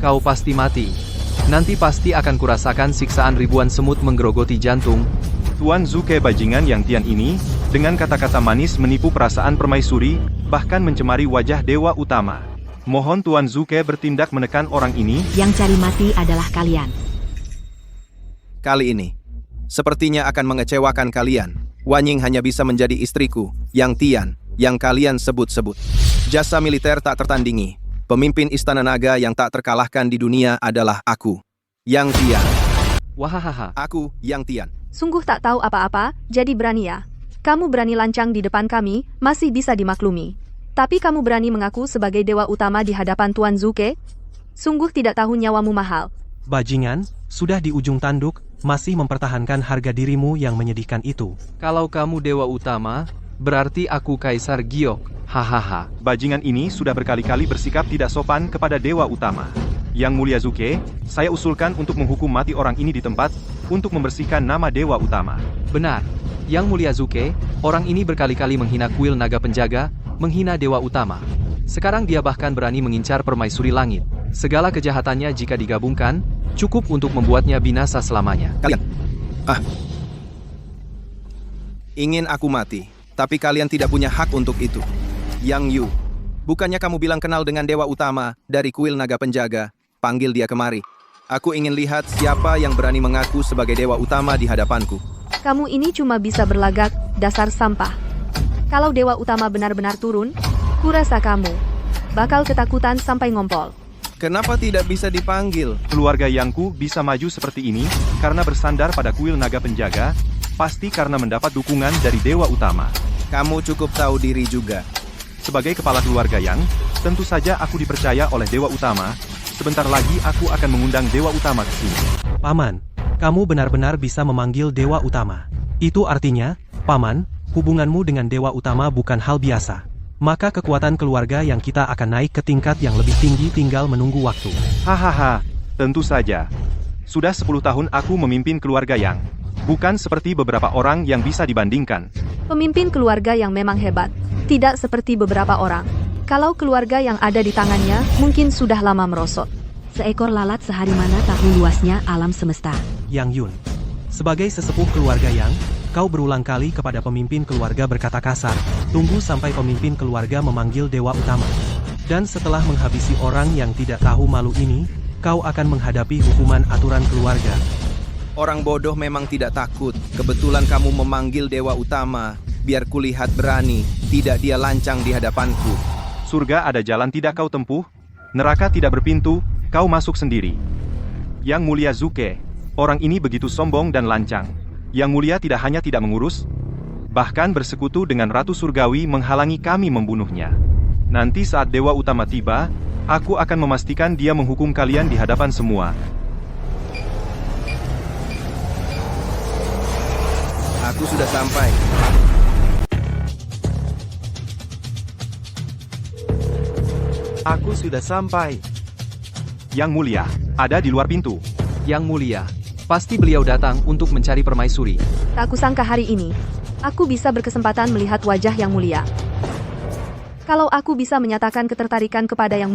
Speaker 6: Kau pasti mati. Nanti pasti akan kurasakan siksaan ribuan semut menggerogoti jantung.
Speaker 1: Tuan Zuke bajingan Yang Tian ini, dengan kata-kata manis menipu perasaan permaisuri, bahkan mencemari wajah Dewa Utama. Mohon Tuan Zuke bertindak menekan orang ini.
Speaker 3: Yang cari mati adalah kalian.
Speaker 2: Kali ini, sepertinya akan mengecewakan kalian. Wanying hanya bisa menjadi istriku, Yang Tian, yang kalian sebut-sebut. Jasa militer tak tertandingi. Pemimpin Istana Naga yang tak terkalahkan di dunia adalah aku, Yang Tian.
Speaker 6: Wahahaha.
Speaker 2: Aku, Yang Tian.
Speaker 10: Sungguh tak tahu apa-apa, jadi berani ya. Kamu berani lancang di depan kami, masih bisa dimaklumi. Tapi kamu berani mengaku sebagai dewa utama di hadapan Tuan Zuke? Sungguh tidak tahu nyawamu mahal.
Speaker 13: Bajingan, sudah di ujung tanduk, masih mempertahankan harga dirimu yang menyedihkan itu.
Speaker 6: Kalau kamu dewa utama, berarti aku Kaisar Giok. Hahaha.
Speaker 1: Bajingan ini sudah berkali-kali bersikap tidak sopan kepada dewa utama. Yang Mulia Zuke, saya usulkan untuk menghukum mati orang ini di tempat, untuk membersihkan nama dewa utama.
Speaker 6: Benar. Yang Mulia Zuke, orang ini berkali-kali menghina kuil naga penjaga, menghina dewa utama. Sekarang dia bahkan berani mengincar permaisuri langit. Segala kejahatannya jika digabungkan, cukup untuk membuatnya binasa selamanya.
Speaker 2: Kalian, ingin aku mati, tapi kalian tidak punya hak untuk itu. Yang Yu, bukannya kamu bilang kenal dengan dewa utama dari kuil naga penjaga? Panggil dia kemari. Aku ingin lihat siapa yang berani mengaku sebagai dewa utama di hadapanku.
Speaker 10: Kamu ini cuma bisa berlagak, dasar sampah. Kalau dewa utama benar-benar turun, kurasa kamu bakal ketakutan sampai ngompol.
Speaker 2: Kenapa tidak bisa dipanggil?
Speaker 1: Keluarga Yangku bisa maju seperti ini, karena bersandar pada kuil naga penjaga, pasti karena mendapat dukungan dari dewa utama.
Speaker 2: Kamu cukup tahu diri juga.
Speaker 1: Sebagai kepala keluarga Yang, tentu saja aku dipercaya oleh dewa utama. Sebentar lagi aku akan mengundang dewa utama ke sini.
Speaker 13: Paman, kamu benar-benar bisa memanggil dewa utama. Itu artinya, Paman, hubunganmu dengan dewa utama bukan hal biasa. Maka kekuatan keluarga yang kita akan naik ke tingkat yang lebih tinggi tinggal menunggu waktu.
Speaker 1: Hahaha, tentu saja. Sudah 10 tahun aku memimpin keluarga Yang. Bukan seperti beberapa orang yang bisa dibandingkan.
Speaker 10: Pemimpin keluarga yang memang hebat, tidak seperti beberapa orang. Kalau keluarga yang ada di tangannya mungkin sudah lama merosot.
Speaker 12: Seekor lalat sehari mana tahu luasnya alam semesta.
Speaker 13: Yang Yun, sebagai sesepuh keluarga Yang, kau berulang kali kepada pemimpin keluarga berkata kasar, tunggu sampai pemimpin keluarga memanggil dewa utama. Dan setelah menghabisi orang yang tidak tahu malu ini, kau akan menghadapi hukuman aturan keluarga.
Speaker 2: Orang bodoh memang tidak takut. Kebetulan kamu memanggil dewa utama, biar kulihat berani, tidak dia lancang di hadapanku.
Speaker 1: Surga ada jalan tidak kau tempuh, neraka tidak berpintu, kau masuk sendiri. Yang Mulia Zuke, orang ini begitu sombong dan lancang. Yang Mulia tidak hanya tidak mengurus, bahkan bersekutu dengan Ratu Surgawi menghalangi kami membunuhnya. Nanti saat dewa utama tiba, aku akan memastikan dia menghukum kalian di hadapan semua.
Speaker 2: Aku sudah sampai.
Speaker 8: Aku sudah sampai.
Speaker 1: Yang Mulia, ada di luar pintu.
Speaker 6: Yang Mulia, pasti beliau datang untuk mencari permaisuri.
Speaker 10: Tak kusangka hari ini, aku bisa berkesempatan melihat wajah Yang Mulia. Kalau aku bisa menyatakan ketertarikan kepada Yang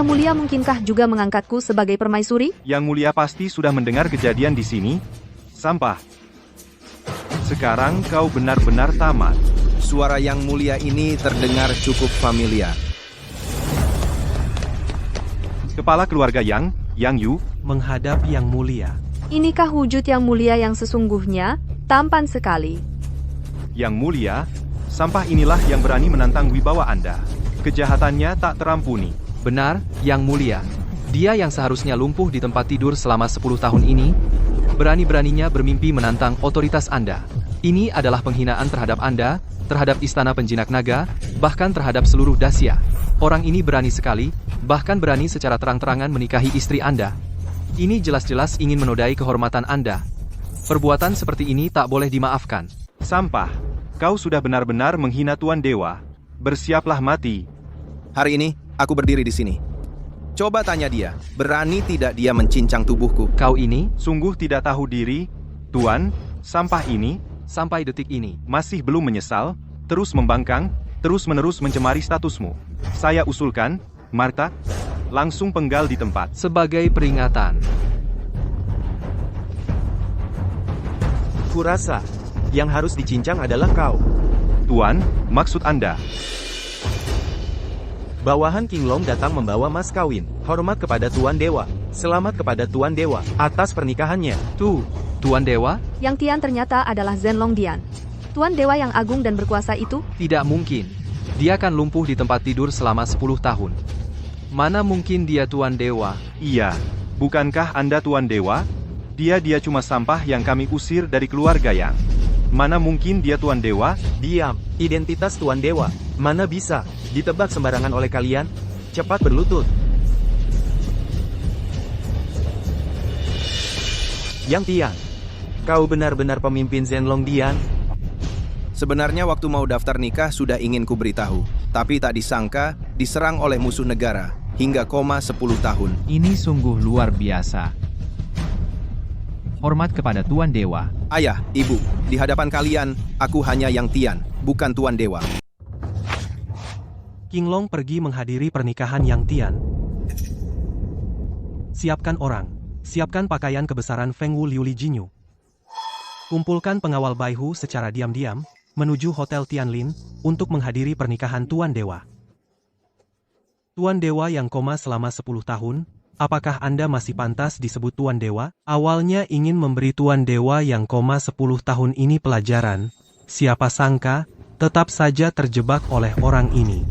Speaker 10: Mulia mungkinkah juga mengangkatku sebagai permaisuri?
Speaker 1: Yang Mulia pasti sudah mendengar kejadian di sini. Sampah. Sekarang kau benar-benar tamat.
Speaker 2: Suara Yang Mulia ini terdengar cukup familiar.
Speaker 1: Kepala keluarga Yang Yu,
Speaker 13: menghadap Yang Mulia.
Speaker 10: Inikah wujud Yang Mulia yang sesungguhnya? Tampan sekali.
Speaker 1: Yang Mulia, sampah inilah yang berani menantang wibawa Anda. Kejahatannya tak terampuni.
Speaker 6: Benar, Yang Mulia. Dia yang seharusnya lumpuh di tempat tidur selama 10 tahun ini, berani-beraninya bermimpi menantang otoritas Anda. Ini adalah penghinaan terhadap Anda, terhadap Istana Penjinak Naga, bahkan terhadap seluruh Dacia. Orang ini berani sekali, bahkan berani secara terang-terangan menikahi istri Anda. Ini jelas-jelas ingin menodai kehormatan Anda. Perbuatan seperti ini tak boleh dimaafkan.
Speaker 1: Sampah, kau sudah benar-benar menghina Tuan Dewa. Bersiaplah mati.
Speaker 2: Hari ini, aku berdiri di sini. Coba tanya dia, berani tidak dia mencincang tubuhku?
Speaker 6: Kau ini
Speaker 1: sungguh tidak tahu diri, Tuan. Sampah ini,
Speaker 6: sampai detik ini,
Speaker 1: masih belum menyesal, terus membangkang, terus-menerus mencemari statusmu. Saya usulkan, Marta, langsung penggal di tempat.
Speaker 6: Sebagai peringatan.
Speaker 8: Kurasa, yang harus dicincang adalah kau.
Speaker 1: Tuan, maksud Anda?
Speaker 8: Bawahan King Long datang membawa mas kawin. Hormat kepada Tuan Dewa. Selamat kepada Tuan Dewa atas pernikahannya.
Speaker 6: Tuan Dewa?
Speaker 10: Yang Tian ternyata adalah Zhenlong Dian. Tuan Dewa yang agung dan berkuasa itu?
Speaker 6: Tidak mungkin. Dia akan lumpuh di tempat tidur selama 10 tahun. Mana mungkin dia Tuan Dewa?
Speaker 1: Iya. Bukankah Anda Tuan Dewa? Dia cuma sampah yang kami usir dari keluarga Yang. Mana mungkin dia Tuan Dewa?
Speaker 8: Diam, identitas Tuan Dewa. Mana bisa ditebak sembarangan oleh kalian? Cepat berlutut. Yang Tian, kau benar-benar pemimpin Zenlong Dian?
Speaker 2: Sebenarnya waktu mau daftar nikah sudah ingin ku beritahu, tapi tak disangka diserang oleh musuh negara hingga koma 10 tahun.
Speaker 7: Ini sungguh luar biasa. Hormat kepada Tuan Dewa.
Speaker 2: Ayah, ibu, di hadapan kalian, aku hanya Yang Tian, bukan Tuan Dewa.
Speaker 13: King Long pergi menghadiri pernikahan Yang Tian. Siapkan orang. Siapkan pakaian kebesaran Feng Wu Liu Li Jinyu. Kumpulkan pengawal Baihu secara diam-diam menuju Hotel Tianlin untuk menghadiri pernikahan Tuan Dewa. Tuan Dewa yang koma selama 10 tahun, apakah Anda masih pantas disebut Tuan Dewa? Awalnya ingin memberi Tuan Dewa yang koma 10 tahun ini pelajaran. Siapa sangka, tetap saja terjebak oleh orang ini.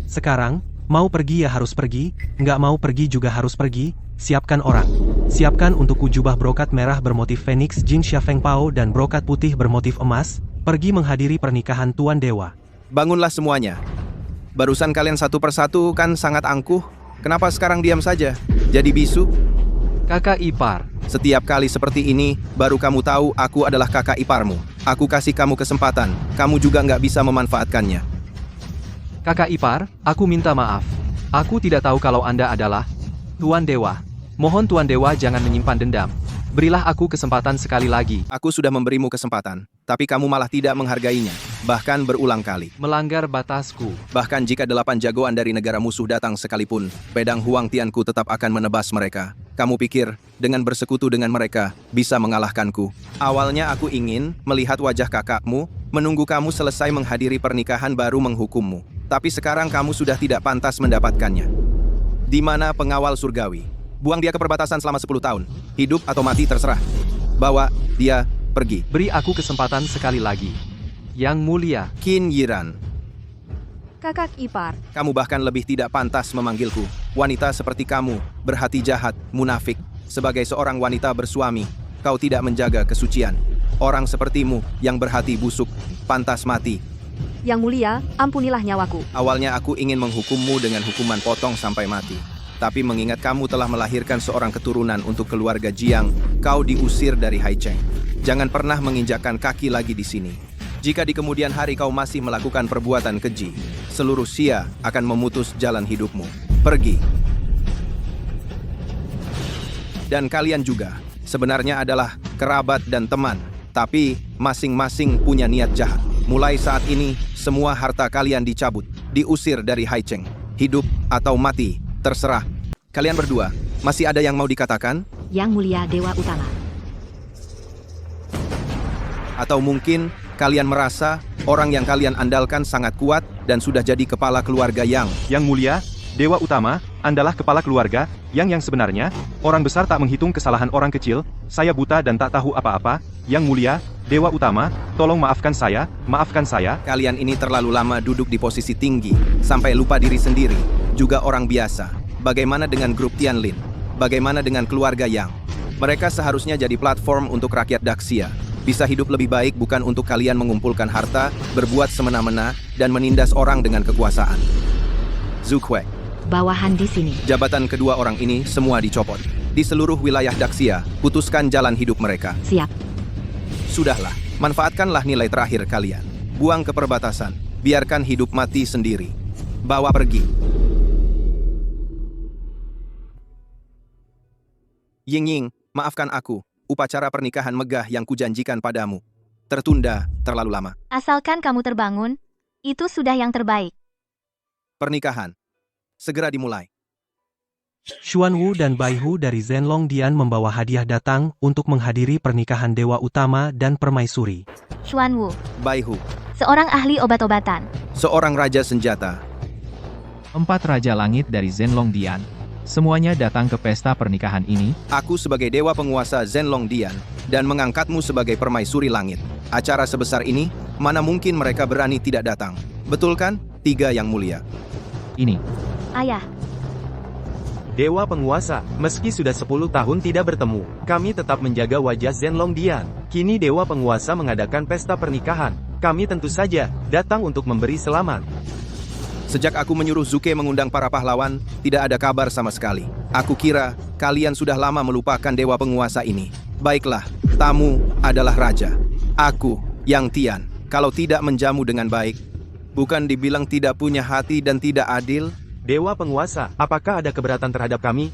Speaker 13: Sekarang, mau pergi ya harus pergi, nggak mau pergi juga harus pergi. Siapkan orang. Siapkan untukku jubah brokat merah bermotif Phoenix Jin Xia Feng Pao dan brokat putih bermotif emas, pergi menghadiri pernikahan Tuan Dewa.
Speaker 2: Bangunlah semuanya. Barusan kalian satu persatu kan sangat angkuh. Kenapa sekarang diam saja? Jadi bisu?
Speaker 6: Kakak ipar.
Speaker 2: Setiap kali seperti ini, baru kamu tahu aku adalah kakak iparmu. Aku kasih kamu kesempatan, kamu juga nggak bisa memanfaatkannya.
Speaker 6: Kakak ipar, aku minta maaf. Aku tidak tahu kalau Anda adalah Tuan Dewa. Mohon Tuan Dewa jangan menyimpan dendam. Berilah aku kesempatan sekali lagi.
Speaker 2: Aku sudah memberimu kesempatan, tapi kamu malah tidak menghargainya, bahkan berulang kali.
Speaker 6: Melanggar batasku.
Speaker 2: Bahkan jika 8 jagoan dari negara musuh datang sekalipun, pedang Huang Tianku tetap akan menebas mereka. Kamu pikir, dengan bersekutu dengan mereka, bisa mengalahkanku? Awalnya aku ingin melihat wajah kakakmu, menunggu kamu selesai menghadiri pernikahan baru menghukummu. Tapi sekarang kamu sudah tidak pantas mendapatkannya. Di mana pengawal surgawi? Buang dia ke perbatasan selama 10 tahun. Hidup atau mati terserah. Bawa dia pergi.
Speaker 6: Beri aku kesempatan sekali lagi. Yang mulia.
Speaker 2: Qin Yiran.
Speaker 10: Kakak ipar.
Speaker 2: Kamu bahkan lebih tidak pantas memanggilku. Wanita seperti kamu, berhati jahat, munafik. Sebagai seorang wanita bersuami, kau tidak menjaga kesucian. Orang sepertimu yang berhati busuk, pantas mati.
Speaker 10: Yang mulia, ampunilah nyawaku.
Speaker 2: Awalnya aku ingin menghukummu dengan hukuman potong sampai mati. Tapi mengingat kamu telah melahirkan seorang keturunan untuk keluarga Jiang, kau diusir dari Haicheng. Jangan pernah menginjakkan kaki lagi di sini. Jika di kemudian hari kau masih melakukan perbuatan keji, seluruh Xia akan memutus jalan hidupmu. Pergi. Dan kalian juga, sebenarnya adalah kerabat dan teman, tapi masing-masing punya niat jahat. Mulai saat ini, semua harta kalian dicabut, diusir dari Haicheng. Hidup atau mati, terserah. Kalian berdua, masih ada yang mau dikatakan?
Speaker 3: Yang Mulia Dewa Utama.
Speaker 2: Atau mungkin, kalian merasa, orang yang kalian andalkan sangat kuat, dan sudah jadi kepala keluarga Yang.
Speaker 1: Yang Mulia, Dewa Utama, Andalah kepala keluarga, yang sebenarnya, orang besar tak menghitung kesalahan orang kecil, saya buta dan tak tahu apa-apa, Yang Mulia, Dewa Utama, tolong maafkan saya, maafkan saya.
Speaker 2: Kalian ini terlalu lama duduk di posisi tinggi, sampai lupa diri sendiri, juga orang biasa. Bagaimana dengan grup Tianlin? Bagaimana dengan keluarga Yang? Mereka seharusnya jadi platform untuk rakyat Daxia. Bisa hidup lebih baik bukan untuk kalian mengumpulkan harta, berbuat semena-mena, dan menindas orang dengan kekuasaan. Zhu Hui.
Speaker 3: Bawahan di sini.
Speaker 2: Jabatan kedua orang ini semua dicopot. Di seluruh wilayah Daxia, putuskan jalan hidup mereka.
Speaker 3: Siap.
Speaker 2: Sudahlah, manfaatkanlah nilai terakhir kalian. Buang ke perbatasan, biarkan hidup mati sendiri. Bawa pergi. Ying, maafkan aku. Upacara pernikahan megah yang kujanjikan padamu tertunda terlalu lama.
Speaker 4: Asalkan kamu terbangun, itu sudah yang terbaik.
Speaker 2: Pernikahan segera dimulai.
Speaker 13: Xuan Wu dan Bai Hu dari Zenlong Dian membawa hadiah datang untuk menghadiri pernikahan Dewa Utama dan Permaisuri.
Speaker 4: Xuan Wu.
Speaker 2: Bai Hu.
Speaker 4: Seorang ahli obat-obatan.
Speaker 2: Seorang raja senjata.
Speaker 7: 4 raja langit dari Zenlong Dian. Semuanya datang ke pesta pernikahan ini.
Speaker 2: Aku sebagai dewa penguasa Zenlong Dian, dan mengangkatmu sebagai permaisuri langit. Acara sebesar ini, mana mungkin mereka berani tidak datang. Betul kan? 3 yang mulia.
Speaker 7: Ini.
Speaker 4: Ayah.
Speaker 8: Dewa penguasa, meski sudah 10 tahun tidak bertemu, kami tetap menjaga wajah Zenlong Dian. Kini Dewa penguasa mengadakan pesta pernikahan. Kami tentu saja datang untuk memberi selamat.
Speaker 2: Sejak aku menyuruh Zuke mengundang para pahlawan, tidak ada kabar sama sekali. Aku kira kalian sudah lama melupakan dewa penguasa ini. Baiklah, tamu adalah raja. Aku, Yang Tian, kalau tidak menjamu dengan baik, bukan dibilang tidak punya hati dan tidak adil?
Speaker 8: Dewa penguasa, apakah ada keberatan terhadap kami?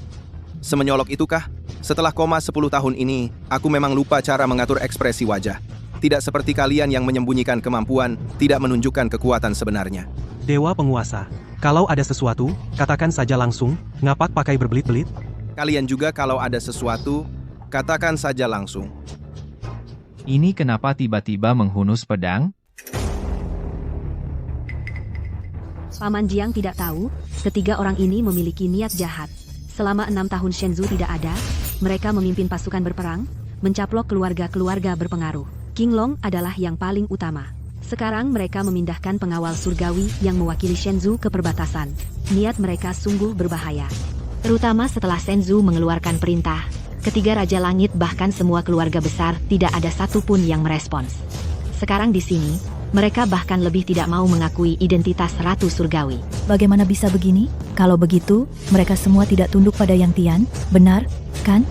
Speaker 2: Semenyolok itukah? Setelah koma 10 tahun ini, aku memang lupa cara mengatur ekspresi wajah. Tidak seperti kalian yang menyembunyikan kemampuan, tidak menunjukkan kekuatan sebenarnya.
Speaker 13: Dewa penguasa, kalau ada sesuatu, katakan saja langsung, ngapak pakai berbelit-belit?
Speaker 2: Kalian juga kalau ada sesuatu, katakan saja langsung.
Speaker 7: Ini kenapa tiba-tiba menghunus pedang?
Speaker 12: Paman Jiang tidak tahu, ketiga orang ini memiliki niat jahat. Selama 6 tahun Shenzhou tidak ada, mereka memimpin pasukan berperang, mencaplok keluarga-keluarga berpengaruh. King Long adalah yang paling utama. Sekarang mereka memindahkan pengawal surgawi yang mewakili Shenzhou ke perbatasan. Niat mereka sungguh berbahaya.
Speaker 3: Terutama setelah Shenzhou mengeluarkan perintah, ketiga Raja Langit bahkan semua keluarga besar tidak ada satupun yang merespons. Sekarang di sini, mereka bahkan lebih tidak mau mengakui identitas Ratu Surgawi.
Speaker 9: Bagaimana bisa begini? Kalau begitu, mereka semua tidak tunduk pada Yang Tian, benar, kan?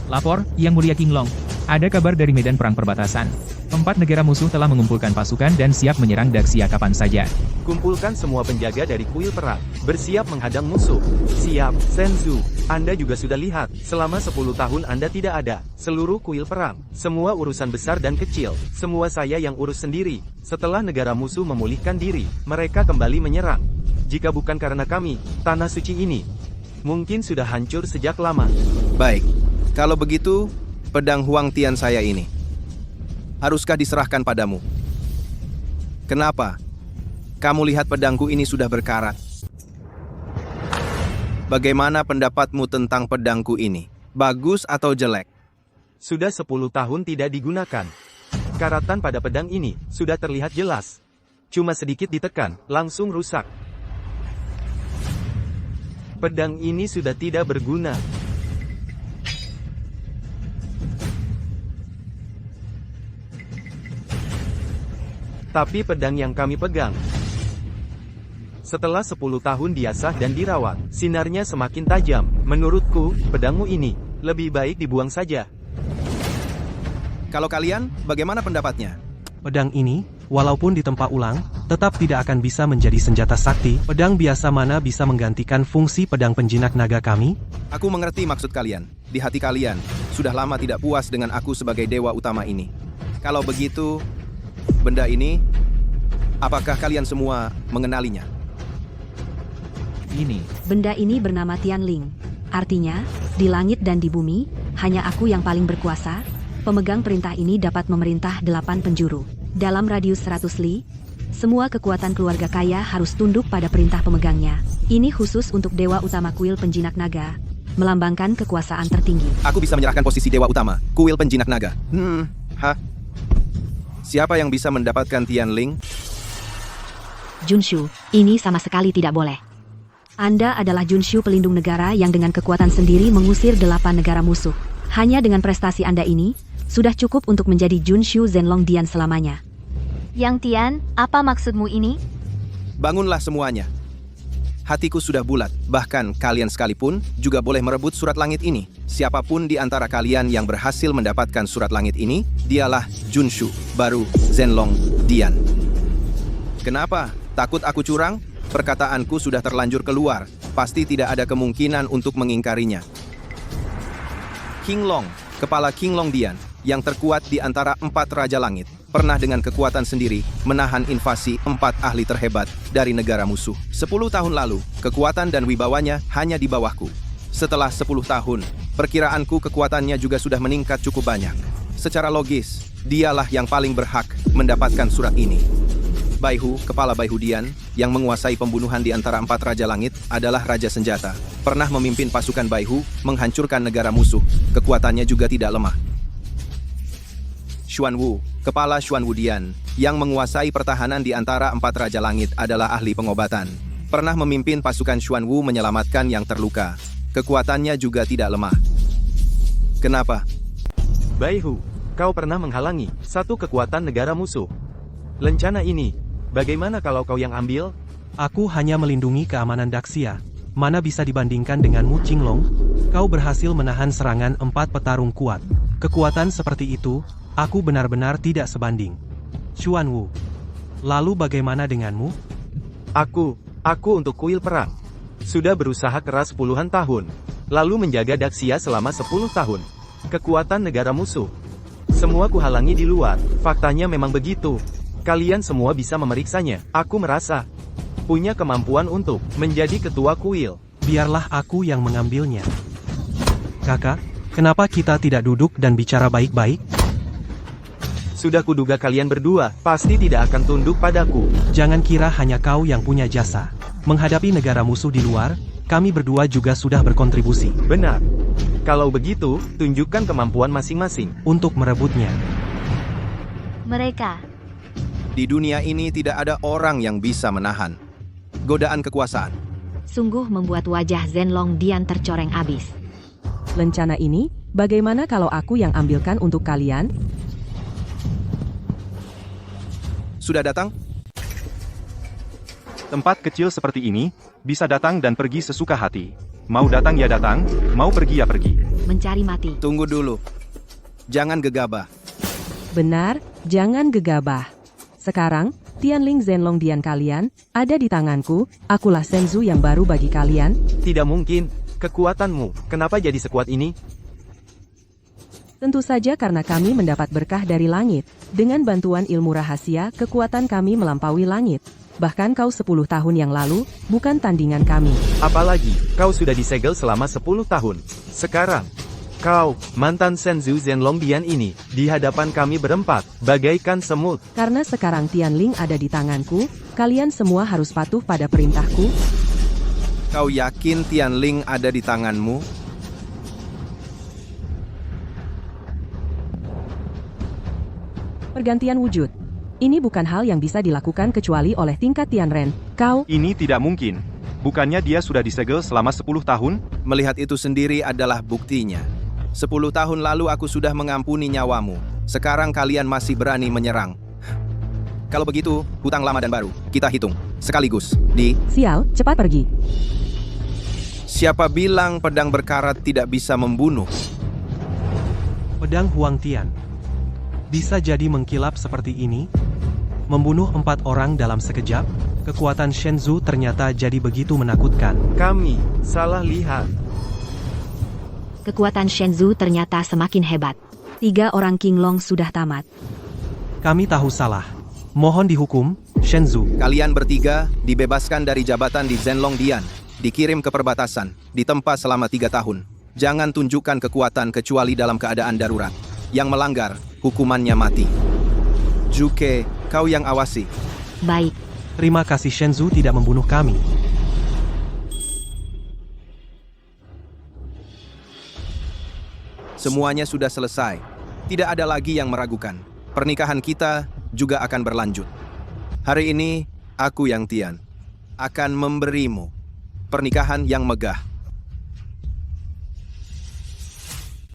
Speaker 7: Lapor, Yang Mulia King Long. Ada kabar dari medan perang perbatasan. 4 negara musuh telah mengumpulkan pasukan dan siap menyerang Daxia kapan saja.
Speaker 8: Kumpulkan semua penjaga dari kuil perang, bersiap menghadang musuh. Siap, Shenzhou. Anda juga sudah lihat, selama 10 tahun Anda tidak ada. Seluruh kuil perang, semua urusan besar dan kecil, semua saya yang urus sendiri. Setelah negara musuh memulihkan diri, mereka kembali menyerang. Jika bukan karena kami, tanah suci ini mungkin sudah hancur sejak lama.
Speaker 2: Baik, kalau begitu, pedang Huang Tian saya ini haruskah diserahkan padamu? Kenapa? Kamu lihat pedangku ini sudah berkarat. Bagaimana pendapatmu tentang pedangku ini? Bagus atau jelek?
Speaker 8: Sudah 10 tahun tidak digunakan. Karatan pada pedang ini sudah terlihat jelas. Cuma sedikit ditekan, langsung rusak. Pedang ini sudah tidak berguna. Tapi pedang yang kami pegang, setelah 10 tahun diasah dan dirawat, sinarnya semakin tajam. Menurutku, pedangmu ini lebih baik dibuang saja.
Speaker 2: Kalau kalian, bagaimana pendapatnya?
Speaker 13: Pedang ini, walaupun ditempa ulang, tetap tidak akan bisa menjadi senjata sakti. Pedang biasa mana bisa menggantikan fungsi pedang penjinak naga kami?
Speaker 2: Aku mengerti maksud kalian. Di hati kalian, sudah lama tidak puas dengan aku sebagai dewa utama ini. Kalau begitu, benda ini, apakah kalian semua mengenalinya?
Speaker 7: Ini.
Speaker 12: Benda ini bernama Tianling. Artinya, di langit dan di bumi, hanya aku yang paling berkuasa. Pemegang perintah ini dapat memerintah 8 penjuru. Dalam radius 100 li, semua kekuatan keluarga kaya harus tunduk pada perintah pemegangnya. Ini khusus untuk dewa utama kuil penjinak naga, melambangkan kekuasaan tertinggi.
Speaker 2: Aku bisa menyerahkan posisi dewa utama, kuil penjinak naga. Siapa yang bisa mendapatkan Tianling?
Speaker 3: Junshu, ini sama sekali tidak boleh.
Speaker 12: Anda adalah Junshu pelindung negara yang dengan kekuatan sendiri mengusir 8 negara musuh. Hanya dengan prestasi Anda ini, sudah cukup untuk menjadi Junshu Zenlong Dian selamanya.
Speaker 4: Yang Tian, apa maksudmu ini?
Speaker 2: Bangunlah semuanya. Hatiku sudah bulat, bahkan kalian sekalipun juga boleh merebut surat langit ini. Siapapun di antara kalian yang berhasil mendapatkan surat langit ini, dialah Junshu, baru Zenlong Dian. Kenapa? Takut aku curang? Perkataanku sudah terlanjur keluar, pasti tidak ada kemungkinan untuk mengingkarinya. King Long, kepala King Long Dian, yang terkuat di antara 4 Raja Langit, pernah dengan kekuatan sendiri menahan invasi 4 ahli terhebat dari negara musuh. 10 tahun lalu, kekuatan dan wibawanya hanya di bawahku. Setelah 10 tahun, perkiraanku kekuatannya juga sudah meningkat cukup banyak. Secara logis, dialah yang paling berhak mendapatkan surat ini. Baihu, kepala Baihu Dian, yang menguasai pembunuhan di antara 4 Raja Langit, adalah Raja Senjata. Pernah memimpin pasukan Baihu, menghancurkan negara musuh. Kekuatannya juga tidak lemah. Xuan Wu, kepala Xuan Wu Dian, yang menguasai pertahanan di antara 4 Raja Langit, adalah ahli pengobatan. Pernah memimpin pasukan Xuanwu menyelamatkan yang terluka. Kekuatannya juga tidak lemah. Kenapa?
Speaker 8: Bai Hu, kau pernah menghalangi satu kekuatan negara musuh. Lencana ini, bagaimana kalau kau yang ambil?
Speaker 13: Aku hanya melindungi keamanan Daxia. Mana bisa dibandingkan denganmu, Qinglong? Kau berhasil menahan serangan 4 petarung kuat. Kekuatan seperti itu, aku benar-benar tidak sebanding. Xuanwu, lalu bagaimana denganmu?
Speaker 8: Aku untuk kuil perang. Sudah berusaha keras puluhan tahun. Lalu menjaga Daxia selama 10 tahun. Kekuatan negara musuh. Semua kuhalangi di luar. Faktanya memang begitu. Kalian semua bisa memeriksanya. Aku merasa punya kemampuan untuk menjadi ketua kuil.
Speaker 13: Biarlah aku yang mengambilnya. Kakak, kenapa kita tidak duduk dan bicara baik-baik?
Speaker 8: Sudah kuduga kalian berdua pasti tidak akan tunduk padaku.
Speaker 13: Jangan kira hanya kau yang punya jasa. Menghadapi negara musuh di luar, kami berdua juga sudah berkontribusi.
Speaker 8: Benar. Kalau begitu, tunjukkan kemampuan masing-masing
Speaker 13: untuk merebutnya.
Speaker 4: Mereka.
Speaker 2: Di dunia ini tidak ada orang yang bisa menahan godaan kekuasaan.
Speaker 3: Sungguh membuat wajah Zhenlong Dian tercoreng abis.
Speaker 14: Lencana ini, bagaimana kalau aku yang ambilkan untuk kalian?
Speaker 2: Sudah datang?
Speaker 1: Tempat kecil seperti ini, bisa datang dan pergi sesuka hati. Mau datang ya datang, mau pergi ya pergi.
Speaker 3: Mencari mati.
Speaker 2: Tunggu dulu. Jangan gegabah.
Speaker 14: Benar, jangan gegabah. Sekarang, Tianling Zhenlong Dian kalian, ada di tanganku, akulah Shenzhou yang baru bagi kalian.
Speaker 8: Tidak mungkin, kekuatanmu, kenapa jadi sekuat ini?
Speaker 14: Tentu saja karena kami mendapat berkah dari langit. Dengan bantuan ilmu rahasia, kekuatan kami melampaui langit. Bahkan kau 10 tahun yang lalu, bukan tandingan kami.
Speaker 8: Apalagi, kau sudah disegel selama 10 tahun. Sekarang, kau, mantan Shenzhou Zhenlong Dian ini, di hadapan kami berempat, bagaikan semut.
Speaker 14: Karena sekarang Tianling ada di tanganku, kalian semua harus patuh pada perintahku.
Speaker 2: Kau yakin Tianling ada di tanganmu?
Speaker 14: Pergantian wujud. Ini bukan hal yang bisa dilakukan kecuali oleh tingkat Tianren. Kau...
Speaker 1: Ini tidak mungkin. Bukannya dia sudah disegel selama 10 tahun?
Speaker 2: Melihat itu sendiri adalah buktinya. 10 tahun lalu aku sudah mengampuni nyawamu. Sekarang kalian masih berani menyerang. Kalau begitu, hutang lama dan baru, kita hitung. Sekaligus, di...
Speaker 14: Sial, cepat pergi.
Speaker 2: Siapa bilang pedang berkarat tidak bisa membunuh?
Speaker 13: Pedang Huang Tian. Bisa jadi mengkilap seperti ini? Membunuh 4 orang dalam sekejap? Kekuatan Shenzhou ternyata jadi begitu menakutkan.
Speaker 8: Kami salah lihat.
Speaker 3: Kekuatan Shenzhou ternyata semakin hebat.
Speaker 12: 3 orang Qinglong sudah tamat.
Speaker 13: Kami tahu salah. Mohon dihukum, Shenzhou.
Speaker 2: Kalian bertiga dibebaskan dari jabatan di Zhenlong Dian. Dikirim ke perbatasan, ditempa selama 3 tahun. Jangan tunjukkan kekuatan kecuali dalam keadaan darurat. Yang melanggar, hukumannya mati. Juke, kau yang awasi.
Speaker 3: Baik.
Speaker 13: Terima kasih Shenzhou tidak membunuh kami.
Speaker 2: Semuanya sudah selesai. Tidak ada lagi yang meragukan. Pernikahan kita juga akan berlanjut. Hari ini, aku yang Tian akan memberimu pernikahan yang megah.